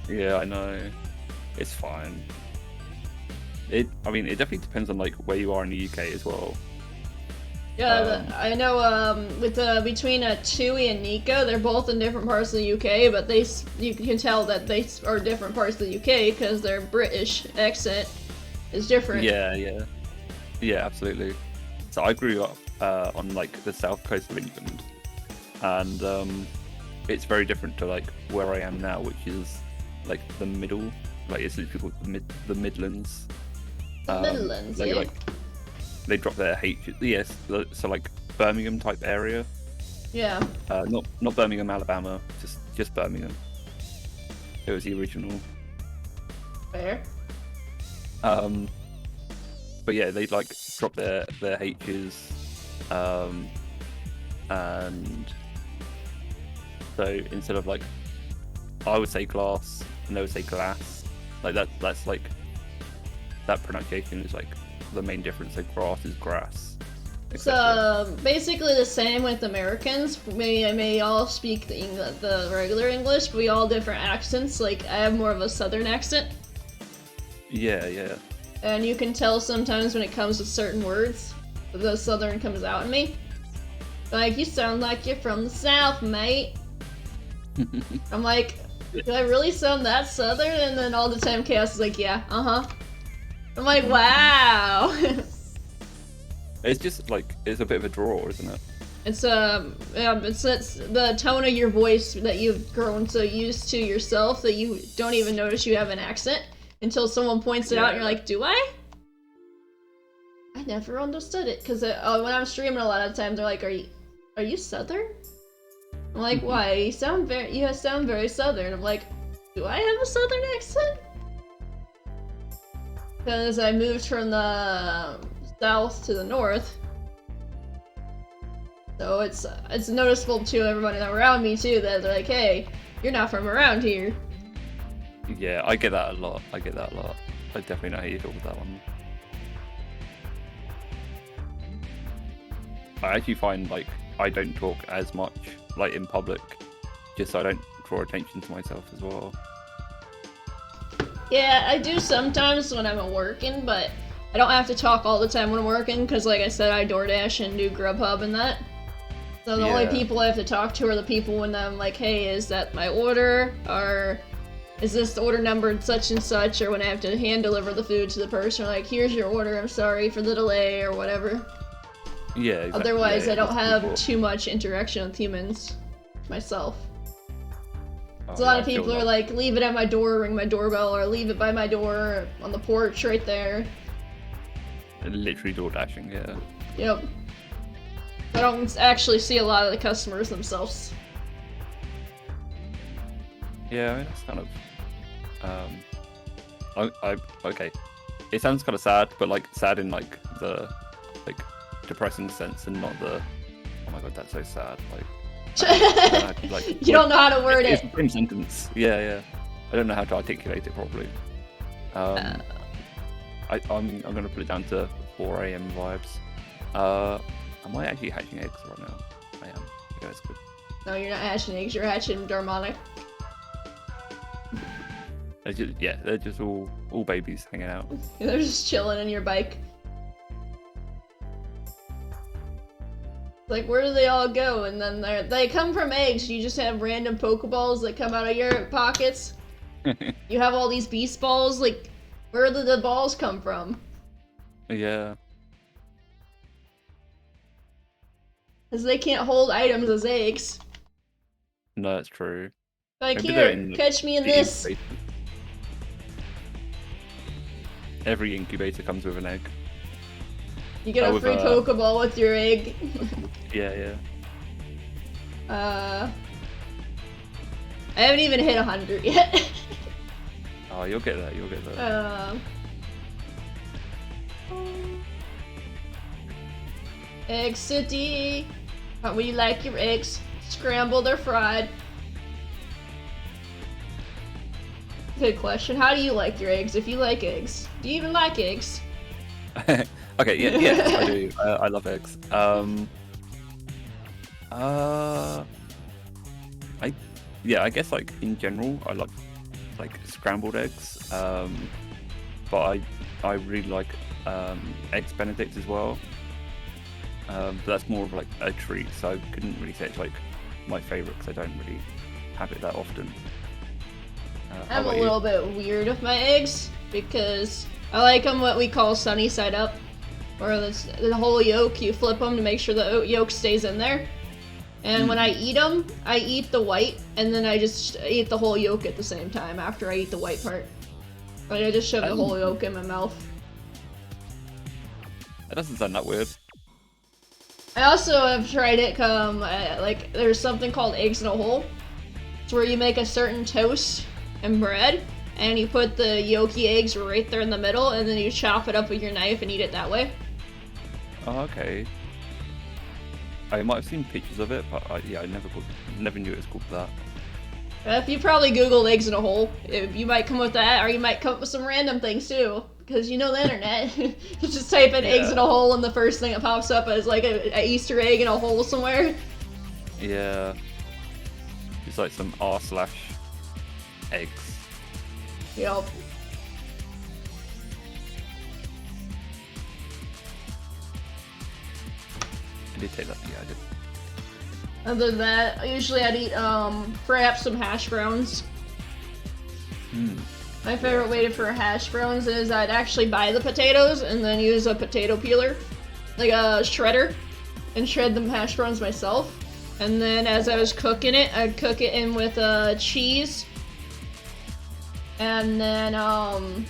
Yeah, I know. It's fine. I mean, it definitely depends on like where you are in the UK as well. Yeah, I know. With between Tui and Nico, they're both in different parts of the UK, but you can tell that they are different parts of the UK because their British accent is different. Yeah, absolutely. So I grew up on like the south coast of England, and it's very different to like where I am now, which is like the middle. Like it's literally called the Midlands. The Midlands, they, yeah. like, they drop their H. Yes, so like Birmingham type area. Yeah. Not Birmingham, Alabama. Just Birmingham. It was the original. Fair. But yeah, they like drop their H's, and so instead of like, I would say glass, and they would say glass. Like that's like that pronunciation is like the main difference. Like grass is grass. It's basically the same with Americans. We may all speak the regular English, but we all different accents. Like I have more of a southern accent. Yeah. And you can tell sometimes when it comes to certain words, the southern comes out in me. Like, you sound like you're from the south, mate. I'm like, do I really sound that southern? And then all the time Chaos is like, yeah, uh-huh. I'm like, wow. It's just like, it's a bit of a draw, isn't it? It's it's the tone of your voice that you've grown so used to yourself that you don't even notice you have an accent until someone points it out and you're like, do I? I never understood it, because when I'm streaming a lot of times they're like, are you southern? I'm like, why? You sound very southern. I'm like, do I have a southern accent? Because I moved from the south to the north. So it's noticeable to everybody around me too that they're like, hey, you're not from around here. Yeah, I get that a lot. I definitely know how you feel with that one. I actually find like I don't talk as much like in public, just so I don't draw attention to myself as well. Yeah, I do sometimes when I'm working, but I don't have to talk all the time when I'm working because, like I said, I DoorDash and do Grubhub and that. So the only people I have to talk to are the people when I'm like, hey, is that my order? Or is this the order numbered such and such? Or when I have to hand deliver the food to the person, like, here's your order, I'm sorry for the delay, or whatever. Yeah, exactly. Otherwise, I don't have people. too much interaction with humans myself. Oh, A lot yeah, of I feel people are that. like, leave it at my door, ring my doorbell, or leave it by my door on the porch right there. Literally door dashing, yeah. Yep. I don't actually see a lot of the customers themselves. Yeah, I mean, that's kind of okay. It sounds kind of sad, but like sad in like the depressing sense, and not the oh my god, that's so sad. You don't know how to word it's it. the same sentence. Yeah. I don't know how to articulate it properly. I'm gonna put it down to 4 AM vibes. Am I actually hatching eggs right now? I am. Okay, that's good. No, you're not hatching eggs, you're hatching Darmanitan. They're just all babies hanging out. They're just chilling in your bike. Like, where do they all go? And then they come from eggs. You just have random Pokeballs that come out of your pockets. You have all these beast balls. Like, where did the balls come from? Yeah. Because they can't hold items as eggs. No, that's true. Like, Maybe they're here, in catch me in the this. incubator. Every incubator comes with an egg. You get a with, free Pokeball with your egg. Yeah. I haven't even hit 100 yet. Oh, you'll get that. Egg City. How would you like your eggs? Scrambled or fried? Good question. How do you like your eggs? If you like eggs, do you even like eggs? Okay, yeah, I do. I love eggs. I guess like in general, I love like scrambled eggs. But I really like eggs Benedict as well. But that's more of like a treat, so I couldn't really say it's like my favorite because I don't really have it that often. How I'm a about you? little bit weird with my eggs because I like them what we call sunny side up, where the whole yolk, you flip them to make sure the yolk stays in there. And when I eat them, I eat the white, and then I just eat the whole yolk at the same time after I eat the white part. Like I just shove the whole yolk in my mouth. That doesn't sound that weird. I also have tried it like there's something called eggs in a hole. It's where you make a certain toast and bread, and you put the yolky eggs right there in the middle, and then you chop it up with your knife and eat it that way. Oh, okay. I might have seen pictures of it, but yeah, I never knew it was called that. If you probably Google eggs in a hole, you might come with that, or you might come up with some random things too, because you know the internet. You just type in eggs in a hole, and the first thing that pops up is like a Easter egg in a hole somewhere. Yeah. It's like some r/eggs. Yup. I did take that. Yeah, I did. Other than that, usually I'd eat perhaps some hash browns. My favorite way for hash browns is I'd actually buy the potatoes and then use a potato peeler, like a shredder, and shred them hash browns myself. And then as I was cooking it, I'd cook it in with cheese. And then I'd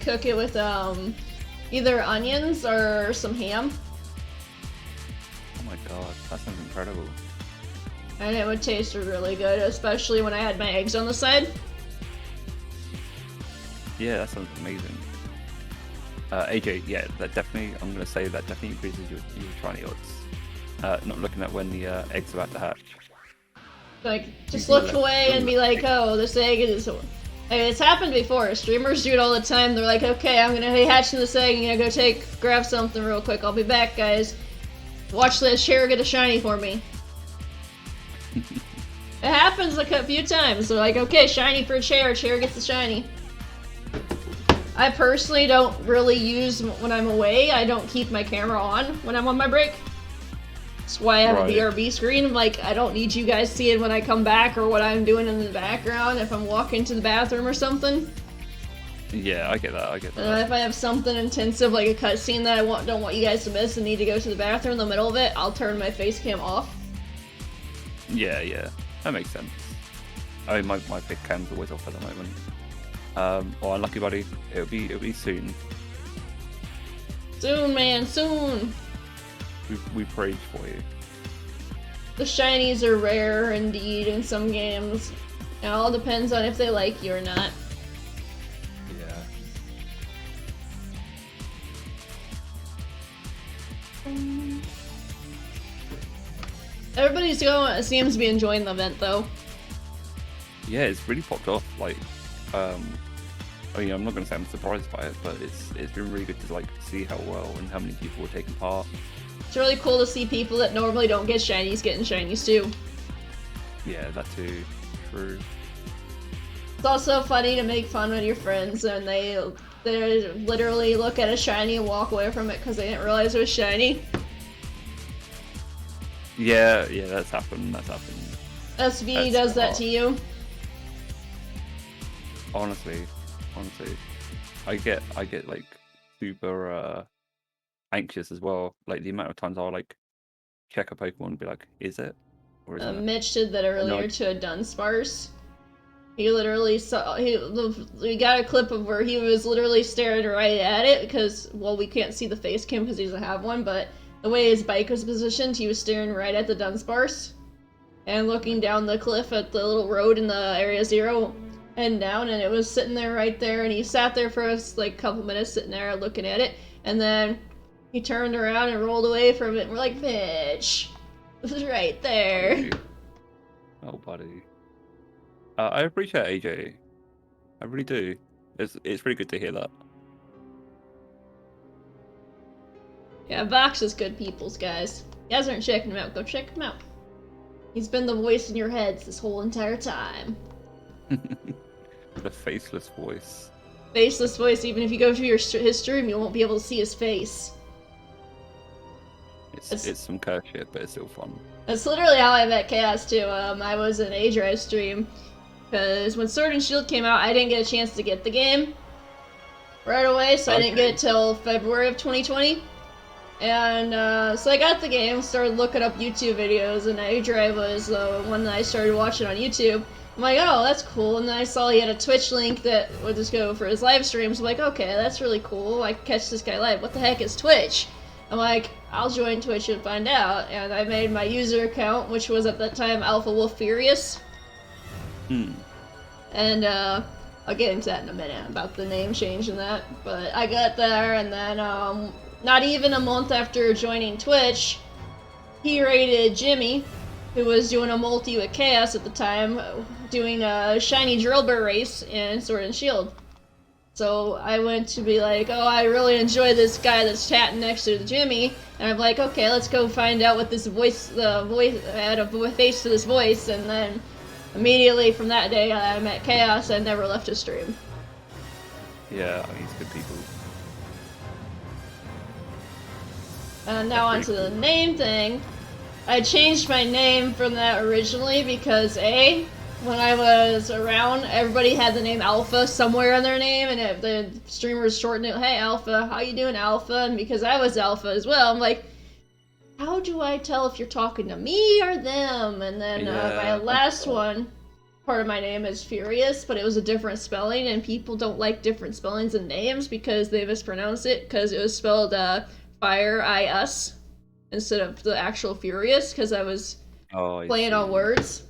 cook it with either onions or some ham. Oh my god, that sounds incredible. And it would taste really good, especially when I had my eggs on the side. Yeah, that sounds amazing. AJ, yeah, that definitely, I'm gonna say that definitely increases your shiny odds. Not looking at when the egg's about to hatch. Like, just look away and be like, oh, this egg is... Like, it's happened before. Streamers do it all the time. They're like, okay, I'm gonna be hatching this egg, I'm gonna go grab something real quick. I'll be back, guys. Watch this chair get a shiny for me. It happens like a few times. They're like, okay, shiny for a chair gets a shiny. I personally don't really use when I'm away. I don't keep my camera on when I'm on my break. That's why I have a BRB screen. I'm like, I don't need you guys seeing when I come back or what I'm doing in the background if I'm walking to the bathroom or something. Yeah, I get that, If I have something intensive like a cutscene that I don't want you guys to miss and need to go to the bathroom in the middle of it, I'll turn my face cam off. Yeah, that makes sense. I mean, my big cam's always off at the moment. Oh, unlucky buddy, it'll be soon. Soon, man, soon. We prayed for you. The shinies are rare indeed in some games. It all depends on if they like you or not. Yeah. Everybody's seems to be enjoying the event though. Yeah, it's really popped off. Like, I mean, I'm not gonna say I'm surprised by it, but it's been really good to like see how well and how many people were taking part. It's really cool to see people that normally don't get shinies getting shinies too. Yeah, that too. True. It's also funny to make fun with your friends and they literally look at a shiny and walk away from it because they didn't realize it was shiny. Yeah, that's happened. SV does that to you. Honestly, I get like super anxious as well. Like the amount of times I'll like check a Pokemon and be like, is it? Or isn't it? Mitch did that earlier to a Dunsparce. He literally saw, we got a clip of where he was literally staring right at it because, well, we can't see the face cam because he doesn't have one, but the way his bike was positioned, he was staring right at the Dunsparce and looking down the cliff at the little road in the Area 0 and down, and it was sitting there right there, and he sat there for like a couple minutes sitting there looking at it, and then he turned around and rolled away from it, and we're like, Mitch, it was right there. Oh, buddy. I appreciate AJ. I really do. It's really good to hear that. Yeah, Vox is good peoples, guys. You guys aren't checking him out, go check him out. He's been the voice in your heads this whole entire time. The faceless voice. Faceless voice, even if you go through his stream, you won't be able to see his face. It's some curse shit, but it's still fun. That's literally how I met Chaos too. I was in a drive stream because when Sword and Shield came out, I didn't get a chance to get the game right away, so I didn't get it till February of 2020. And so I got the game, started looking up YouTube videos, and A-Drive was the one that I started watching on YouTube. I'm like, oh, that's cool. And then I saw he had a Twitch link that would just go for his live streams. I'm like, okay, that's really cool. I can catch this guy live. What the heck is Twitch? I'm like, I'll join Twitch and find out. And I made my user account, which was at that time Alpha Wolf Furious. And I'll get into that in a minute about the name change and that. But I got there, and then not even a month after joining Twitch, he raided Jimmy, who was doing a multi with Chaos at the time, doing a shiny Drillbur race in Sword and Shield. So I went to be like, oh, I really enjoy this guy that's chatting next to Jimmy, and I'm like, okay, let's go find out what this voice, add a face to this voice, and then immediately from that day I met Chaos and never left his stream. Yeah, he's good people. And now onto the name thing. I changed my name from that originally because A, when I was around, everybody had the name Alpha somewhere in their name, and the streamers shortened it, hey Alpha, how you doing Alpha? And because I was Alpha as well, I'm like, how do I tell if you're talking to me or them? And then my last one, part of my name is Furious, but it was a different spelling, and people don't like different spellings and names because they mispronounce it, because it was spelled Fire I-S instead of the actual Furious, because I was playing on words.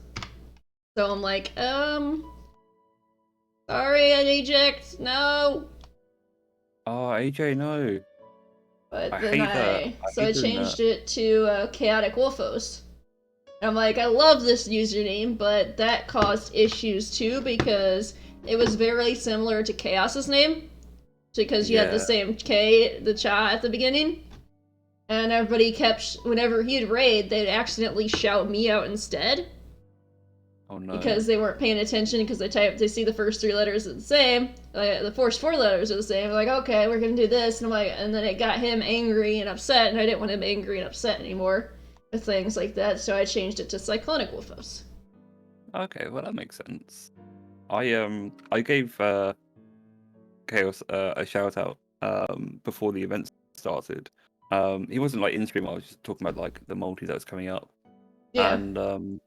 So I'm like, sorry, Ajax, no. Oh, AJ, no. But I then hate that. I changed it to Chaotic Wolfos. And I'm like, I love this username, but that caused issues too, because it was very similar to Chaos's name. Because you had the same K, the cha at the beginning. And everybody kept, whenever he'd raid, they'd accidentally shout me out instead. Oh no. Because they weren't paying attention, because they see the first 3 letters are the same, the first 4 letters are the same. They're like, okay, we're gonna do this, and I'm like, and then it got him angry and upset, and I didn't want him angry and upset anymore with things like that, so I changed it to Cyclonic Wolfos. Okay, well that makes sense. I gave Chaos a shout out before the event started. He wasn't like in stream. I was just talking about like the multi that was coming up. Yeah. And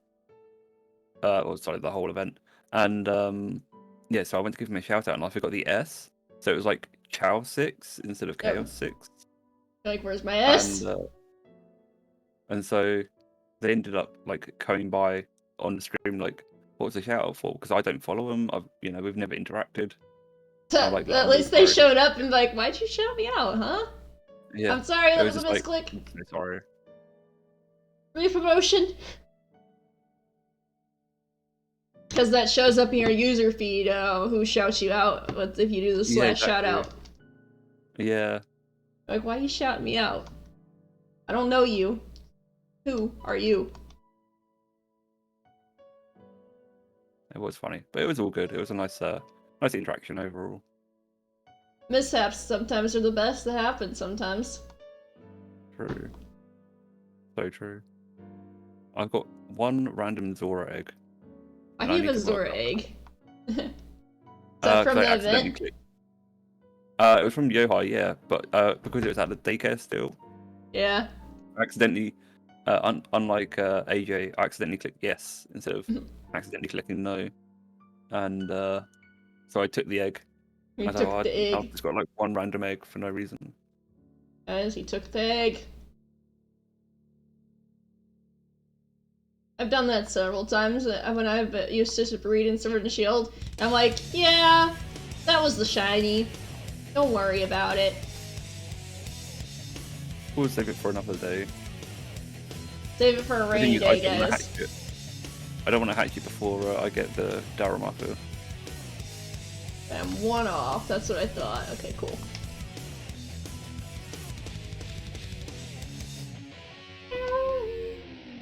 well, sorry, the whole event. And yeah, so I went to give him a shout out, and I forgot the S, so it was like Chow 6 instead of Chaos 6. Like, where's my S? And so they ended up like coming by on the stream, like, what was the shout out for? Because I don't follow them. We've never interacted. Like, at least they showed up and like, why'd you shout me out, huh? Yeah. I'm sorry, that was a just misclick. Like, sorry. Repromotion. Because that shows up in your user feed, who shouts you out if you do the slash shout out. Yeah. Like, why are you shouting me out? I don't know you. Who are you? It was funny, but it was all good. It was a nice interaction overall. Mishaps sometimes are the best that happen sometimes. True. So true. I've got 1 random Zora egg. I have a Zora egg. Is that from the event? It was from Yohai, yeah, but because it was at the daycare still. Yeah. I accidentally, unlike AJ, I accidentally clicked yes instead of accidentally clicking no. And so I took the egg. You took the egg. I've just got like 1 random egg for no reason. Guys, he took the egg. I've done that several times when I've used to read in Sword and Shield. And I'm like, yeah, that was the shiny. Don't worry about it. We'll save it for another day. Save it for a rainy day, guys. I don't want to hatch it before I get the Darmanitan. I'm 1 off, that's what I thought. Okay, cool.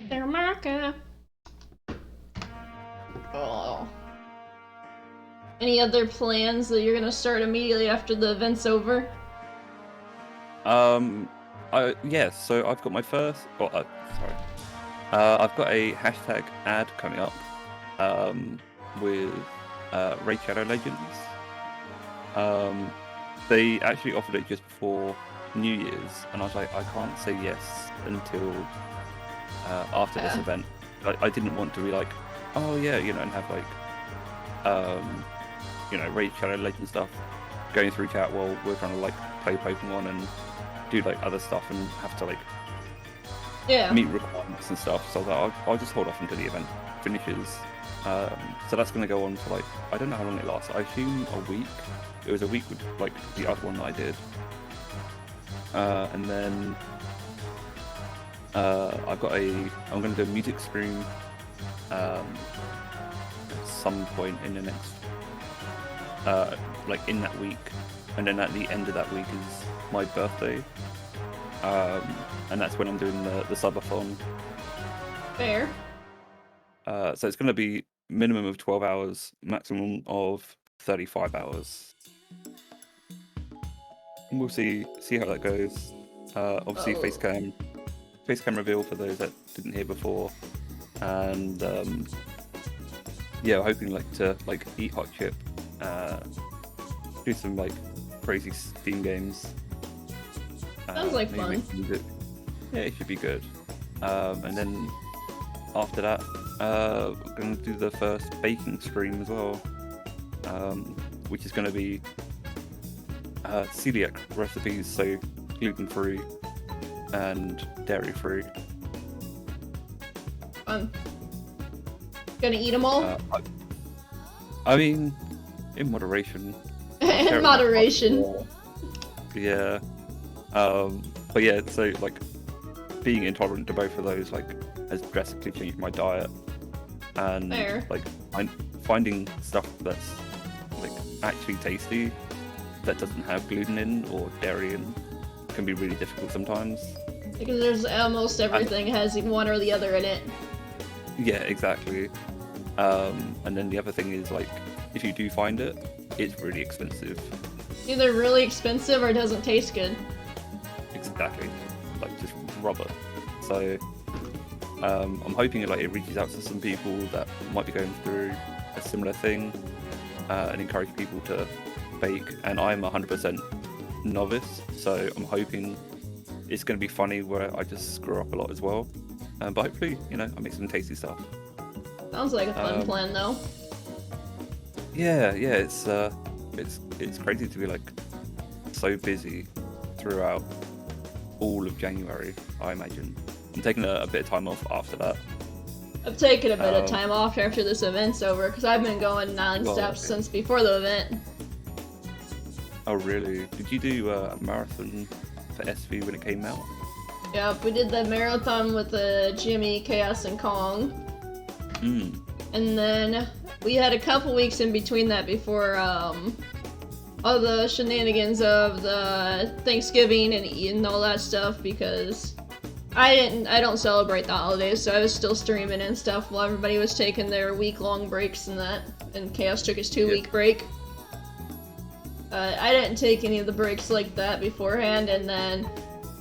Darmanitan. Oh. Any other plans that you're gonna start immediately after the event's over? I'm Yes, so I've got my first. I've got a hashtag ad coming up with Raid Shadow Legends. They actually offered it just before New Year's, and I was like, I can't say yes until after this event. I didn't want to be like, oh yeah, you know, and have like, you know, Raid Shadow Legends stuff going through chat while we're trying to like play Pokemon and do like other stuff and have to like meet requirements and stuff. So I was like, I'll just hold off until the event finishes. So that's going to go on for like, I don't know how long it lasts. I assume a week. It was a week with like the other one that I did. And then I'm going to do a music stream at some point in the next, like in that week. And then at the end of that week is my birthday. And that's when I'm doing the subathon. Fair. So it's going to be minimum of 12 hours, maximum of 35 hours. And we'll see how that goes. Obviously, face cam reveal for those that didn't hear before, and yeah, hoping like to like eat hot chip, do some like crazy Steam games. Sounds like fun. Make music. Yeah, it should be good. And then after that, we're going to do the first baking stream as well, which is going to be celiac recipes, so gluten-free and dairy-free. Fun. Gonna eat them all? I mean, in moderation. In moderation. Yeah. But yeah, so like being intolerant to both of those like has drastically changed my diet, and Fair. like finding stuff that's like actually tasty that doesn't have gluten in or dairy in can be really difficult sometimes. Because there's almost everything has one or the other in it. Yeah, exactly. And then the other thing is like if you do find it, it's really expensive. Either really expensive or it doesn't taste good. Exactly, like just rubber. So I'm hoping it reaches out to some people that might be going through a similar thing, and encourage people to bake. And I'm 100% novice, so I'm hoping it's going to be funny where I just screw up a lot as well. But hopefully, you know, I make some tasty stuff. Sounds like a fun plan, though. Yeah, it's crazy to be like so busy throughout all of January. I imagine I'm taking a bit of time off after that. I've taken a bit of time off after this event's over because I've been going non-stop since before the event. Oh really? Did you do a marathon for SV when it came out? Yep, we did the marathon with Jimmy, Chaos, and Kong. And then we had a couple weeks in between that before all the shenanigans of the Thanksgiving and eating all that stuff, because I don't celebrate the holidays, so I was still streaming and stuff while everybody was taking their week-long breaks and that, and Chaos took his 2-week break. I didn't take any of the breaks like that beforehand, and then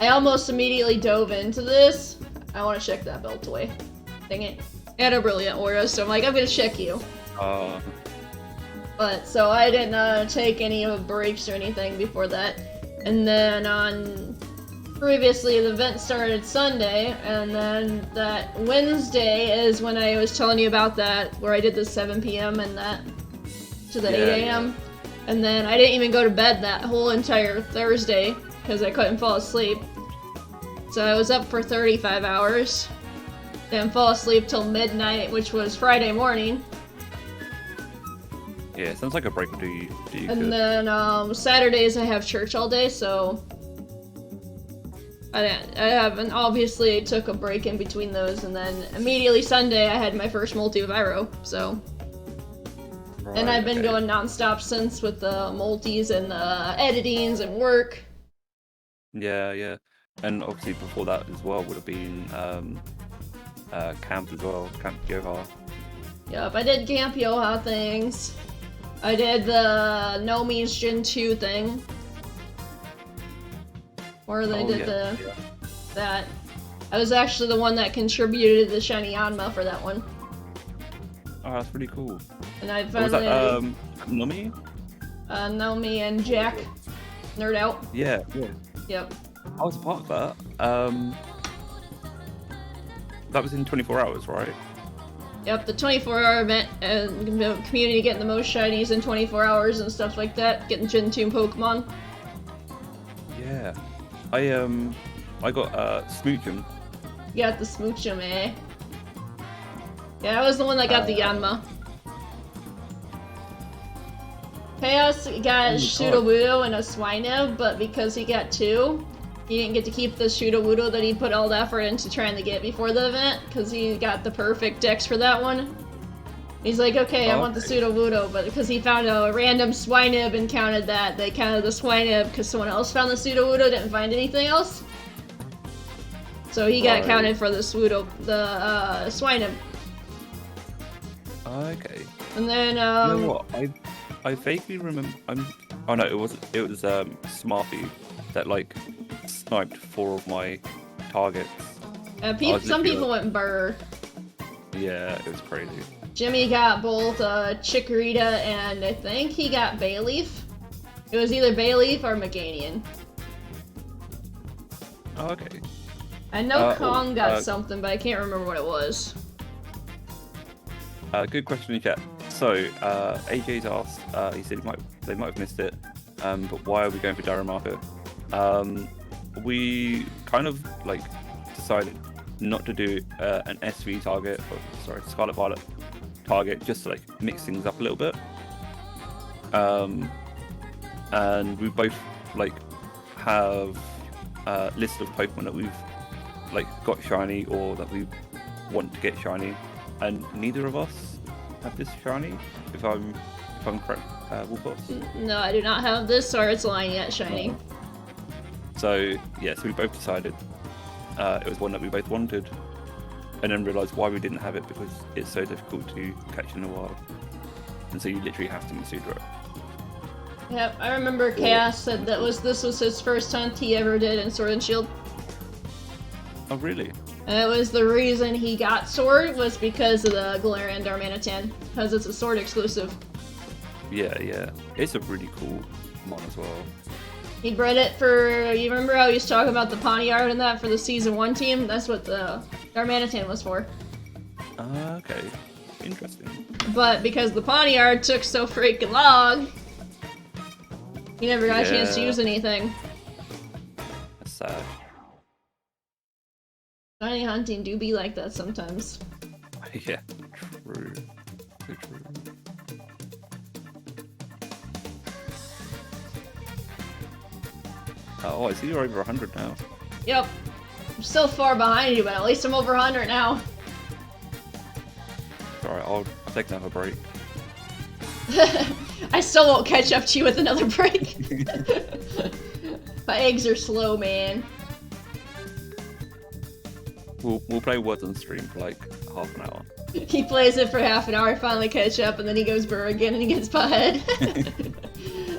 I almost immediately dove into this. I want to check that belt away. Dang it. I had a brilliant aura, so I'm like, I'm gonna check you. But, so I didn't take any of the breaks or anything before that. And then previously the event started Sunday, and then that Wednesday is when I was telling you about that, where I did the 7 p.m. and that to the 8 a.m. Yeah. And then I didn't even go to bed that whole entire Thursday because I couldn't fall asleep. So I was up for 35 hours. Didn't fall asleep till midnight, which was Friday morning. Yeah, it sounds like a break do you And good. then Saturdays I have church all day, so I haven't obviously took a break in between those, and then immediately Sunday I had my first multi-viro, so. Right, And I've been okay. going non-stop since with the multis and the editings and work. Yeah. And obviously before that as well would have been camp as well, Camp Yoha. Yep, I did Camp Yoha things. I did the No Means Gen 2 thing. Or they Oh, did yeah, that. I was actually the one that contributed to the shiny Yanma for that one. Oh, that's really cool. And I Was finally that Numi? Naomi and Jack nerd out. Yeah. Yep. I was a part of that. That was in 24 hours, right? Yep, the 24-hour event, the community getting the most shinies in 24 hours and stuff like that, getting Gen 2 Pokemon. Yeah. I got Smoochum. You got the Smoochum, eh? Yeah, I was the one that got the Yanma. Chaos got Oh, Sudowoodo and a Swinub, but because he got 2, he didn't get to keep the Sudowoodo that he put all the effort into trying to get before the event, because he got the perfect dex for that one. He's like, okay, I want the Sudowoodo, but because he found a random Swinub and counted that, they counted the Swinub because someone else found the Sudowoodo, didn't find anything else. So he got counted for the Swinub. Okay. And then, You know what? I vaguely remember. Oh no, it was Smarty that like sniped 4 of my targets. some people went Burr. Yeah, it was crazy. Jimmy got both Chikorita and I think he got Bayleaf. It was either Bayleaf or Meganian. Oh, okay. I know Kong got something, but I can't remember what it was. Good question in chat. So, AJ's asked, he said they might have missed it, but why are we going for Darmanitan? We kind of like decided not to do an SV target, Scarlet Violet target, just to like mix things up a little bit. And we both like have a list of Pokemon that we've like got shiny or that we want to get shiny, and neither of us have this shiny, if I'm correct, Wolfboss? No, I do not have this or its line yet shiny. So yeah, so we both decided it was one that we both wanted, and then realised why we didn't have it, because it's so difficult to catch in the wild, and so you literally have to Masudra it. Yep, I remember Chaos said this was his first hunt he ever did in Sword and Shield. Oh really? And it was the reason he got Sword was because of the Galarian Darmanitan, because it's a Sword exclusive. Yeah. It's a really cool mon as well. He bred it for, you remember how he was talking about the Ponyard and that for the Season 1 team? That's what the Darmanitan was for. Okay. Interesting. But because the Ponyard took so freaking long, he never got a chance to use anything. That's sad. Shiny hunting do be like that sometimes. Yeah, true. So true. Oh, I see you're over 100 now. Yep. I'm still far behind you, but at least I'm over 100 now. Alright, I'll take another break. I still won't catch up to you with another break. My eggs are slow, man. We'll play Words on stream for like half an hour. He plays it for half an hour, finally catch up, and then he goes burr again and he gets butthead.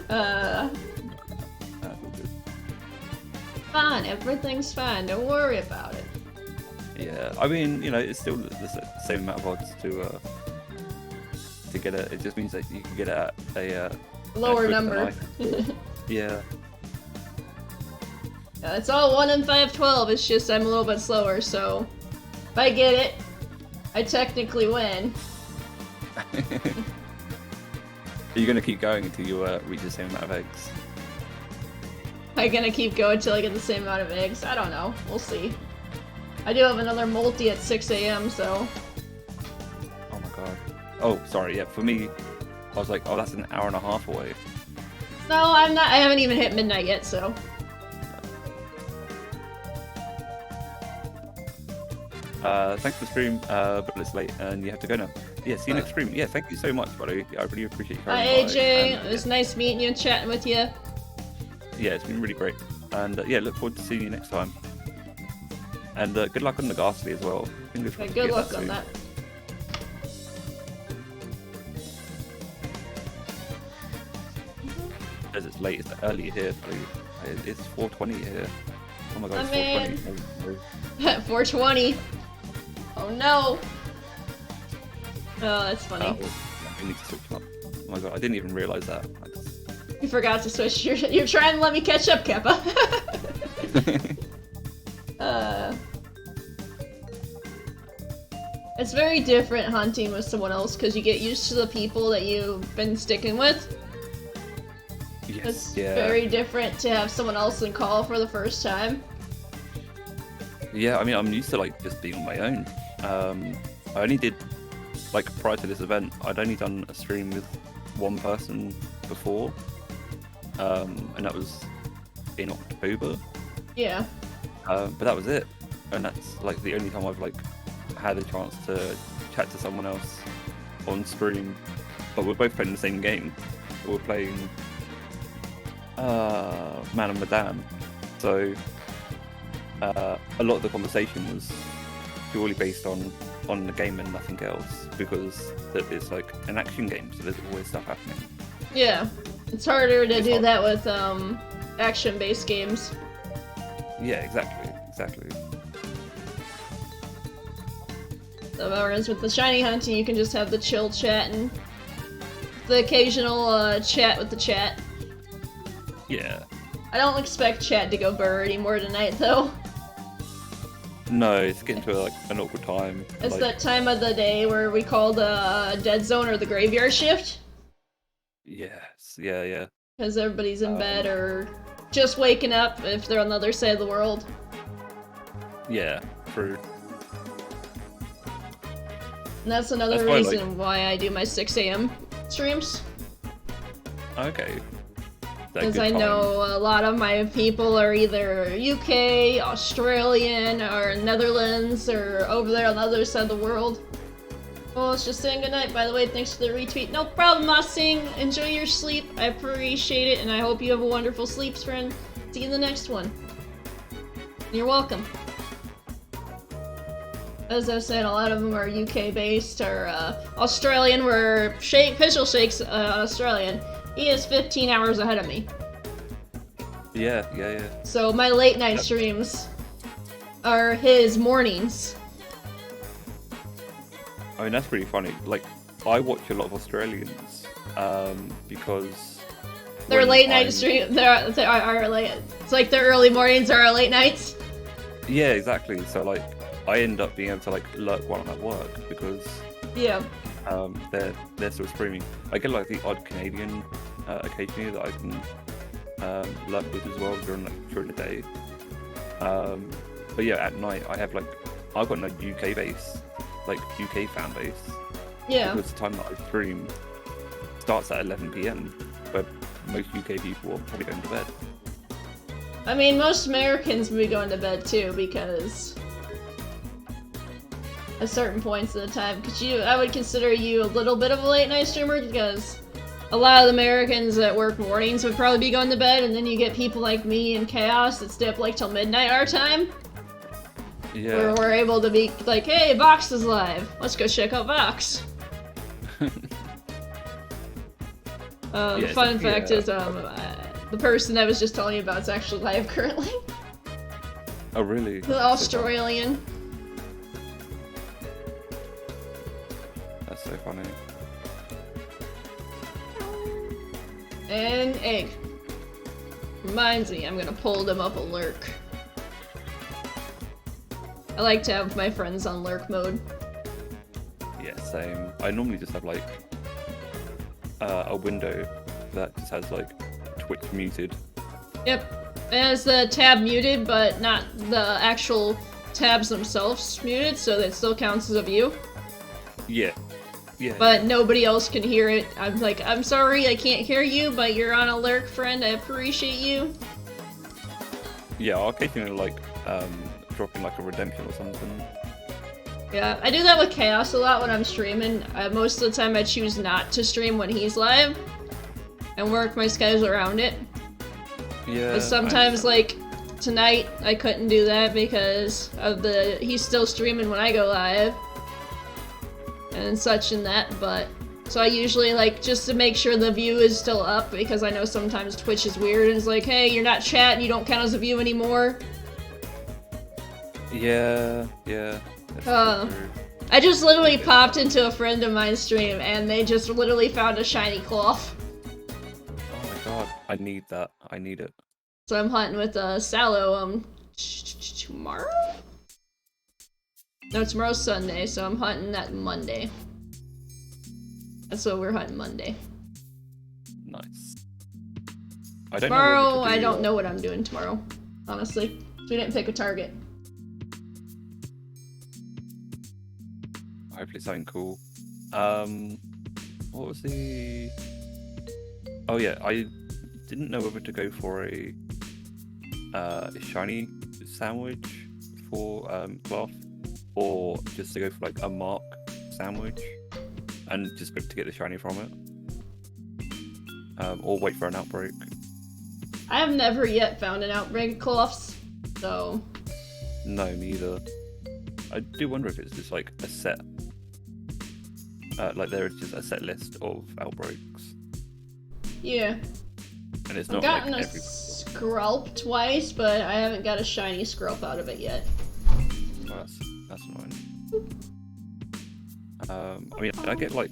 That's all good. Fine, everything's fine, don't worry about it. Yeah, I mean, you know, it's still the same amount of odds to get it. It just means that you can get it at a lower number. Yeah. It's all 1 in 512, it's just I'm a little bit slower, so if I get it, I technically win. Are you going to keep going until you reach the same amount of eggs? I'm gonna keep going until I get the same amount of eggs. I don't know. We'll see. I do have another multi at 6 AM, so... Oh my god. Oh, sorry, yeah, for me, I was like, oh, that's an hour and a half away. No, I'm not. I haven't even hit midnight yet, so... Thanks for the stream, but it's late and you have to go now. Yeah, see you next stream. Yeah, thank you so much, buddy. I really appreciate you coming Hi, AJ. It was nice meeting you and chatting with you. Yeah, it's been really great. And yeah, look forward to seeing you next time. And good luck on the Ghastly as well. Fingers crossed. Good luck on that. As it's late, it's early here, buddy. It's 4:20 here. Oh my god, I'm it's 420. 420. Oh no. Oh, that's funny. I need to switch them up. Oh my god, I didn't even realize that. You forgot to switch. You're trying to let me catch up, Kappa. It's very different hunting with someone else because you get used to the people that you've been sticking with. Yes, It's yeah. very different to have someone else in call for the first time. Yeah, I mean, I'm used to like just being on my own. I only did, like, prior to this event, I'd only done a stream with one person before, and that was in October. Yeah. But that was it, and that's like the only time I've like had a chance to chat to someone else on stream. But we're both playing the same game. We're playing Man and Madame, so a lot of the conversation was purely based on the game and nothing else, because it's like an action game, so there's always stuff happening. Yeah. It's harder to It's do hard. that with action-based games. Yeah, exactly. So whereas with the shiny hunting, you can just have the chill chat and the occasional chat with the chat. Yeah. I don't expect chat to go burr anymore tonight, though. No, it's getting to like an awkward time. It's like, that time of the day where we call the dead zone or the graveyard shift. Yes, yeah. Because everybody's in bed or just waking up if they're on the other side of the world. Yeah, true. And that's another That's why, like- reason why I do my 6 a.m. streams. Okay. Because I know a lot of my people are either UK, Australian, or Netherlands, or over there on the other side of the world. Well, it's just saying goodnight, by the way. Thanks for the retweet. No problem, Mossing. Enjoy your sleep. I appreciate it, and I hope you have a wonderful sleep, friend. See you in the next one. You're welcome. As I was saying, a lot of them are UK-based, or Australian, where Official Shake's Australian. He is 15 hours ahead of me. Yeah. So my late night streams are his mornings. I mean, that's pretty funny. Like, I watch a lot of Australians, because Their when late night I'm- stream, they're late. It's like their early mornings are our late nights. Yeah, exactly. So like, I end up being able to like lurk while I'm at work because Yeah. they're still streaming. I get like the odd Canadian occasionally that I can lurk with as well during the day. But yeah, at night I've got no UK base, like UK fan base. Yeah. Because the time that I stream starts at 11 PM, where most UK people are probably going to bed. I mean, most Americans will be going to bed too because at certain points of the time. Because I would consider you a little bit of a late night streamer because a lot of the Americans that work mornings would probably be going to bed, and then you get people like me and Chaos that stay up like till midnight our time. Yeah. Where we're able to be like, hey, Vox is live. Let's go check out Vox. Yeah, Fun it's- fact yeah. is, the person I was just telling you about is actually live currently. Oh really? The Australian. That's so funny. And egg. Reminds me, I'm gonna pull them up a lurk. I like to have my friends on lurk mode. Yeah, same. I normally just have like a window that just has like Twitch muted. Yep. It has the tab muted, but not the actual tabs themselves muted, so that it still counts as a view. Yeah. But nobody else can hear it. I'm like, I'm sorry, I can't hear you, but you're on a lurk, friend. I appreciate you. Yeah, I'll occasionally like drop in like a redemption or something. Yeah, I do that with Chaos a lot when I'm streaming. Most of the time I choose not to stream when he's live and work my schedule around it. Yeah. But sometimes, like, tonight I couldn't do that because of he's still streaming when I go live and such and that, but so I usually, like, just to make sure the view is still up, because I know sometimes Twitch is weird and it's like, hey, you're not chatting, you don't count as a view anymore. Yeah, yeah. That's Oh. true. I just literally popped into a friend of mine's stream and they just literally found a shiny cloth. Oh my god, I need that. I need it. So I'm hunting with Sallow tomorrow? No, tomorrow's Sunday, so I'm hunting that Monday. That's what we're hunting Monday. Nice. I don't Tomorrow, know what I to do, don't know what I'm doing tomorrow, honestly. We didn't pick a target. Hopefully something cool. What was the... Oh yeah, I didn't know whether to go for a shiny sandwich for cloth, or just to go for like a mark sandwich and just hope to get the shiny from it, or wait for an outbreak. I have never yet found an outbreak of cloths, so... No, neither. I do wonder if it's just like a set, like there is just a set list of outbreaks, Yeah. and it's I've not gotten like a every... Skrulp twice, but I haven't got a shiny Skrulp out of it yet. Oh, that's annoying. I mean, I get like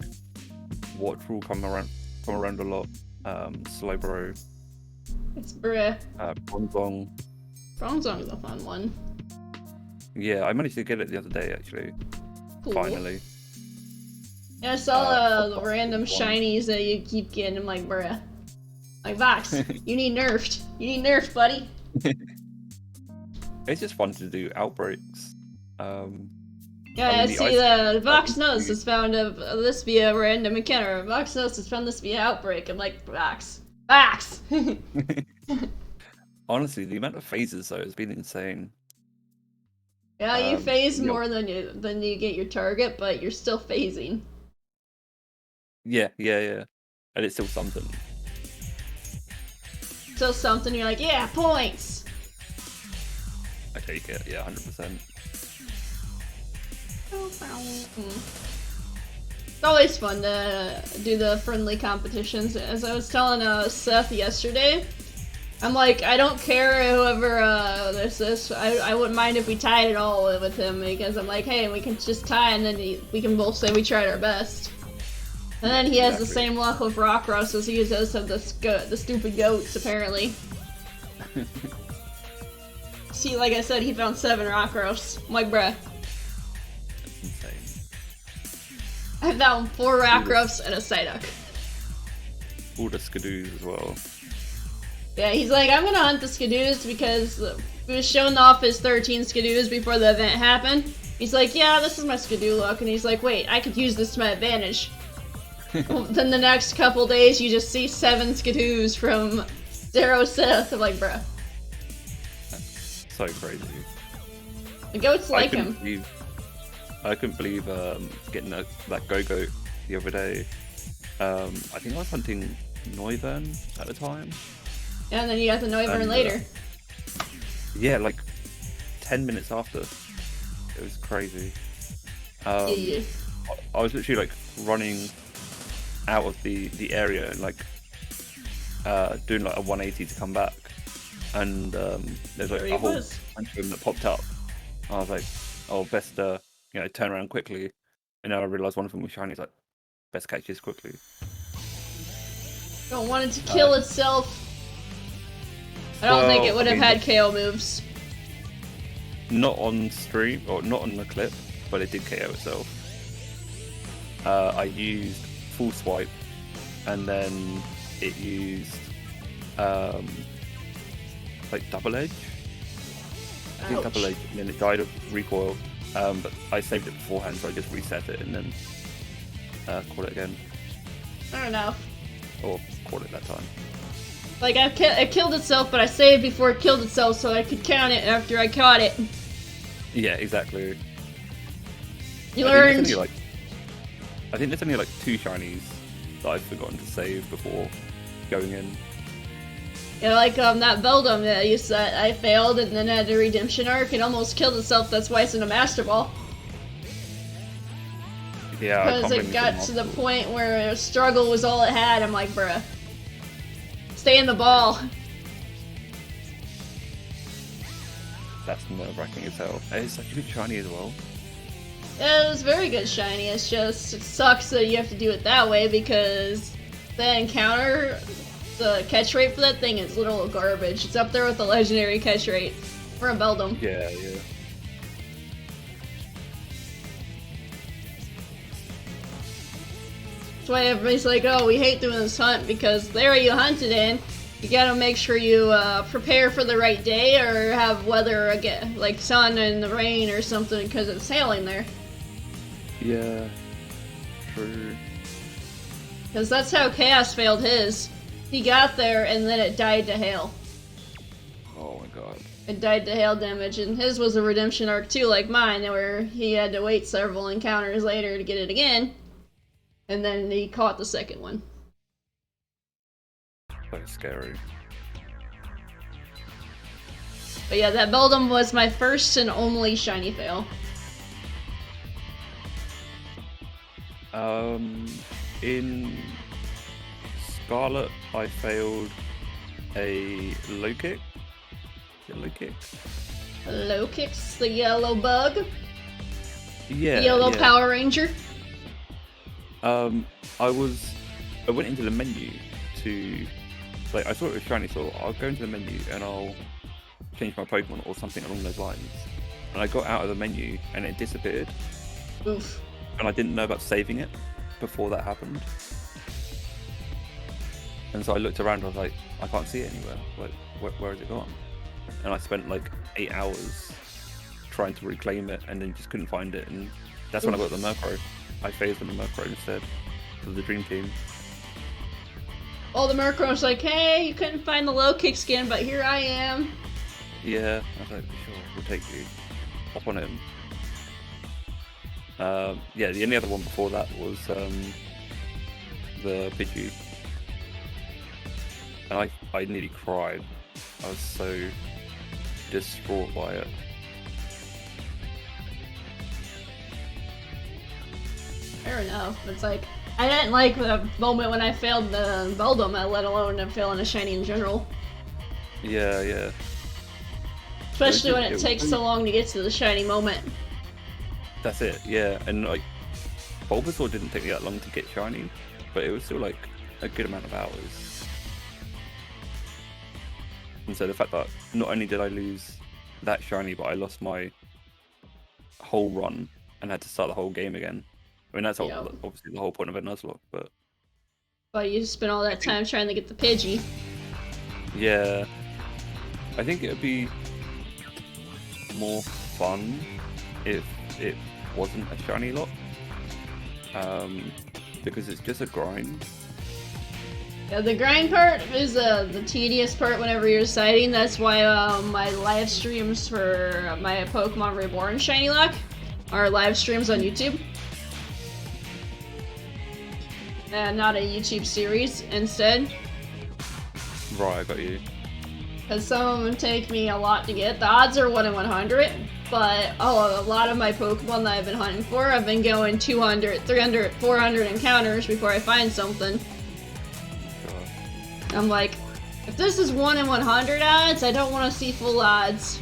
Waterfall come around a lot. Slowbro, It's bruh. Bronzong. Bronzong's a fun one. Yeah, I managed to get it the other day actually. Cool. Finally. Yeah, I saw the Fox random one. shinies that you keep getting. I'm like, bruh. Like, Vox, you need nerfed. You need nerfed, buddy. It's just fun to do outbreaks. Yeah, I I mean, the see ice- the VoxNuz has found this via random encounter. VoxNuz has found this via outbreak. I'm like, Vox. Vox! Honestly, the amount of phases though has been insane. Yeah, you phase yeah. more than you get your target, but you're still phasing. Yeah, and it's still something. Still something, you're like, yeah, points! I take it, yeah, 100%. It's always fun to do the friendly competitions. As I was telling Seth yesterday, I'm like, I don't care whoever there's this. I wouldn't mind if we tied it all with him, because I'm like, hey, we can just tie and then we can both say we tried our best. And then he has the same luck with Rockruss as he does have the stupid goats, apparently. See, like I said, he found 7 Rockruss. I'm like, bruh. That's insane. I found 4 Rockruffs and a Psyduck. All the Skidoos as well. Yeah, he's like, I'm gonna hunt the Skidoos because he was showing off his 13 Skidoos before the event happened. He's like, yeah, this is my Skidoo look, and he's like, wait, I could use this to my advantage. Well, then the next couple days, you just see 7 Skidoos from Zero Sith. I'm like, bruh. So crazy. The goats like him. I couldn't believe getting that Go-Goat the other day. I think I was hunting Noivern at the time. Yeah, and then you got the Noivern And, later. Yeah, like 10 minutes after. It was crazy. Yeah. I was literally like running out of the area and like doing like a 180 to come back, and there's like There he a whole was. bunch of them that popped up. I was like, oh, best turn around quickly, and then I realized one of them was shiny. It's like, best catch this quickly. Don't want it to kill itself. I don't think it would have had KO moves. Not on stream or not on the clip, but it did KO itself. I used full swipe, and then it used like double edge. I think double edge, and then it died of recoil. But I saved it beforehand, so I just reset it and then caught it again, I don't know. or caught it that time. Like, it killed itself, but I saved before it killed itself so I could count it after I caught it. Yeah, exactly. You learned. I think there's only like 2 shinies that I've forgotten to save before going in. Yeah, like that Beldum that you said I failed and then had a redemption arc. It almost killed itself. That's why it's in a Master Ball. Yeah, Because it got to the point where struggle was all it had. I'm like, bruh. Stay in the ball. That's nerve-wracking as hell. And it's such a good shiny as well. Yeah, it was very good shiny. It sucks that you have to do it that way because the encounter, the catch rate for that thing is literal garbage. It's up there with the legendary catch rate for a Beldum. Yeah, yeah. That's why everybody's like, oh, we hate doing this hunt because the area you hunted in, you gotta make sure you prepare for the right day or have weather again, like sun and the rain or something because it's hailing there. Yeah. True. Because that's how Chaos failed his. He got there and then it died to hail. Oh my god. It died to hail damage, and his was a redemption arc too, like mine, where he had to wait several encounters later to get it again. And then he caught the second one. So scary. But yeah, that Beldum was my first and only shiny fail. In Scarlet, I failed a low kick. A low kick? Low kicks, the yellow bug, Yeah. the yellow yeah. Power Ranger. I went into the menu to, like, I thought it was shiny, so I'll go into the menu and I'll change my Pokemon or something along those lines. And I got out of the menu and it disappeared. Oof. And I didn't know about saving it before that happened. And so I looked around, I was like, I can't see it anywhere. Like, where has it gone? And I spent like 8 hours trying to reclaim it and then just couldn't find it. And that's when I got the Murkrow. I phased on the Murkrow instead of the Dream Team. All the Murkrow's like, hey, you couldn't find the low kick skin, but here I am. Yeah, I was like, sure, we'll take you. Hop on him. Yeah, the only other one before that was the Pidgey. And I nearly cried. I was so distraught by it. Fair enough. It's like, I didn't like the moment when I failed the Beldum, let alone failing a shiny in general. Yeah, yeah. Especially when it It takes was- so long to get to the shiny moment. That's it, yeah. And like, Bulbasaur didn't take me that long to get shiny, but it was still like a good amount of hours. And so the fact that not only did I lose that shiny, but I lost my whole run and had to start the whole game again. I mean, that's Yep. obviously the whole point of a Nuzlocke, but But you spent all that time trying to get the Pidgey. yeah. I think it would be more fun if it wasn't a shiny lock. Because it's just a grind. Yeah, the grind part is the tedious part whenever you're deciding. That's why my live streams for my Pokemon Reborn Shiny Lock are live streams on YouTube. And not a YouTube series instead. Right, I got you. Because some of them take me a lot to get. The odds are 1 in 100, but a lot of my Pokemon that I've been hunting for, I've been going 200, 300, 400 encounters before I find something. God. I'm like, if this is 1 in 100 odds, I don't want to see full odds.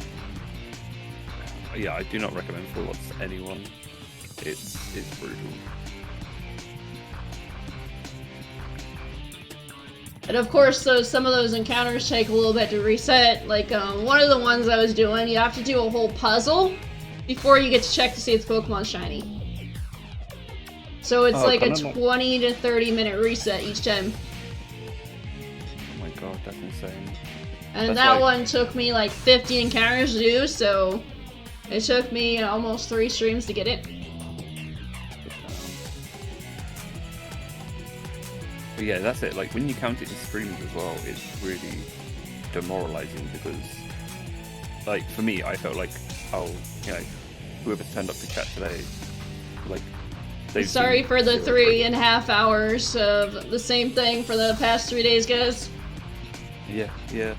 Yeah, I do not recommend full odds to anyone. It's brutal. And of course, some of those encounters take a little bit to reset. Like, one of the ones I was doing, you have to do a whole puzzle before you get to check to see if the Pokemon's shiny. So it's like a kinda 20 to 30 minute reset each time. Oh my god, that's insane. And That's that like- one took me like 50 encounters to do, so it took me almost 3 streams to get it. But yeah, that's it. Like, when you count it in streams as well, it's really demoralizing because, like, for me, I felt like, oh, you know, whoever turned up to chat today, like, they've Sorry seen for the zero progress. 3.5 hours of the same thing for the past 3 days, guys. Yeah, yeah.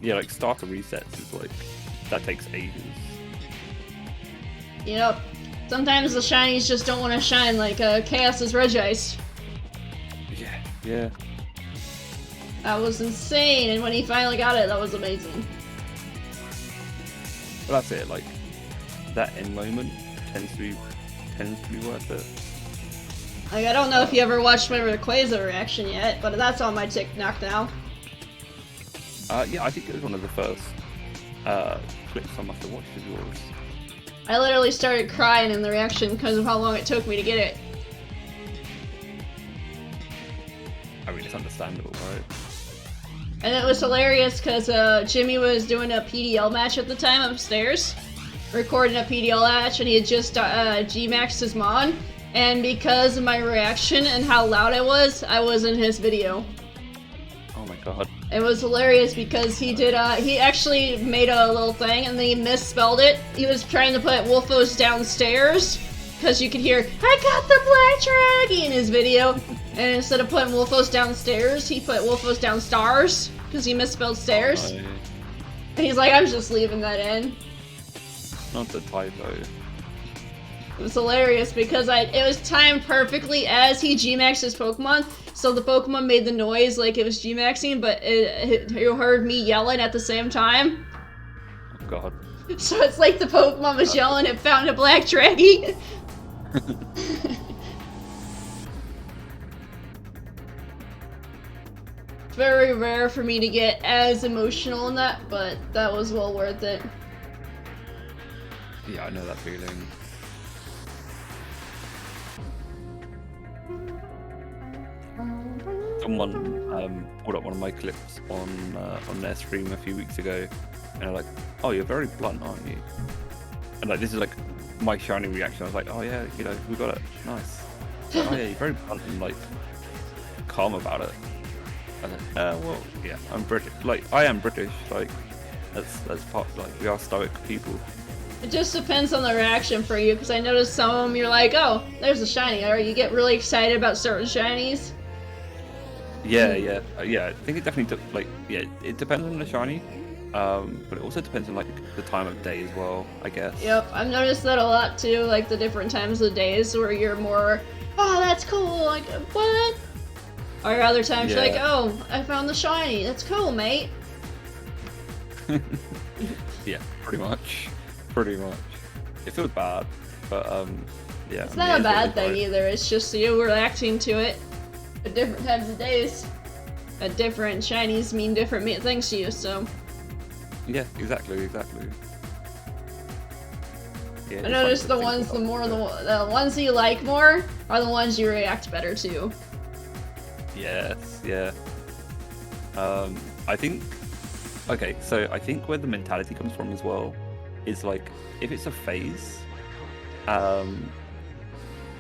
Yeah, like, starter resets is like, that takes ages. Yep. Sometimes the shinies just don't want to shine like Chaos's Regice. Yeah, yeah. That was insane, and when he finally got it, that was amazing. But that's it. Like that end moment tends to be worth it. Like, I don't know if you ever watched my Rayquaza reaction yet, but that's on my TikTok now. Yeah, I think it was one of the first clips I must have watched of yours. I literally started crying in the reaction because of how long it took me to get it. I mean, it's understandable, right? And it was hilarious because Jimmy was doing a PDL match at the time upstairs, recording a PDL match, and he had just G-maxed his Mon, and because of my reaction and how loud I was in his video. Oh my god. It was hilarious because he did, he actually made a little thing and then he misspelled it. He was trying to put Wolfo's downstairs, because you could hear, I got the Black Draggy in his video. And instead of putting Wolfo's downstairs, he put Wolfo's downstars, because he misspelled stairs. Oh, And he's like, I'm just leaving that in. not the typo. It was hilarious because it was timed perfectly as he G-maxed his Pokemon, so the Pokemon made the noise like it was G-maxing, but you heard me yelling at the same time. Oh god. So it's like the Pokemon was yelling, it found a Black Draggy. It's very rare for me to get as emotional in that, but that was well worth it. Yeah, I know that feeling. Someone pulled up one of my clips on their stream a few weeks ago, and they're like, "Oh, you're very blunt, aren't you?" And like, this is like my shiny reaction. I was like, "Oh yeah, you know, we got it, nice." Like, oh yeah, you're very blunt and like calm about it. And then, well, yeah, I'm British. Like, I am British. Like, that's part. Like, we are stoic people. It just depends on the reaction for you, because I noticed some of them you're like, oh, there's a shiny, or you get really excited about certain shinies. Yeah, yeah, yeah. I think it definitely took like, yeah, it depends on the shiny, but it also depends on like the time of day as well, I guess. Yep, I've noticed that a lot too, like the different times of the days where you're more, oh, that's cool, like, what? Or other times you're like, oh, I found the shiny, that's cool, mate. Yeah, pretty much. Pretty much. It feels bad, but yeah. It's not a bad thing either, it's just you reacting to it at different times of days. At different shinies mean different things to you, so. Yeah, exactly. Yeah, I noticed the ones, the ones you like more are the ones you react better to. Yes, yeah. I think, okay, so I think where the mentality comes from as well is like, if it's a phase, or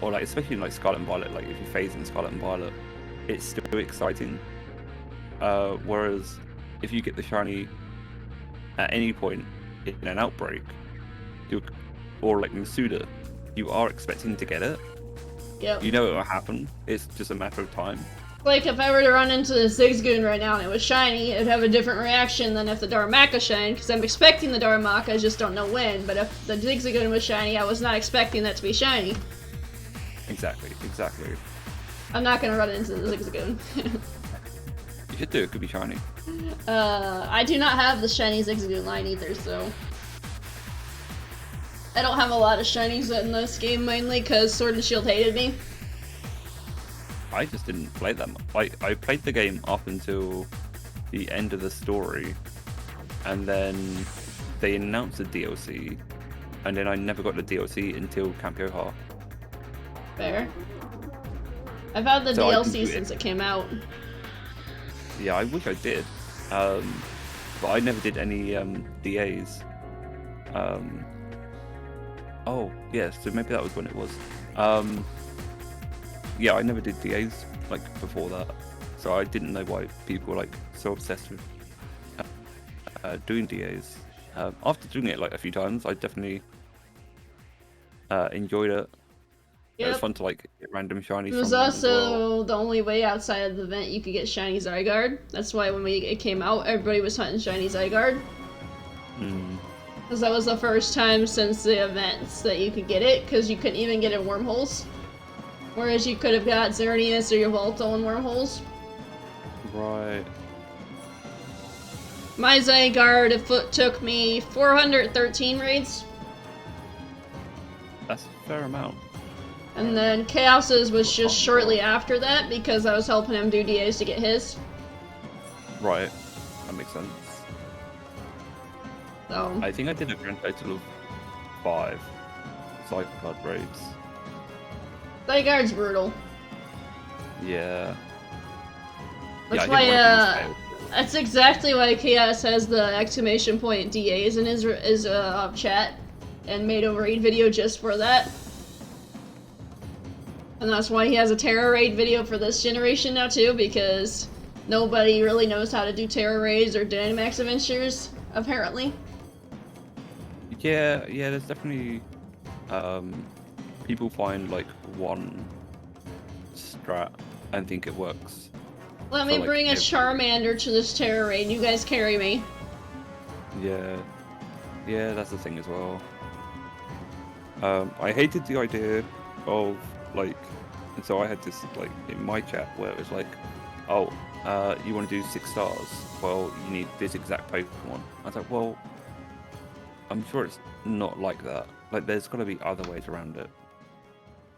like, especially in like Scarlet and Violet, like if you phase in Scarlet and Violet, it's still exciting. Whereas if you get the shiny at any point in an outbreak, or like Masuda, you are expecting to get it. Yep. You know it will happen. It's just a matter of time. Like, if I were to run into the Zigzagoon right now and it was shiny, it'd have a different reaction than if the Darmaka shined, because I'm expecting the Darmaka, I just don't know when. But if the Zigzagoon was shiny, I was not expecting that to be shiny. Exactly. I'm not gonna run into the Zigzagoon. You should do it, could be shiny. I do not have the shiny Zigzagoon line either, so... I don't have a lot of shinies in this game, mainly because Sword and Shield hated me. I just didn't play that much. I played the game up until the end of the story, and then they announced the DLC, and then I never got the DLC until Camp Yoha. Fair. I've had the So DLC since it came out. Yeah, I wish I did, but I never did any DAs. Oh, yeah, so maybe that was when it was. Yeah, I never did DAs like before that, so I didn't know why people were like so obsessed with doing DAs. After doing it like a few times, I definitely enjoyed it. Yep. It was fun to like get random shinies. It was also the only way outside of the event you could get shiny Zygarde. That's why when it came out, everybody was hunting shiny Zygarde. Because that was the first time since the events that you could get it, because you couldn't even get it in wormholes. Whereas you could have got Xerneas or Yveltal in wormholes. Right. My Zygarde foot took me 413 raids, That's a fair amount. and then Chaos's was just shortly after that because I was helping him do DAs to get his. Right. That makes sense. So I think I did a grand total of 5 Zygarde raids. Zygarde's brutal. Yeah. That's I why, didn't want to do that's exactly why Chaos has the exclamation point DAs in his chat, and made a raid video just for that. And that's why he has a Terra raid video for this generation now too, because nobody really knows how to do Terra raids or Dynamax adventures, apparently. Yeah, there's definitely people find like one strat and think it works. Let for, me like, bring a every- Charmander to this Terra raid, you guys carry me. Yeah, that's the thing as well. I hated the idea of like, and so I had this like in my chat where it was like, oh, you want to do 6 stars? Well, you need this exact Pokemon. I was like, well, I'm sure it's not like that. Like, there's got to be other ways around it.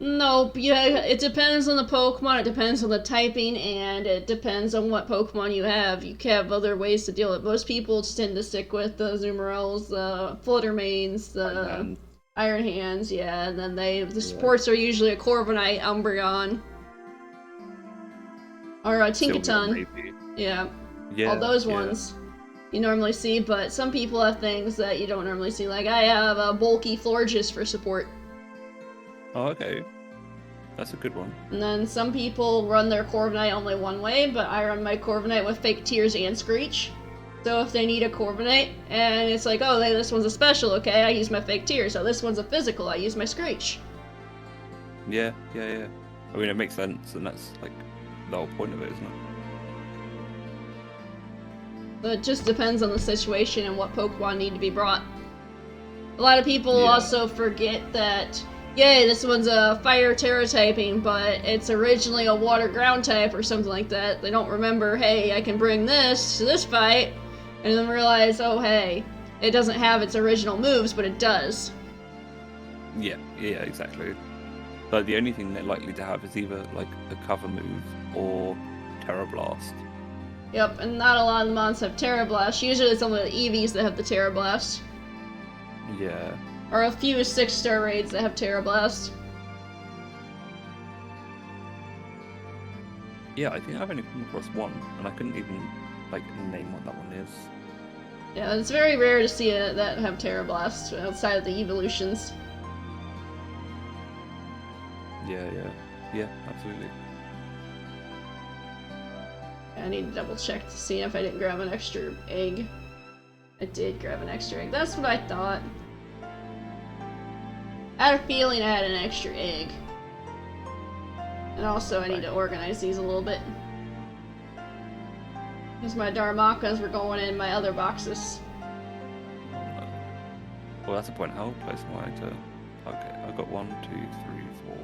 Nope, yeah, it depends on the Pokemon, it depends on the typing, and it depends on what Pokemon you have. You have other ways to deal with it. Most people tend to stick with the Zoomerells, the Fluttermanes, the Iron Hands, yeah, and then the supports are usually a Corviknight, Umbreon, or a Tinkaton. Yeah, all those ones you normally see, but some people have things that you don't normally see. Like, I have a bulky Florges for support. Oh, okay. That's a good one. And then some people run their Corviknight only one way, but I run my Corviknight with Fake Tears and Screech. So if they need a Corviknight, and it's like, oh, this one's a special, okay, I use my Fake Tears. So this one's a physical, I use my Screech. Yeah. I mean, it makes sense, and that's like the whole point of it, isn't it? But it just depends on the situation and what Pokemon need to be brought. A lot of people Yeah. also forget that, yay, this one's a Fire Terra typing, but it's originally a Water Ground type or something like that. They don't remember, hey, I can bring this to this fight, and then realize, oh, hey, it doesn't have its original moves, but it does. Yeah, exactly. But the only thing they're likely to have is either like a cover move or Terra Blast. Yep, and not a lot of the mons have Terra Blast. Usually it's only the Eevees that have the Terra Blast. Yeah. Or a few 6-star raids that have Terra Blast. Yeah, I think I've only come across one, and I couldn't even like name what that one is. Yeah, it's very rare to see it that have Terra Blast outside of the evolutions. Yeah, absolutely. I need to double check to see if I didn't grab an extra egg. I did grab an extra egg. That's what I thought. I had a feeling I had an extra egg. And also I need to organize these a little bit. Because my Darmakas were going in my other boxes. Well, that's the point. How close am I to? Okay, I've got 1, 2, 3, 4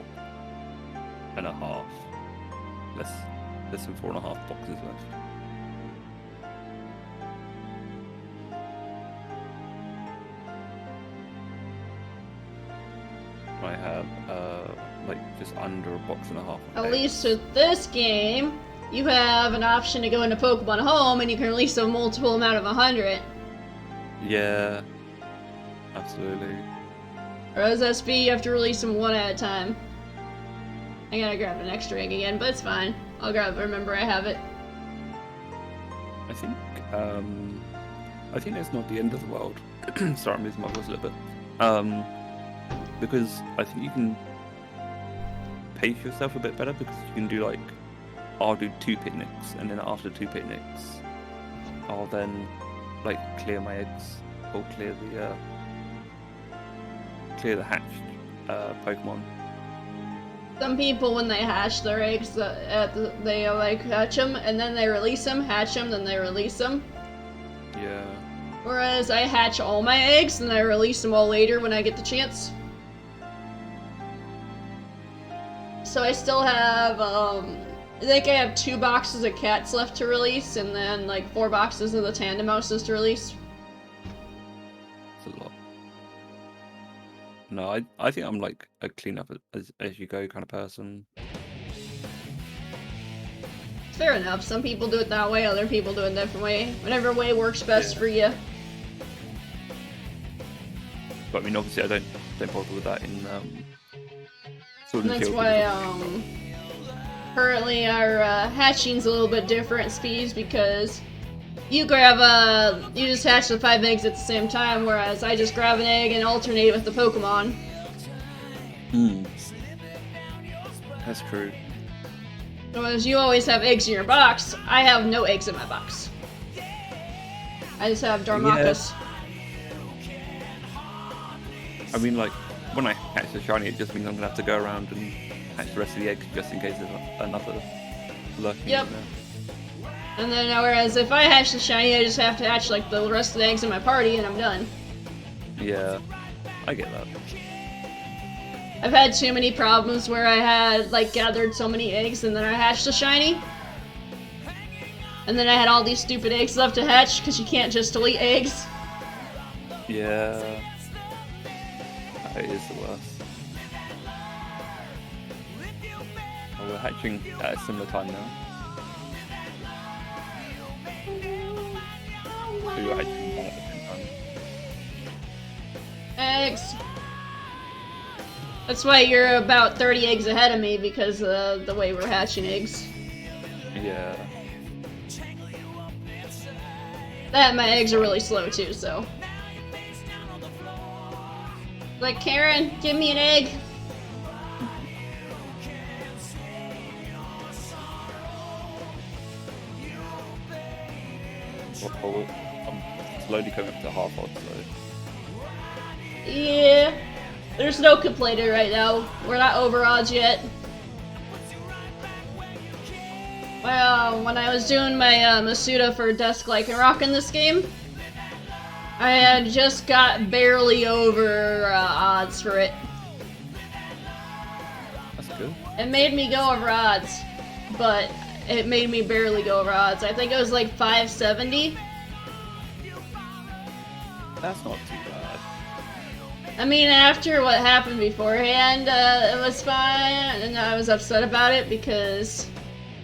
and a half. Less than 4.5 boxes left. I have like just under a box and a half. Of At eggs. least with this game, you have an option to go into Pokemon Home and you can release a multiple amount of 100. Yeah, absolutely. Or as SB, you have to release them one at a time. I gotta grab an extra egg again, but it's fine. I'll remember I have it. I think it's not the end of the world. Sorry, I'm losing my voice a little bit. Because I think you can pace yourself a bit better because you can do like, I'll do 2 picnics, and then after 2 picnics, I'll then like clear my eggs or clear the hatched Pokemon. Some people, when they hatch their eggs, they like hatch them and then they release them, hatch them, then they release them. Yeah. Whereas I hatch all my eggs and I release them all later when I get the chance. So I still have I think I have 2 boxes of cats left to release, and then like 4 boxes of the tandem mouses to release. It's a lot. No, I think I'm like a clean up as you go kind of person. Fair enough. Some people do it that way, other people do it a different way. Whatever way works best for you. But I mean, obviously, I don't bother with that in Sword and And that's Shield why because currently our hatching's a little bit different at speeds because you grab you just hatch the 5 eggs at the same time, whereas I just grab an egg and alternate with the Pokemon. That's true. Whereas you always have eggs in your box, I have no eggs in my box. I just have Darmanitan. I mean, like, when I hatch the shiny, it just means I'm gonna have to go around and hatch the rest of the eggs just in case there's another lurking Yep. in there. And then whereas if I hatch the shiny, I just have to hatch like the rest of the eggs in my party and I'm done. Yeah, I get that. I've had too many problems where I had like gathered so many eggs and then I hatched a shiny. And then I had all these stupid eggs left to hatch because you can't just delete eggs. Yeah, it is the worst. Oh, we're hatching at a similar time now. So you're hatching one at the same time. Eggs. That's why you're about 30 eggs ahead of me because of the way we're hatching eggs. Yeah. That and my eggs are really slow too, so. Like, Karen, give me an egg. Well, I'm slowly coming up to half odds, so. Yeah. There's no complainer right now. We're not over odds yet. Well, when I was doing my Masuda for Dusk Lycanroc in this game, I had just got barely over odds for it. That's good. It made me go over odds, but it made me barely go over odds. I think it was like 570. That's not too bad. I mean, after what happened beforehand, it was fine, and I was upset about it because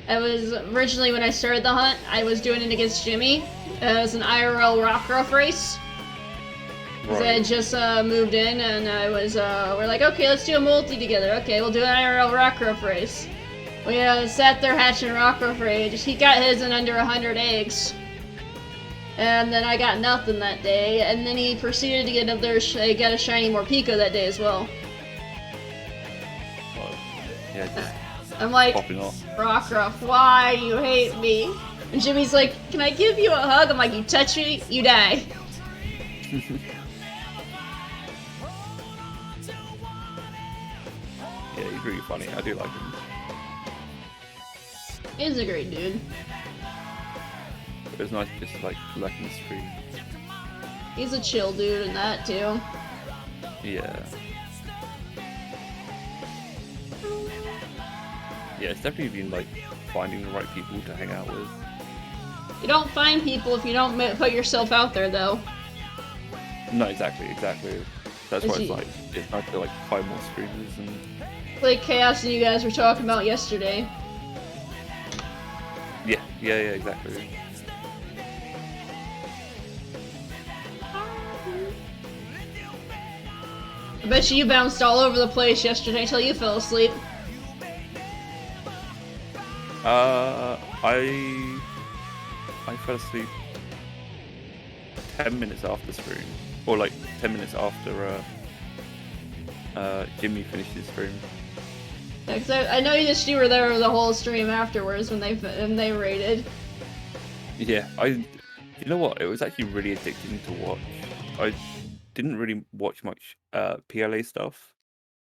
I was originally when I started the hunt, I was doing it against Jimmy. It was an IRL Rockruff race. Because I had just moved in, and I was, we're like, okay, let's do a multi together. Okay, we'll do an IRL Rockruff race. We sat there hatching Rockruff Rage. He got his in under 100 eggs. And then I got nothing that day, and then he proceeded to get another, got a shiny Morpeko that day as well. Oh, yeah, just I'm like, popping off. Rockruff, why do you hate me? And Jimmy's like, can I give you a hug? I'm like, you touch me, you die. Yeah, he's really funny. I do like him. He's a great dude. It was nice just to, like, lurk in the stream. He's a chill dude in that too. Yeah. Yeah, it's definitely been, like, finding the right people to hang out with. You don't find people if you don't put yourself out there, though. No, exactly. That's why Is it's like, it's nice to, like, find more streamers and... Like Chaos and you guys were talking about yesterday. Yeah, exactly. I bet you bounced all over the place yesterday until you fell asleep. I fell asleep 10 minutes after stream, or like 10 minutes after Jimmy finished his stream. Yeah, 'cause I know you were there the whole stream afterwards when they raided. Yeah, you know what? It was actually really addicting to watch. I didn't really watch much PLA stuff.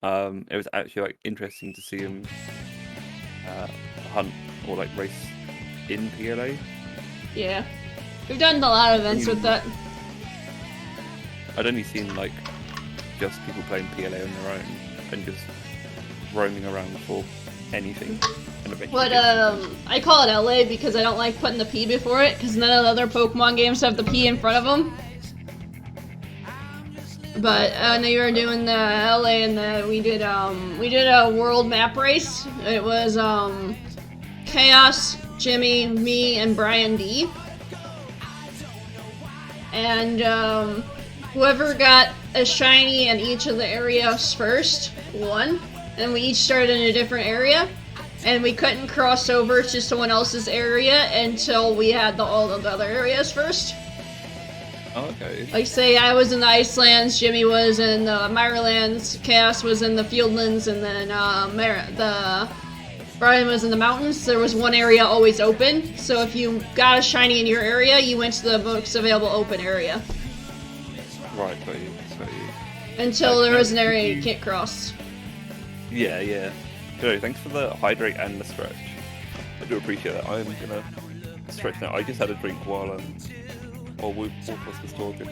It was actually like interesting to see him hunt or like race in PLA. Yeah, we've done a lot of events with that. I'd only seen like just people playing PLA on their own and just roaming around before. anything. And eventually But get to I call it LA because I don't like putting the P before it, because none of the other Pokemon games have the P in front of them. But I know you were doing the LA, and we did a world map race. It was Chaos, Jimmy, me, and Brian D. And whoever got a shiny in each of the areas first won. And we each started in a different area, and we couldn't cross over to someone else's area until we had all of the other areas first. Oh, okay. Like, say I was in the Icelands, Jimmy was in the Mirelands, Chaos was in the Fieldlands, and then Brian was in the mountains. There was one area always open, so if you got a shiny in your area, you went to the most available open area. Right, got you. Until there was an area you can't cross. Yeah. Good. Thanks for the hydrate and the stretch. I do appreciate that. I'm gonna stretch now. I just had a drink while we was talking. I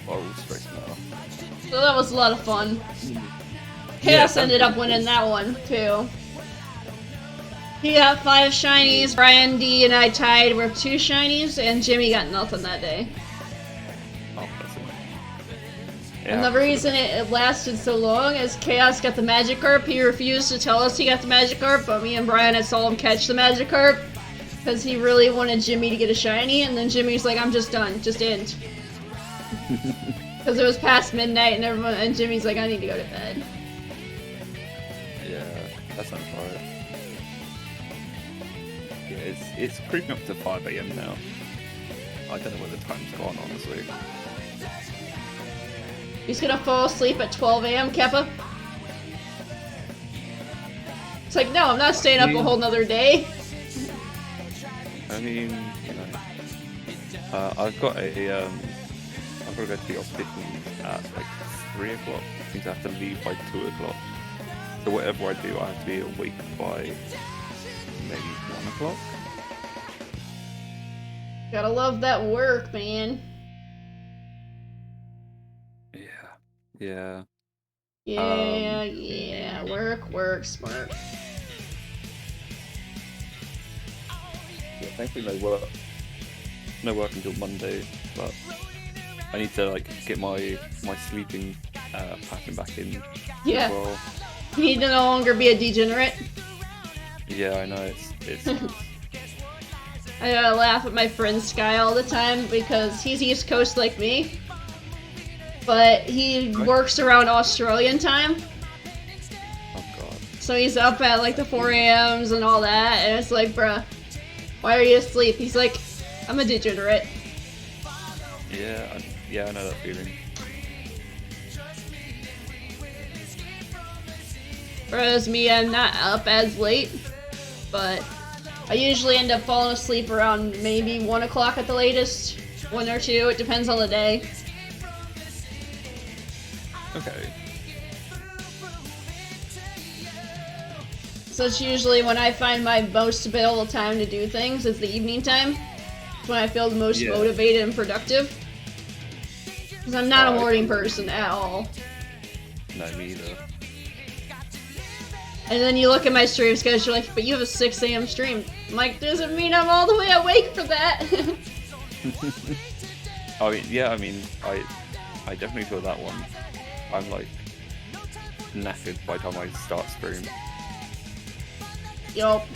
will stretch now. So that was a lot of fun. Chaos ended up winning that one, too. He got 5 shinies, Brian D and I tied with 2 shinies, and Jimmy got nothing that day. Oh, that's it. And the reason it lasted so long is Chaos got the Magikarp. He refused to tell us he got the Magikarp, but me and Brian had saw him catch the Magikarp because he really wanted Jimmy to get a shiny, and then Jimmy's like, I'm just done, just end. Because it was past midnight and Jimmy's like, I need to go to bed. Yeah, that sounds right. Yeah, it's creeping up to 5 AM now. I don't know where the time's gone, honestly. He's gonna fall asleep at 12 AM, Keppa? It's like, no, I'm not staying up a whole nother day. I mean, you know, I've got to go to the optician at like 3 o'clock. I think I have to leave by 2 o'clock. So whatever I do, I have to be awake by maybe 1 o'clock. Gotta love that work, man. Yeah. Yeah, work, smart. Yeah, thankfully no work until Monday, but I need to like get my sleeping pattern back in Yeah. as well. You need to no longer be a degenerate. Yeah, I know, it's I laugh at my friend Sky all the time because he's East Coast like me, but he works around Australian time. oh god. So he's up at like the 4 AMs and all that, and it's like, bruh, why are you asleep? He's like, I'm a degenerate. Yeah, I know that feeling. Whereas me, I'm not up as late, but I usually end up falling asleep around maybe 1 o'clock at the latest. 1 or 2, it depends on the day. Okay. So it's usually when I find my most available time to do things, is the evening time. It's when I feel the most motivated and productive. Because I'm not a morning person at all. No, me either. And then you look at my stream schedule, like, but you have a 6 AM stream. I'm like, doesn't mean I'm all the way awake for that. I definitely feel that one. I'm like knackered by the time I start stream. Yup.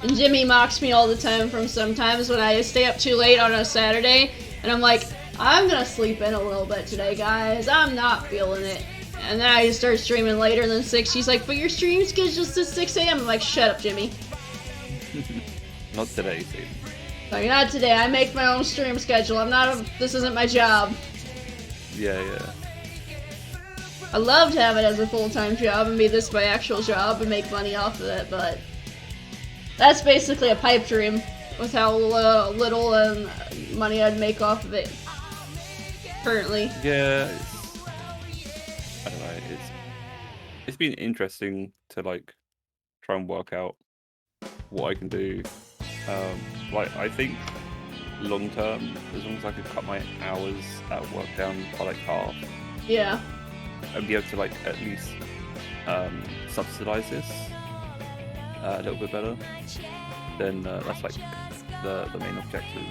And Jimmy mocks me all the time from sometimes when I stay up too late on a Saturday, and I'm like, I'm gonna sleep in a little bit today, guys. I'm not feeling it. And then I just start streaming later than 6. She's like, but your stream schedule's to 6 AM. I'm like, shut up, Jimmy. Not today, dude. Like, not today. I make my own stream schedule. This isn't my job. Yeah. I love to have it as a full-time job and be this my actual job and make money off of it, but that's basically a pipe dream with how little money I'd make off of it currently. Yeah. I don't know. It's been interesting to like try and work out what I can do. Like I think long term, as long as I could cut my hours at work down by like half. Yeah. And be able to like at least subsidize this a little bit better, then that's like the main objective.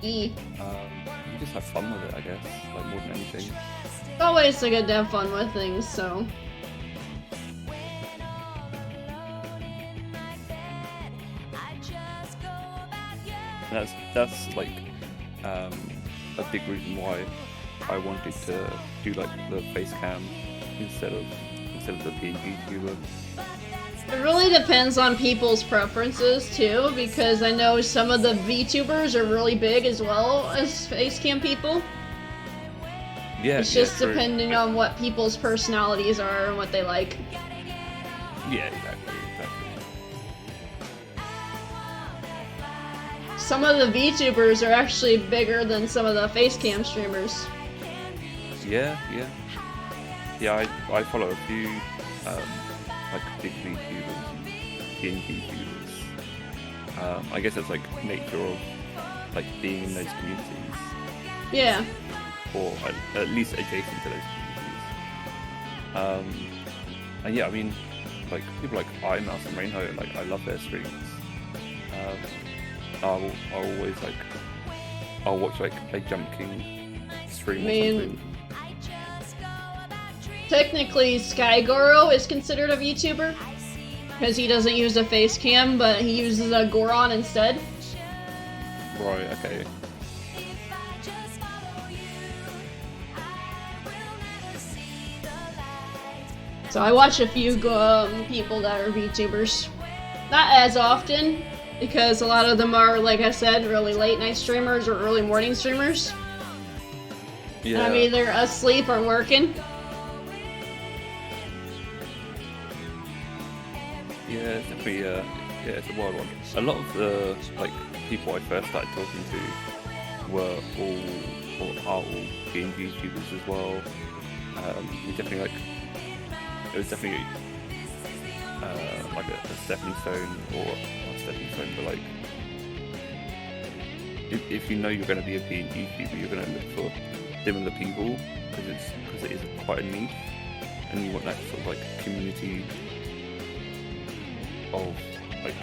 You just have fun with it, I guess, like more than anything. It's always good to have fun with things, so. That's like a big reason why I wanted to do like the face cam instead of the PNG tuber. It really depends on people's preferences too, because I know some of the VTubers are really big as well as facecam people. Yeah, it's just true. depending on what people's personalities are and what they like. Yeah, exactly. Some of the VTubers are actually bigger than some of the facecam streamers. Yeah. I follow a few like big VTubers and PNG YouTubers. I guess it's like nature of like being in those communities. Yeah. Or at least adjacent to those communities. And yeah, I mean, like people like iMouse and Rainho, like I love their streams. I'll watch like a Jump King stream or something. Technically, Skygoro is considered a VTuber because he doesn't use a face cam, but he uses a Goron instead. Right. Okay. So I watch a few people that are VTubers. Not as often, because a lot of them are, like I said, really late night streamers or early morning streamers. Yeah. And I'm either asleep or working. Yeah, it's definitely it's a wild one. A lot of the like people I first started talking to were all game YouTubers as well. It was definitely like a stepping stone, or not a stepping stone, but like if you know you're going to be a PNG YouTuber, you're going to look for similar people because it is quite a niche, and you want that sort of like community of like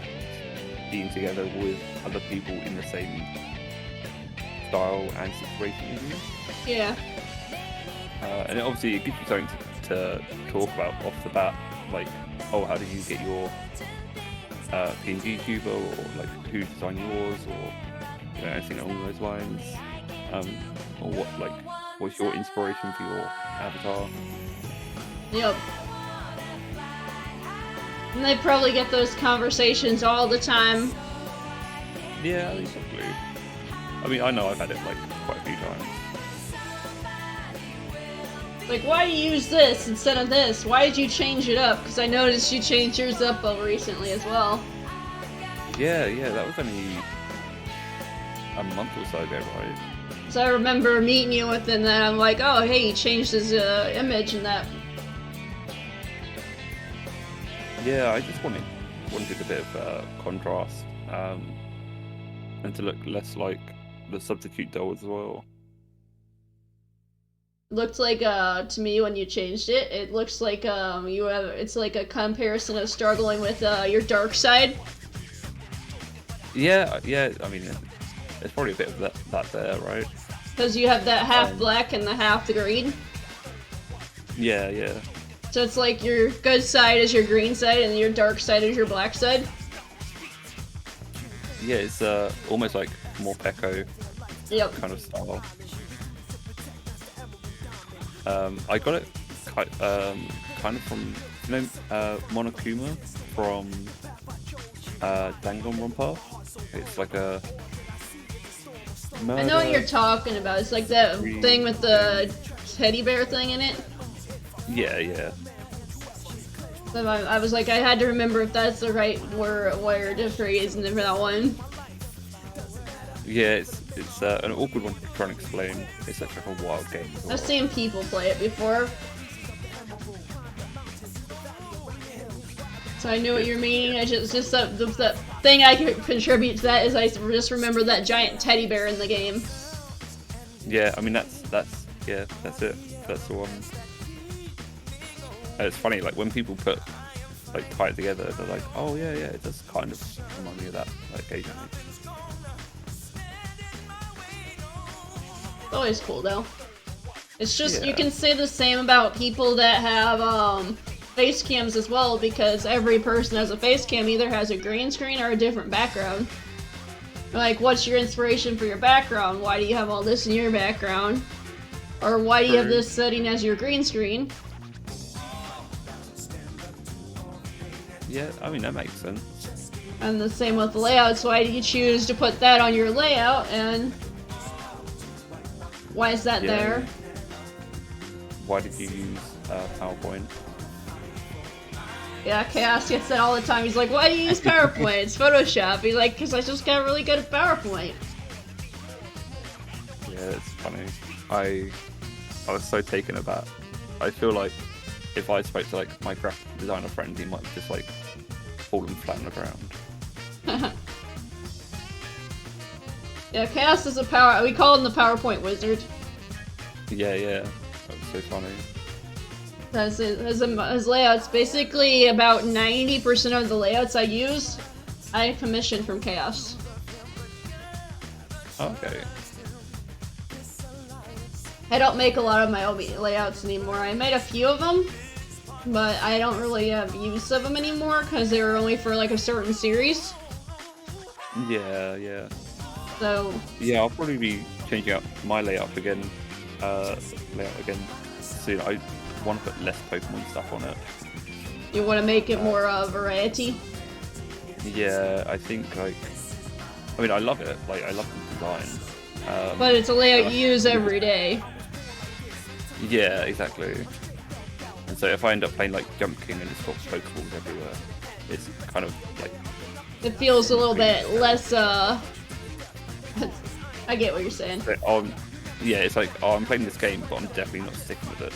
being together with other people in the same style and situation as you. Yeah. And obviously it gives you something to talk about off the bat, like, oh, how did you get your PNG tuber, or like who designed yours, or anything along those lines, or what's your inspiration for your avatar? Yep. And they probably get those conversations all the time. Yeah, at least probably. I mean, I know I've had it like quite a few times. Like, why do you use this instead of this? Why did you change it up? Because I noticed you changed yours up recently as well. Yeah, that was only a month or so ago, right? So I remember meeting you within that. I'm like, oh, hey, he changed his image and that. Yeah, I just wanted a bit of contrast, and to look less like the substitute doll as well. Looked like to me when you changed it, it looks like it's like a comparison of struggling with your dark side. Yeah. I mean, there's probably a bit of that there, right? Because you have that half black and the half green. Yeah. So it's like your good side is your green side and your dark side is your black side. Yeah, it's almost like more Pekko kind of style. I got it kind of from, Monokuma from Danganronpa. It's like a murder. I know what you're talking about. It's like that thing with the teddy bear thing in it. Yeah. So I was like, I had to remember if that's the right word to phrase and for that one. Yeah, it's an awkward one to try and explain. It's such like a wild game. I've seen people play it before. So I knew what you're meaning. I just that thing I could contribute to that is I just remember that giant teddy bear in the game. Yeah, I mean that's it. That's the one. it's funny, like when people tie it together, they're like, oh yeah, it does kind of remind me of that, like, occasionally. It's always cool though. It's just you Yeah. can say the same about people that have face cams as well, because every person has a face cam either has a green screen or a different background. Like, what's your inspiration for your background? Why do you have all this in your background? Or why do you have this setting as your green screen? Yeah, I mean, that makes sense. And the same with the layouts. Why do you choose to put that on your layout, and why is that Yeah. there? Why did you use PowerPoint? Yeah, Chaos gets that all the time. He's like, why do you use PowerPoint? It's Photoshop. He's like, because I just got really good at PowerPoint. Yeah, it's funny. I was so taken aback. I feel like if I spoke to like my graphic designer friend, he might just like fallen flat on the ground. Yeah, Chaos is we call him the PowerPoint wizard. Yeah, that was so funny. His layouts, basically about 90% of the layouts I use, I commissioned from Chaos. Okay. I don't make a lot of my own layouts anymore. I made a few of them, but I don't really have use of them anymore because they were only for like a certain series. Yeah. So Yeah, I'll probably be changing up my layout again. Soon. I want to put less Pokemon stuff on it. you want to make it more variety. Yeah, I think like, I mean, I love it. Like, I love the design. But it's a layout you use every day. Yeah, exactly. And so if I end up playing like Jump King and just got Pokeballs everywhere, it's kind of like... It feels a little bit less, I get what you're saying. Yeah, it's like, oh, I'm playing this game, but I'm definitely not sticking with it.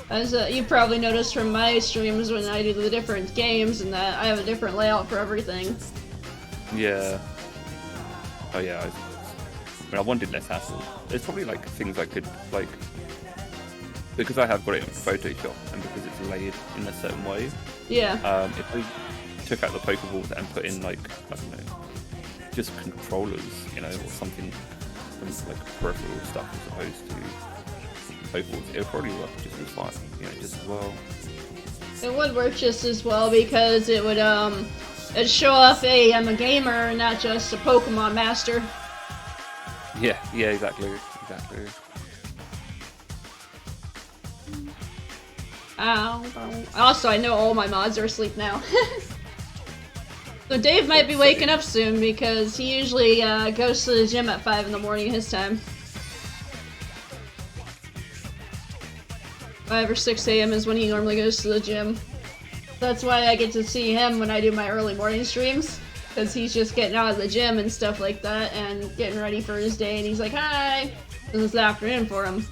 As you probably noticed from my streams when I do the different games, and that I have a different layout for everything. Yeah. Oh yeah, I wanted less hassle. There's probably like things I could like, because I have got it in Photoshop and because it's layered in a certain way. Yeah. If I took out the Pokeballs and put in like, I don't know, just controllers, you know, or something like peripheral stuff as opposed to Pokeballs, it would probably work just as fine, you know, just as well. It would work just as well because it would it'd show off, hey, I'm a gamer, not just a Pokemon master. Yeah, exactly. Ow. Also, I know all my mods are asleep now. So Dave might be waking up soon because he usually goes to the gym at 5 in the morning his time. 5 or 6 a.m. is when he normally goes to the gym. That's why I get to see him when I do my early morning streams, because he's just getting out of the gym and stuff like that and getting ready for his day, and he's like, hi! This is the afternoon for him.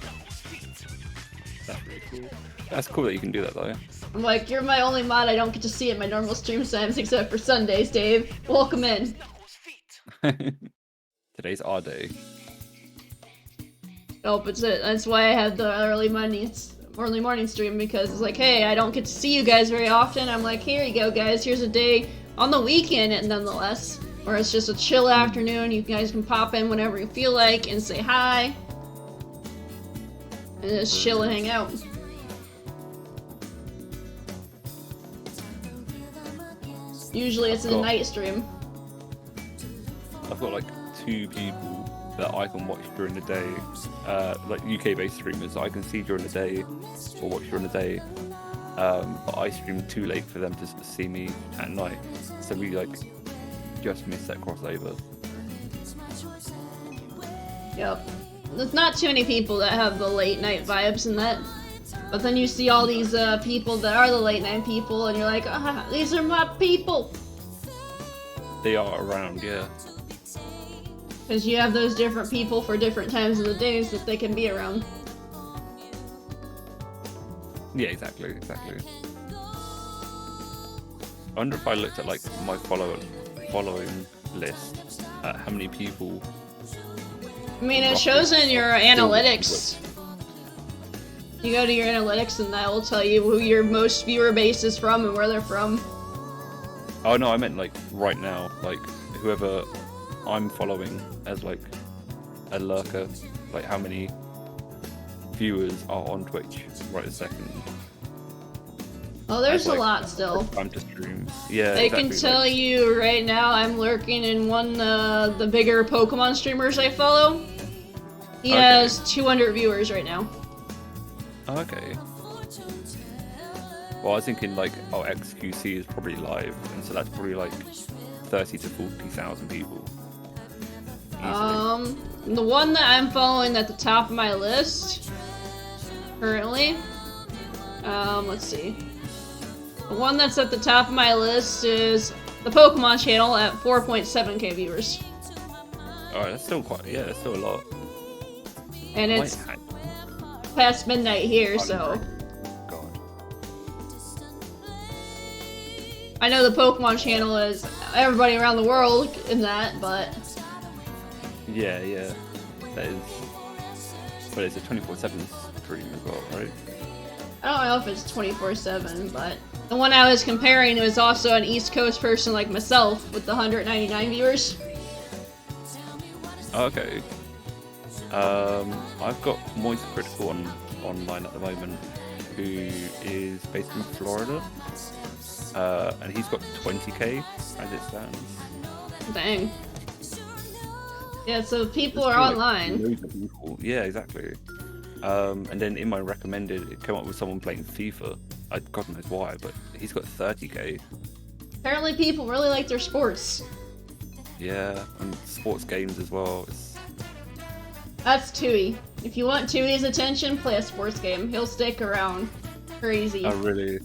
That's really cool. That's cool that you can do that though. I'm like, you're my only mod I don't get to see at my normal stream times except for Sundays, Dave. Welcome in. Today's our day. Oh, but that's why I had the early morning stream, because it's like, hey, I don't get to see you guys very often. I'm like, here you go, guys. Here's a day on the weekend, and nonetheless, where it's just a chill afternoon. You guys can pop in whenever you feel like and say hi, and just chill and hang out. Usually it's a night stream. I've got like 2 people that I can watch during the day, like UK-based streamers that I can see during the day or watch during the day, but I stream too late for them to see me at night, so we like just miss that crossover. Yep. There's not too many people that have the late night vibes in that. But then you see all these people that are the late night people, and you're like, ah, these are my people! They are around, yeah. Because you have those different people for different times of the days that they can be around. Yeah, exactly. I wonder if I looked at like my following list, how many people... I mean, it shows in your analytics. You go to your analytics and that will tell you who your most viewer base is from and where they're from. Oh no, I meant like right now, like whoever I'm following as like a lurker, like how many viewers are on Twitch right this second. Oh, there's Like, a lot still. time to stream. Yeah, They exactly, can tell like, you right now I'm lurking in one the bigger Pokemon streamers I follow. He Okay. has 200 viewers right now. Oh, okay. Well, I was thinking like, oh, XQC is probably live, and so that's probably like 30 to 40,000 people. Easily. The one that I'm following at the top of my list currently, let's see. The one that's at the top of my list is the Pokemon channel at 4.7k viewers. Alright, that's still quite, yeah, that's still a lot. And it's Wait, past midnight here, so God. I know the Pokemon channel is everybody around the world in that, but Yeah, that is. But it's a 24/7 stream as well, right? I don't know if it's 24/7, but the one I was comparing was also an East Coast person like myself with the 199 viewers. Oh, okay. I've got Moist Critical online at the moment, who is based in Florida, and he's got 20k as it stands. Dang. Yeah, so people are There's still, online. loads of people. Yeah, exactly. And then in my recommended, it came up with someone playing FIFA. God knows why, but he's got 30k. Apparently people really like their sports. Yeah, and sports games as well. That's Tui. If you want Tui's attention, play a sports game. He'll stick around. Crazy. Oh, really?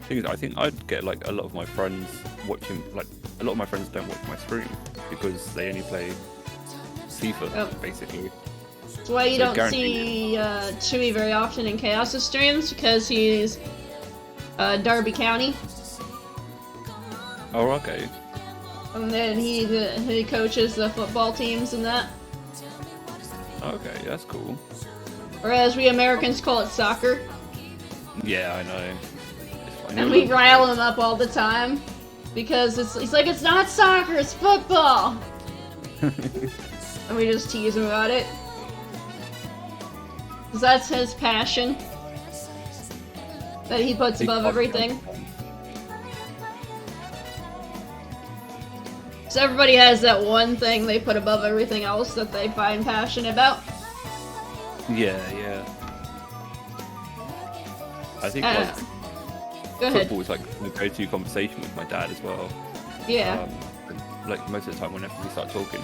Thing is, I think I'd get like a lot of my friends watching. Like, a lot of my friends don't watch my stream because they only play FIFA, Oh. basically. That's why you So don't guaranteed. see Tui very often in Chaos' streams, because he's Darby County. Oh, okay. And then he coaches the football teams and that. Okay, that's cool. Or as we Americans call it, soccer. Yeah, I know. It's fine. And we rile him up all the time. Because he's like, it's not soccer, it's football! And we just tease him about it. Because that's his passion. That he puts Big above podcast. everything. So everybody has that one thing they put above everything else that they find passionate about. Yeah. I think like Go ahead. football is like the go-to conversation with my dad as well. Yeah. And, like most of the time, whenever we start talking,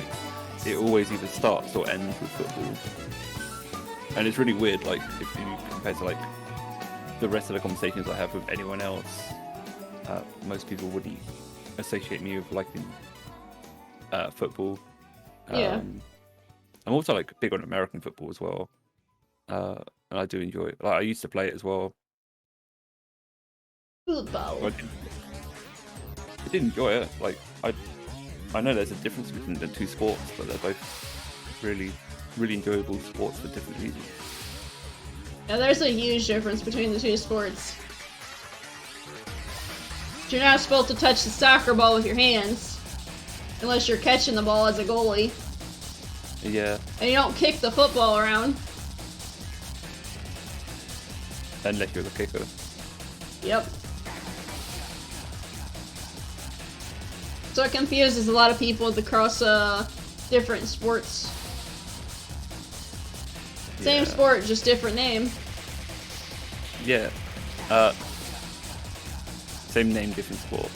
it always either starts or ends with football. And it's really weird, like if you compare to like the rest of the conversations I have with anyone else, most people wouldn't associate me with liking football. Yeah. I'm also like big on American football as well, and I do enjoy it. Like I used to play it as well. Football. I did enjoy it. Like I know there's a difference between the two sports, but they're both really enjoyable sports for different reasons. Yeah, there's a huge difference between the two sports. You're not supposed to touch the soccer ball with your hands. Unless you're catching the ball as a goalie. Yeah, And you don't kick the football around. unless you're the kicker. Yep. So it confuses a lot of people across different sports. Same Yeah. sport, just different name. Yeah. Same name, different sport.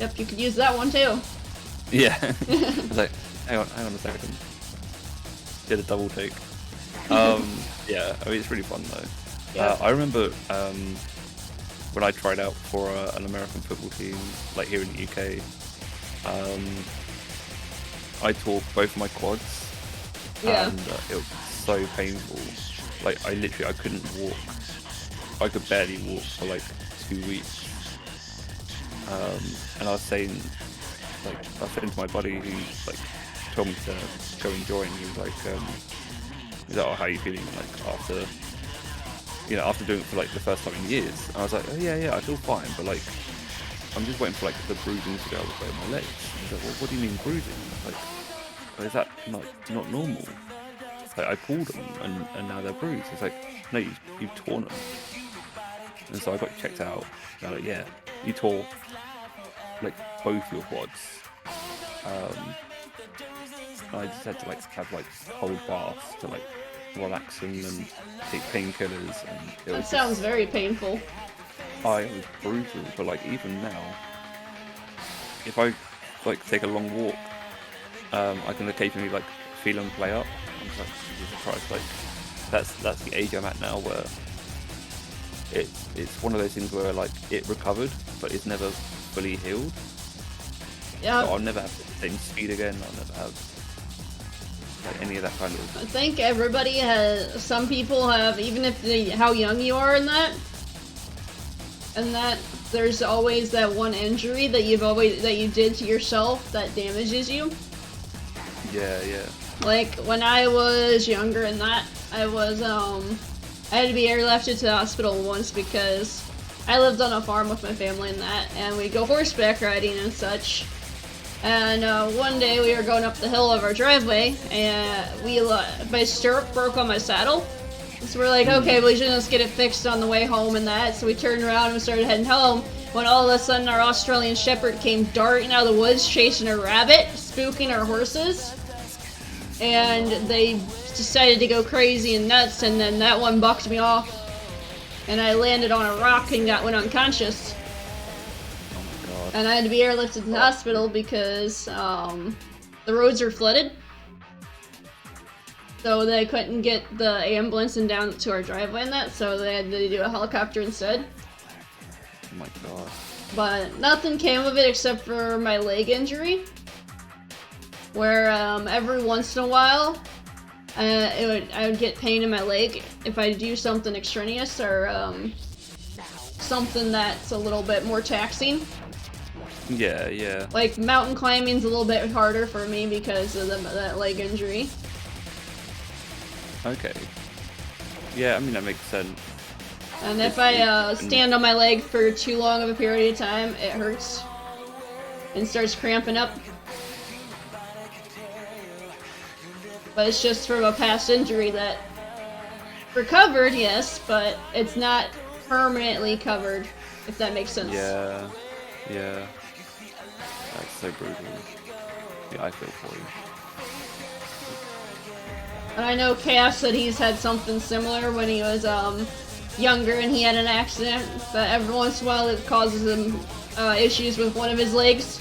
Yep, you could use that one too. Yeah. I was like, hang on a second. Did a double take. Yeah, I mean it's really fun though. Yeah. I remember when I tried out for an American football team, like here in the UK. I tore both of my quads, Yeah. and it was so painful. Like I couldn't walk. I could barely walk for like 2 weeks. And I was saying to my buddy who's like told me to go and join. He was like, he's like, oh, how are you feeling? Like after, you know, after doing it for like the first time in years. And I was like, oh yeah, I feel fine, but like, I'm just waiting for like the bruising to go away my legs. He's like, well, what do you mean bruising? Like, is that not normal? Like, I pulled them and now they're bruised. It's like, no, you've torn them. And so I got checked out. And like, yeah, you tore like both your quads. I just had to like have like cold baths to like relax them and take painkillers, and it That was sounds very painful. it was brutal. But like even now, if I like take a long walk, I can occasionally like feel them play up. I'm just like, Jesus Christ, like that's the age I'm at now where it's one of those things where like it recovered, but it's never fully healed. Yeah. So I'll never have the same speed again. I'll never have like any of that kind of. I think everybody has. Some people have, even if how young you are in that, and that there's always that one injury that you did to yourself that damages you. Yeah. Like when I was younger and that, I had to be airlifted to the hospital once because I lived on a farm with my family and that, and we go horseback riding and such. And one day we were going up the hill of our driveway, and my stirrup broke on my saddle. So we're like, okay, we should just get it fixed on the way home and that. So we turned around and we started heading home, when all of a sudden our Australian Shepherd came darting out of the woods chasing a rabbit, spooking our horses. And they decided to go crazy and nuts, and then that one bucked me off. And I landed on a rock and went unconscious. And I had to be airlifted to the hospital because the roads are flooded. So they couldn't get the ambulance and down to our driveway and that, so they had to do a helicopter instead. Oh my god. But nothing came of it except for my leg injury. Where every once in a while, I would get pain in my leg if I do something extraneous or something that's a little bit more taxing. Yeah. Like mountain climbing's a little bit harder for me because of that leg injury. Okay. Yeah, I mean that makes sense. And if I stand on my leg for too long of a period of time, it hurts and starts cramping up. But it's just from a past injury that recovered, yes, but it's not permanently covered, if that makes sense. Yeah. That's so brutal. Yeah, I feel for you. And I know Cass said he's had something similar when he was younger and he had an accident, but every once in a while it causes him issues with one of his legs.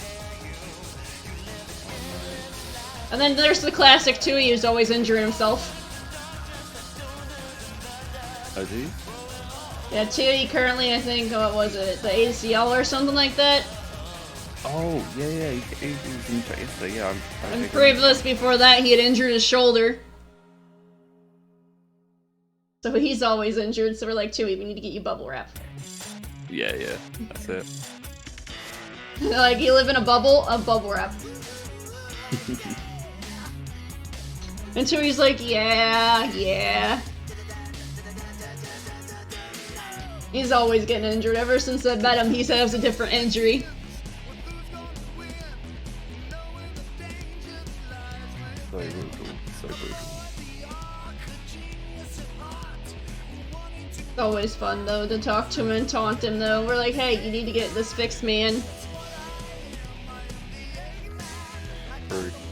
And then there's the classic too, he was always injuring himself. Oh, do you? Yeah, Tootie currently, I think, what was it, the ACL or something like that? Oh, yeah, he was in track yesterday, yeah. And previous before that, he had injured his shoulder. So he's always injured, so we're like, Tootie, we need to get you bubble wrap. Yeah, that's it. Like, you live in a bubble wrap. And Tootie's like, yeah. He's always getting injured. Ever since I met him, he has a different injury. So brutal. It's always fun, though, to talk to him and taunt him, though. We're like, hey, you need to get this fixed, man.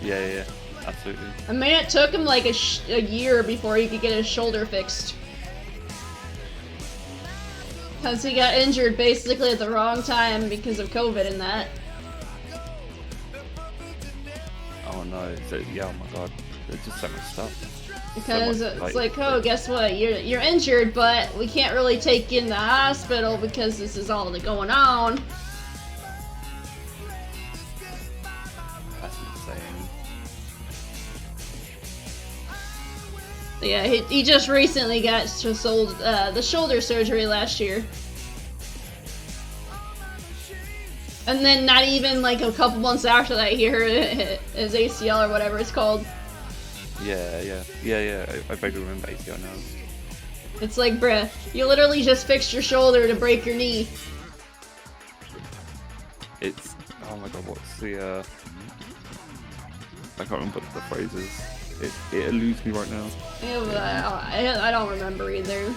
Yeah, absolutely. I mean, it took him like a year before he could get his shoulder fixed. Because he got injured basically at the wrong time because of COVID and that. Oh no, yeah, oh my god. There's just so much stuff. Because so much, it's like, oh, guess what? You're injured, but we can't really take you in the hospital because this is all going on. That's insane. Yeah, he just recently got the shoulder surgery last year. And then not even like a couple months after that, he hurt his ACL or whatever it's called. Yeah. I vaguely remember ACL now. It's like, bruh, you literally just fixed your shoulder to break your knee. It's oh my god, what's the I can't remember what the phrase is. It eludes me right now. Yeah, I don't remember either.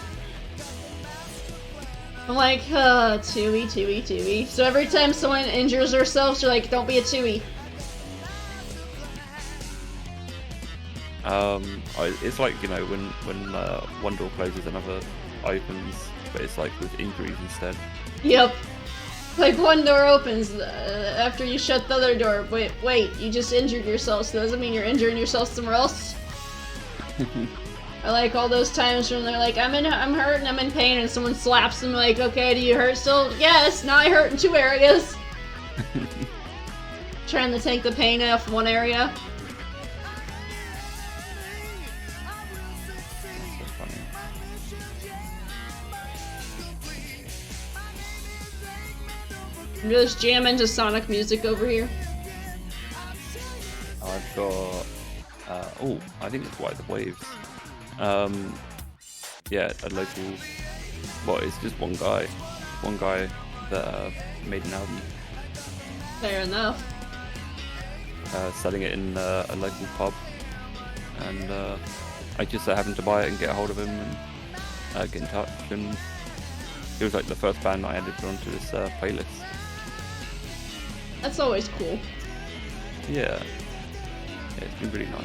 I'm like, Tui. So every time someone injures themselves, you're like, don't be a Tui. It's like, you know, when one door closes, another opens, but it's like with injuries instead. Yep. Like one door opens after you shut the other door. Wait, you just injured yourself, so doesn't mean you're injuring yourself somewhere else. I like all those times when they're like, I'm hurt and I'm in pain, and someone slaps them like, okay, do you hurt still? Yes, now I hurt in 2 areas. Trying to take the pain off one area. That's funny. I'm just jamming to Sonic music over here. I've got oh, I think it's White the Waves. Yeah, a local. Well, it's just one guy that made an album, Fair enough. selling it in a local pub, and I just happened to buy it and get a hold of him and get in touch, and he was like the first band I added onto this playlist. That's always cool. Yeah, it's been really nice.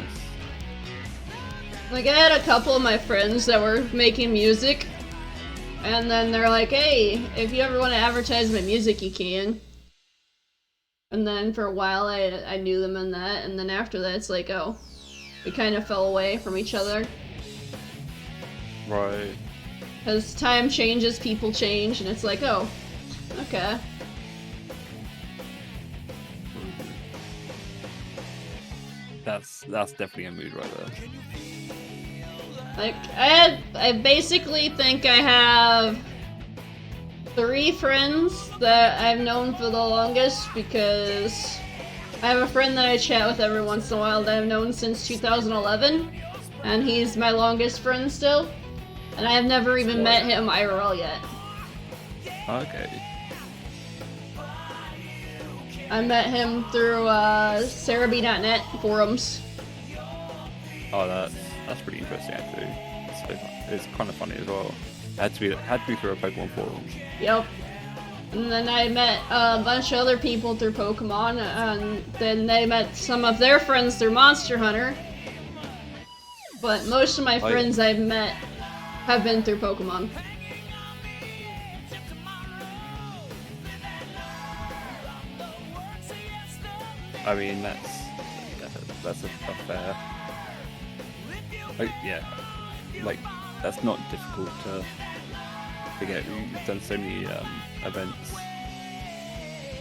Like, I had a couple of my friends that were making music, and then they're like, hey, if you ever want to advertise my music, you can. And then for a while, I knew them in that, and then after that, it's like, oh, we kind of fell away from each other. Right. As time changes, people change, and it's like, oh, okay. That's definitely a mood right there. Like, I basically think I have 3 friends that I've known for the longest, because I have a friend that I chat with every once in a while that I've known since 2011, and he's my longest friend still, and I have never even met him IRL yet. Okay. I met him through Cerebi.net forums. Oh, that's pretty interesting actually. It's kind of funny as well. Had to be through a Pokemon forum. Yep. And then I met a bunch of other people through Pokemon, and then they met some of their friends through Monster Hunter. But most of my friends I've met have been through Pokemon. I mean, that's a fair. Yeah, like that's not difficult to get. You've done so many events.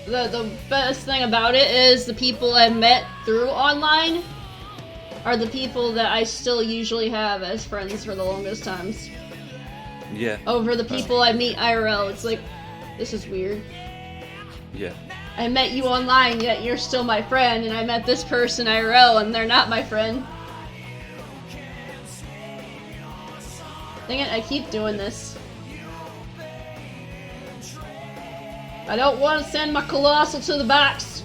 The best thing about it is the people I've met through online are the people that I still usually have as friends for the longest times. Yeah. Over the people I meet IRL. It's like, this is weird. Yeah. I met you online, yet you're still my friend, and I met this person IRL, and they're not my friend. Dang it, I keep doing this. I don't want to send my Colossal to the box.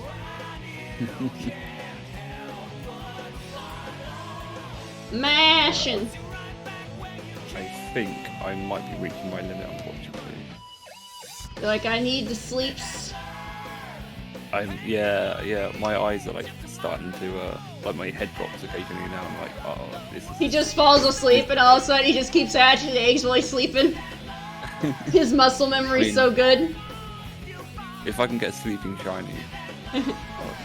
Mashing. I think I might be reaching my limit, unfortunately. Like, I need to sleep. Yeah. My eyes are like starting to like my head drops occasionally now. I'm like, oh, this is. He just falls asleep, and all of a sudden he just keeps hatching eggs while he's sleeping. His muscle memory's so good. If I can get sleeping shiny,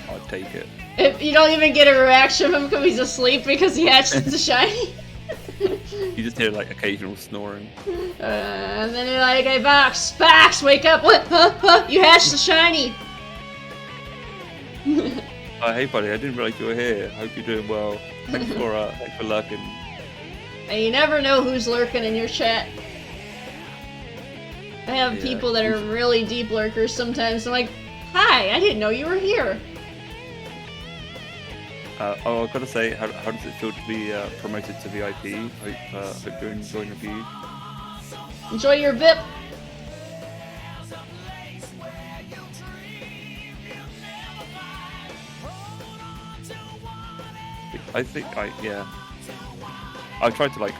I'll take it. If you don't even get a reaction from him because he's asleep because he hatched the shiny. You just hear like occasional snoring. And then you're like, hey, Box, wake up! What? Huh? You hatched the shiny! Oh, hey buddy, I didn't realize you were here. Hope you're doing well. Thanks for lurking. And you never know who's lurking in your chat. I have people that are really deep lurkers sometimes. I'm like, Hi, I didn't know you were here. Oh, I've got to say, how does it feel to be promoted to VIP? Hope you're enjoying the view. Enjoy your VIP. I think I tried to like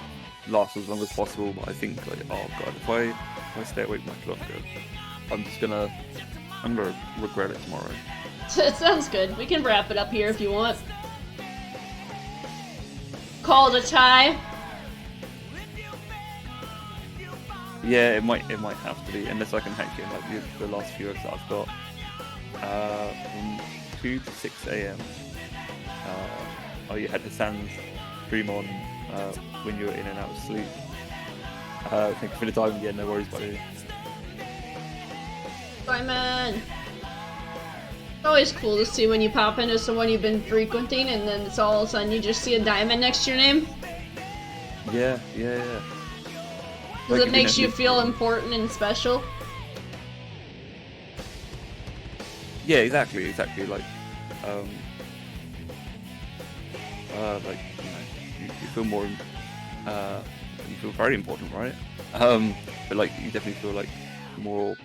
last as long as possible, but I think like, oh god, if I stay awake much longer, I'm gonna regret it tomorrow. It sounds good. We can wrap it up here if you want. Call it a tie. Yeah, it might have to be, unless I can hack in like the last few eggs that I've got. From 2 to 6 AM. Oh, you had the Sans stream on when you were in and out of sleep. Thank you for the time. Yeah, no worries, buddy. Bye, man. It's always cool to see when you pop into someone you've been frequenting and then it's all of a sudden you just see a diamond next to your name. Yeah. Because it makes you feel important and special. Yeah, exactly. Like, you feel more, you feel very important, right? But like, you definitely feel like more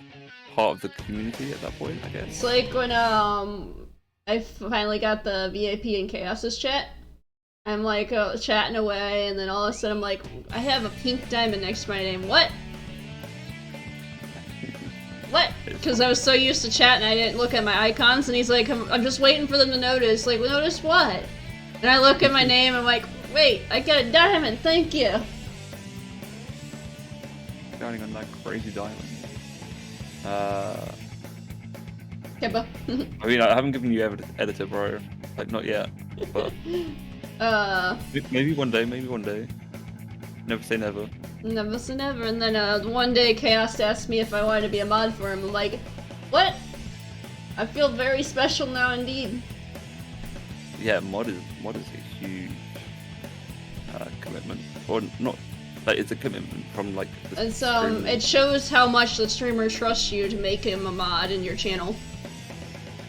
part of the community at that point, I guess. It's like when I finally got the VIP and Chaos's chat. I'm like chatting away, and then all of a sudden I'm like, I have a pink diamond next to my name. What? What? Because I was so used to chatting, I didn't look at my icons, and he's like, I'm just waiting for them to notice. Like, notice what? And I look at my name, I'm like, wait, I got a diamond, thank you. Counting on that crazy diamond. Kibba. I mean, I haven't given you editor, bro. Like, not yet. But maybe one day. Never say never. Never say never. And then one day Chaos asked me if I wanted to be a mod for him. I'm like, what? I feel very special now indeed. Yeah, mod is a huge commitment, or not. Like, it's a commitment from like. It's it shows how much the streamer trusts you to make him a mod in your channel,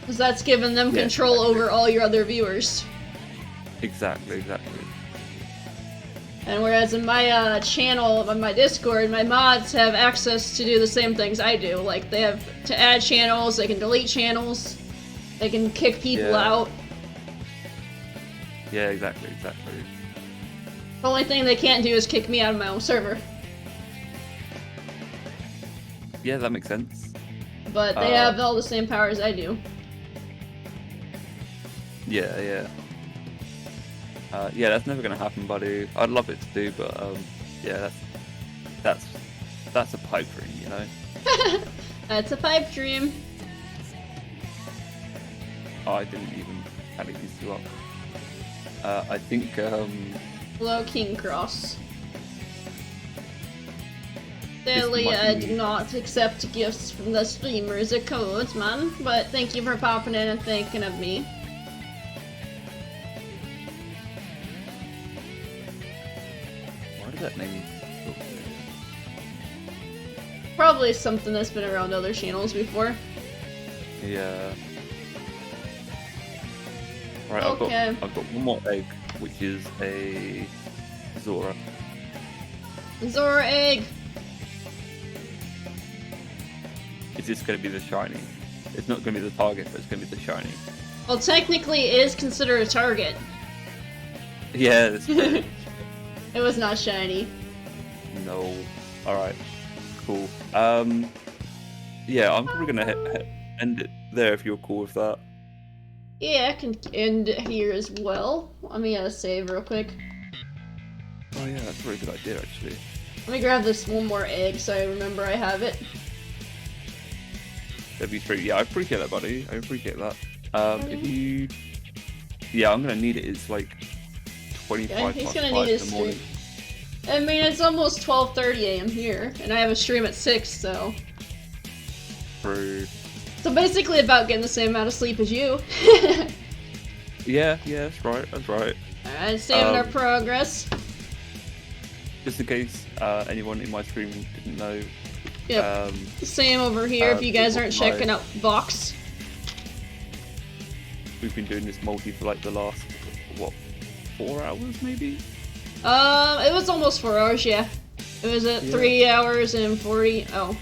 because that's giving them control over all your other viewers. Exactly. And whereas in my channel, on my Discord, my mods have access to do the same things I do. Like, they have to add channels, they can delete channels, they can kick people out. Yeah, exactly. The only thing they can't do is kick me out of my own server. Yeah, that makes sense. But they have all the same powers I do. Yeah. Yeah, that's never gonna happen, buddy. I'd love it to do, but yeah, that's a pipe dream, you know. That's a pipe dream. Oh, I didn't even tally these two up. I think Hello, King Cross. Sadly, I do not accept gifts from the streamers or codes, man. But thank you for popping in and thinking of me. Why did that name? Probably something that's been around other channels before. Yeah. Right, Okay. I've got one more egg, which is a Zora. Zora egg. Is this going to be the shiny? It's not going to be the target, but it's going to be the shiny. Well, technically, it is considered a target. Yeah, that's true. It was not shiny. No. Alright. Cool. Yeah, I'm probably going to end it there if you're cool with that. Yeah, I can end it here as well. Let me save real quick. Oh yeah, that's a really good idea actually. Let me grab this one more egg so I remember I have it. W3, yeah, I appreciate that, buddy. I appreciate that. If you... Yeah, I'm gonna need it. It's like 25 Yeah, he's past gonna 5 need in his the morning. stream. I mean, it's almost 12:30 AM here, and I have a stream at 6, so... True. So basically about getting the same amount of sleep as you. Yeah, that's right. Alright, saving our progress. Just in case anyone in my stream didn't know. Yep. Same over here if you guys aren't checking out Vox. we've been doing this multi for like the last, what, 4 hours maybe? It was almost 4 hours, yeah. It was at 3 hours and 40. Oh.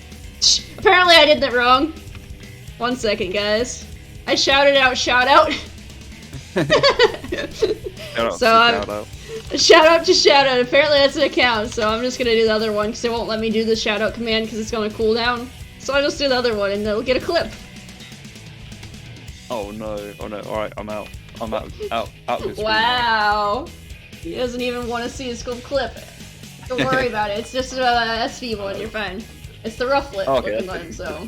Apparently I did that wrong. 1 second, guys. I shouted out, shout out. Shout out to shout out. Apparently that's an account, so I'm just gonna do the other one because it won't let me do the shout out command because it's gonna cool down. So I'll just do the other one and they'll get a clip. Oh no, alright, I'm out. I'm out of this. Wow. He doesn't even want to see his full clip. Don't worry about it. It's just a SV one. You're fine. It's the rufflet looking one, so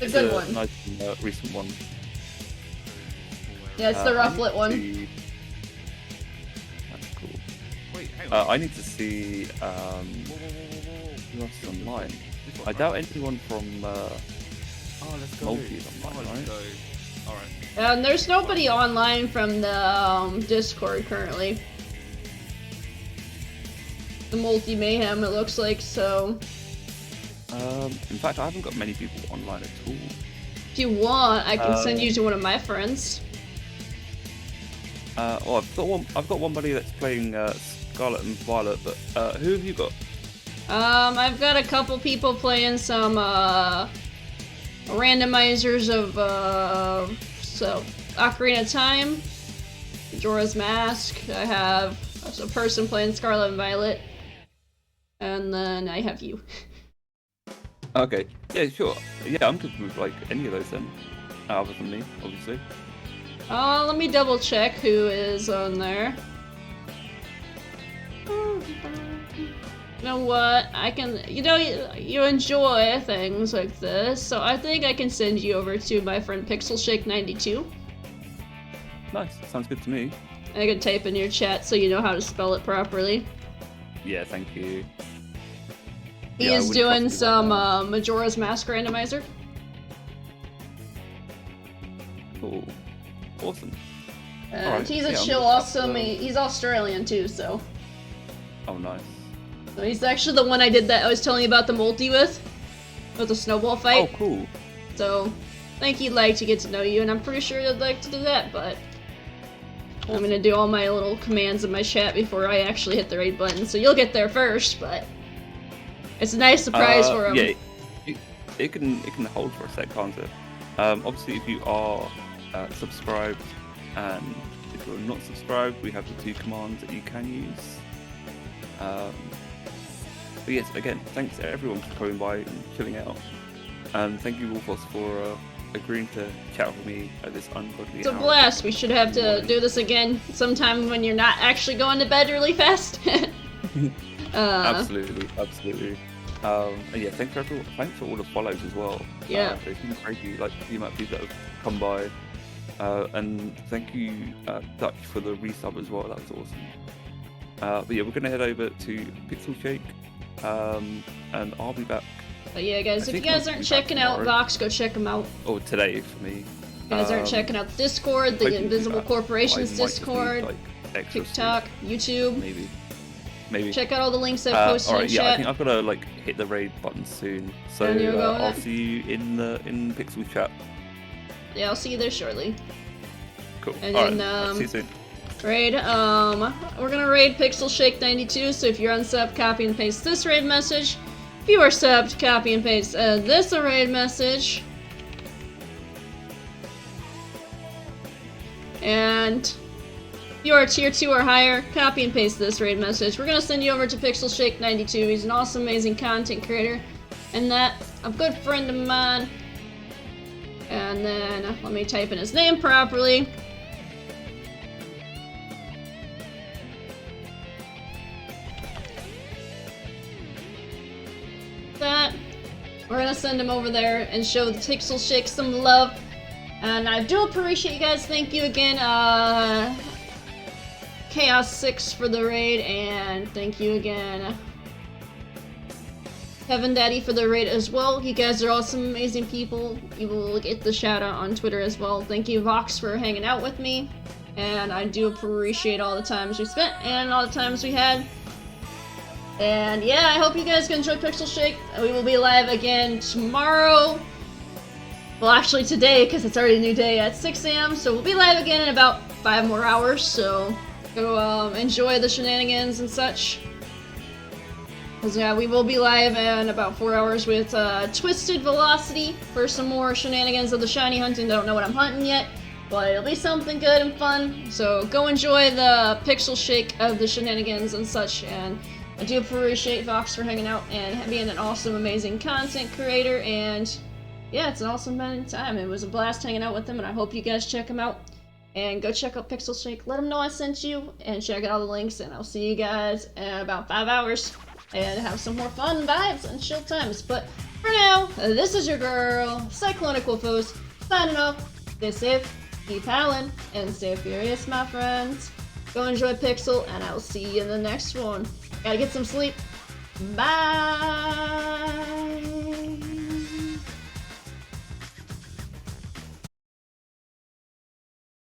it's a good one. Nice recent one. Yeah, it's the rufflet one. That's cool. Wait, hang on. I need to see who else is online. I doubt anyone from Multi is online, right? And there's nobody online from the Discord currently. The Multi Mayhem, it looks like, so. In fact, I haven't got many people online at all. If you want, I can send you to one of my friends. Well, I've got one buddy that's playing Scarlet and Violet, but who have you got? I've got a couple people playing some randomizers of Ocarina of Time, Majora's Mask. I have a person playing Scarlet and Violet, and then I have you. Okay, yeah, sure. Yeah, I'm good with like any of those then, other than me, obviously. Let me double check who is on there. You know what? I can. You know, you enjoy things like this, so I think I can send you over to my friend PixelShake92. Nice, sounds good to me. I can type in your chat so you know how to spell it properly. Yeah, thank you. He is doing some Majora's Mask randomizer. Cool. Awesome. Right. He's a chill, awesome. He's Australian too, so. Oh, nice. So he's actually the one I was telling you about the multi with the snowball fight. Oh, cool. So, I think he'd like to get to know you, and I'm pretty sure he'd like to do that, but I'm gonna do all my little commands in my chat before I actually hit the raid button, so you'll get there first, but it's a nice surprise for him. Yeah, it can hold for a sec, can't it? Obviously, if you are subscribed, and if you're not subscribed, we have the 2 commands that you can use. But yes, again, thanks to everyone for coming by and chilling out. And thank you, Wolfos, for agreeing to chat with me at this ungodly It's a hour. blast. We should have to do this again sometime when you're not actually going to bed really fast. Absolutely. And yeah, thanks for all the follows as well. Yeah. It's been crazy, like the amount of people that have come by. And thank you, Dutch, for the resub as well. That was awesome. But yeah, we're gonna head over to PixelShake, and I'll be back. But yeah, guys, if you guys aren't checking out Vox, go check them out. Or today for me. If you guys aren't checking out the Discord, the Invisible Corporation's Discord, like, TikTok, YouTube. Maybe. Check out all the links I've posted alright, in yeah, chat. I think I've gotta like hit the raid button soon. So I'll see you in Pixel chat. Yeah, I'll see you there shortly. Cool. And alright, then see you soon. Raid, we're gonna raid PixelShake92, so if you're unsubbed, copy and paste this raid message. If you are subbed, copy and paste this raid message. And if you are tier 2 or higher, copy and paste this raid message. We're gonna send you over to PixelShake92. He's an awesome, amazing content creator, and a good friend of mine. And then, let me type in his name properly. That we're gonna send him over there and show the PixelShake some love, and I do appreciate you guys. Thank you again, Chaos6 for the raid, and thank you again, Heaven Daddy, for the raid as well. You guys are awesome, amazing people. You will get the shout out on Twitter as well. Thank you, Vox, for hanging out with me, and I do appreciate all the times we spent and all the times we had. And yeah, I hope you guys can enjoy PixelShake. We will be live again tomorrow. well, actually today, because it's already a new day at 6 a.m. So we'll be live again in about 5 more hours. So go enjoy the shenanigans and such. Because yeah, we will be live in about 4 hours with Twisted Velocity for some more shenanigans of the shiny hunting. Don't know what I'm hunting yet, but it'll be something good and fun. So go enjoy the pixel shake of the shenanigans and such. And I do appreciate Vox for hanging out and being an awesome, amazing content creator. And yeah, it's an awesome time. It was a blast hanging out with him, and I hope you guys check him out. And go check out Pixel Shake. Let him know I sent you, and check out all the links. And I'll see you guys in about 5 hours. And have some more fun vibes and chill times. But for now, this is your girl, Cyclonic Wolfos, signing off. Stay safe, keep howling, and stay furious, my friends. Go enjoy Pixel, and I'll see you in the next one. Gotta get some sleep. Bye!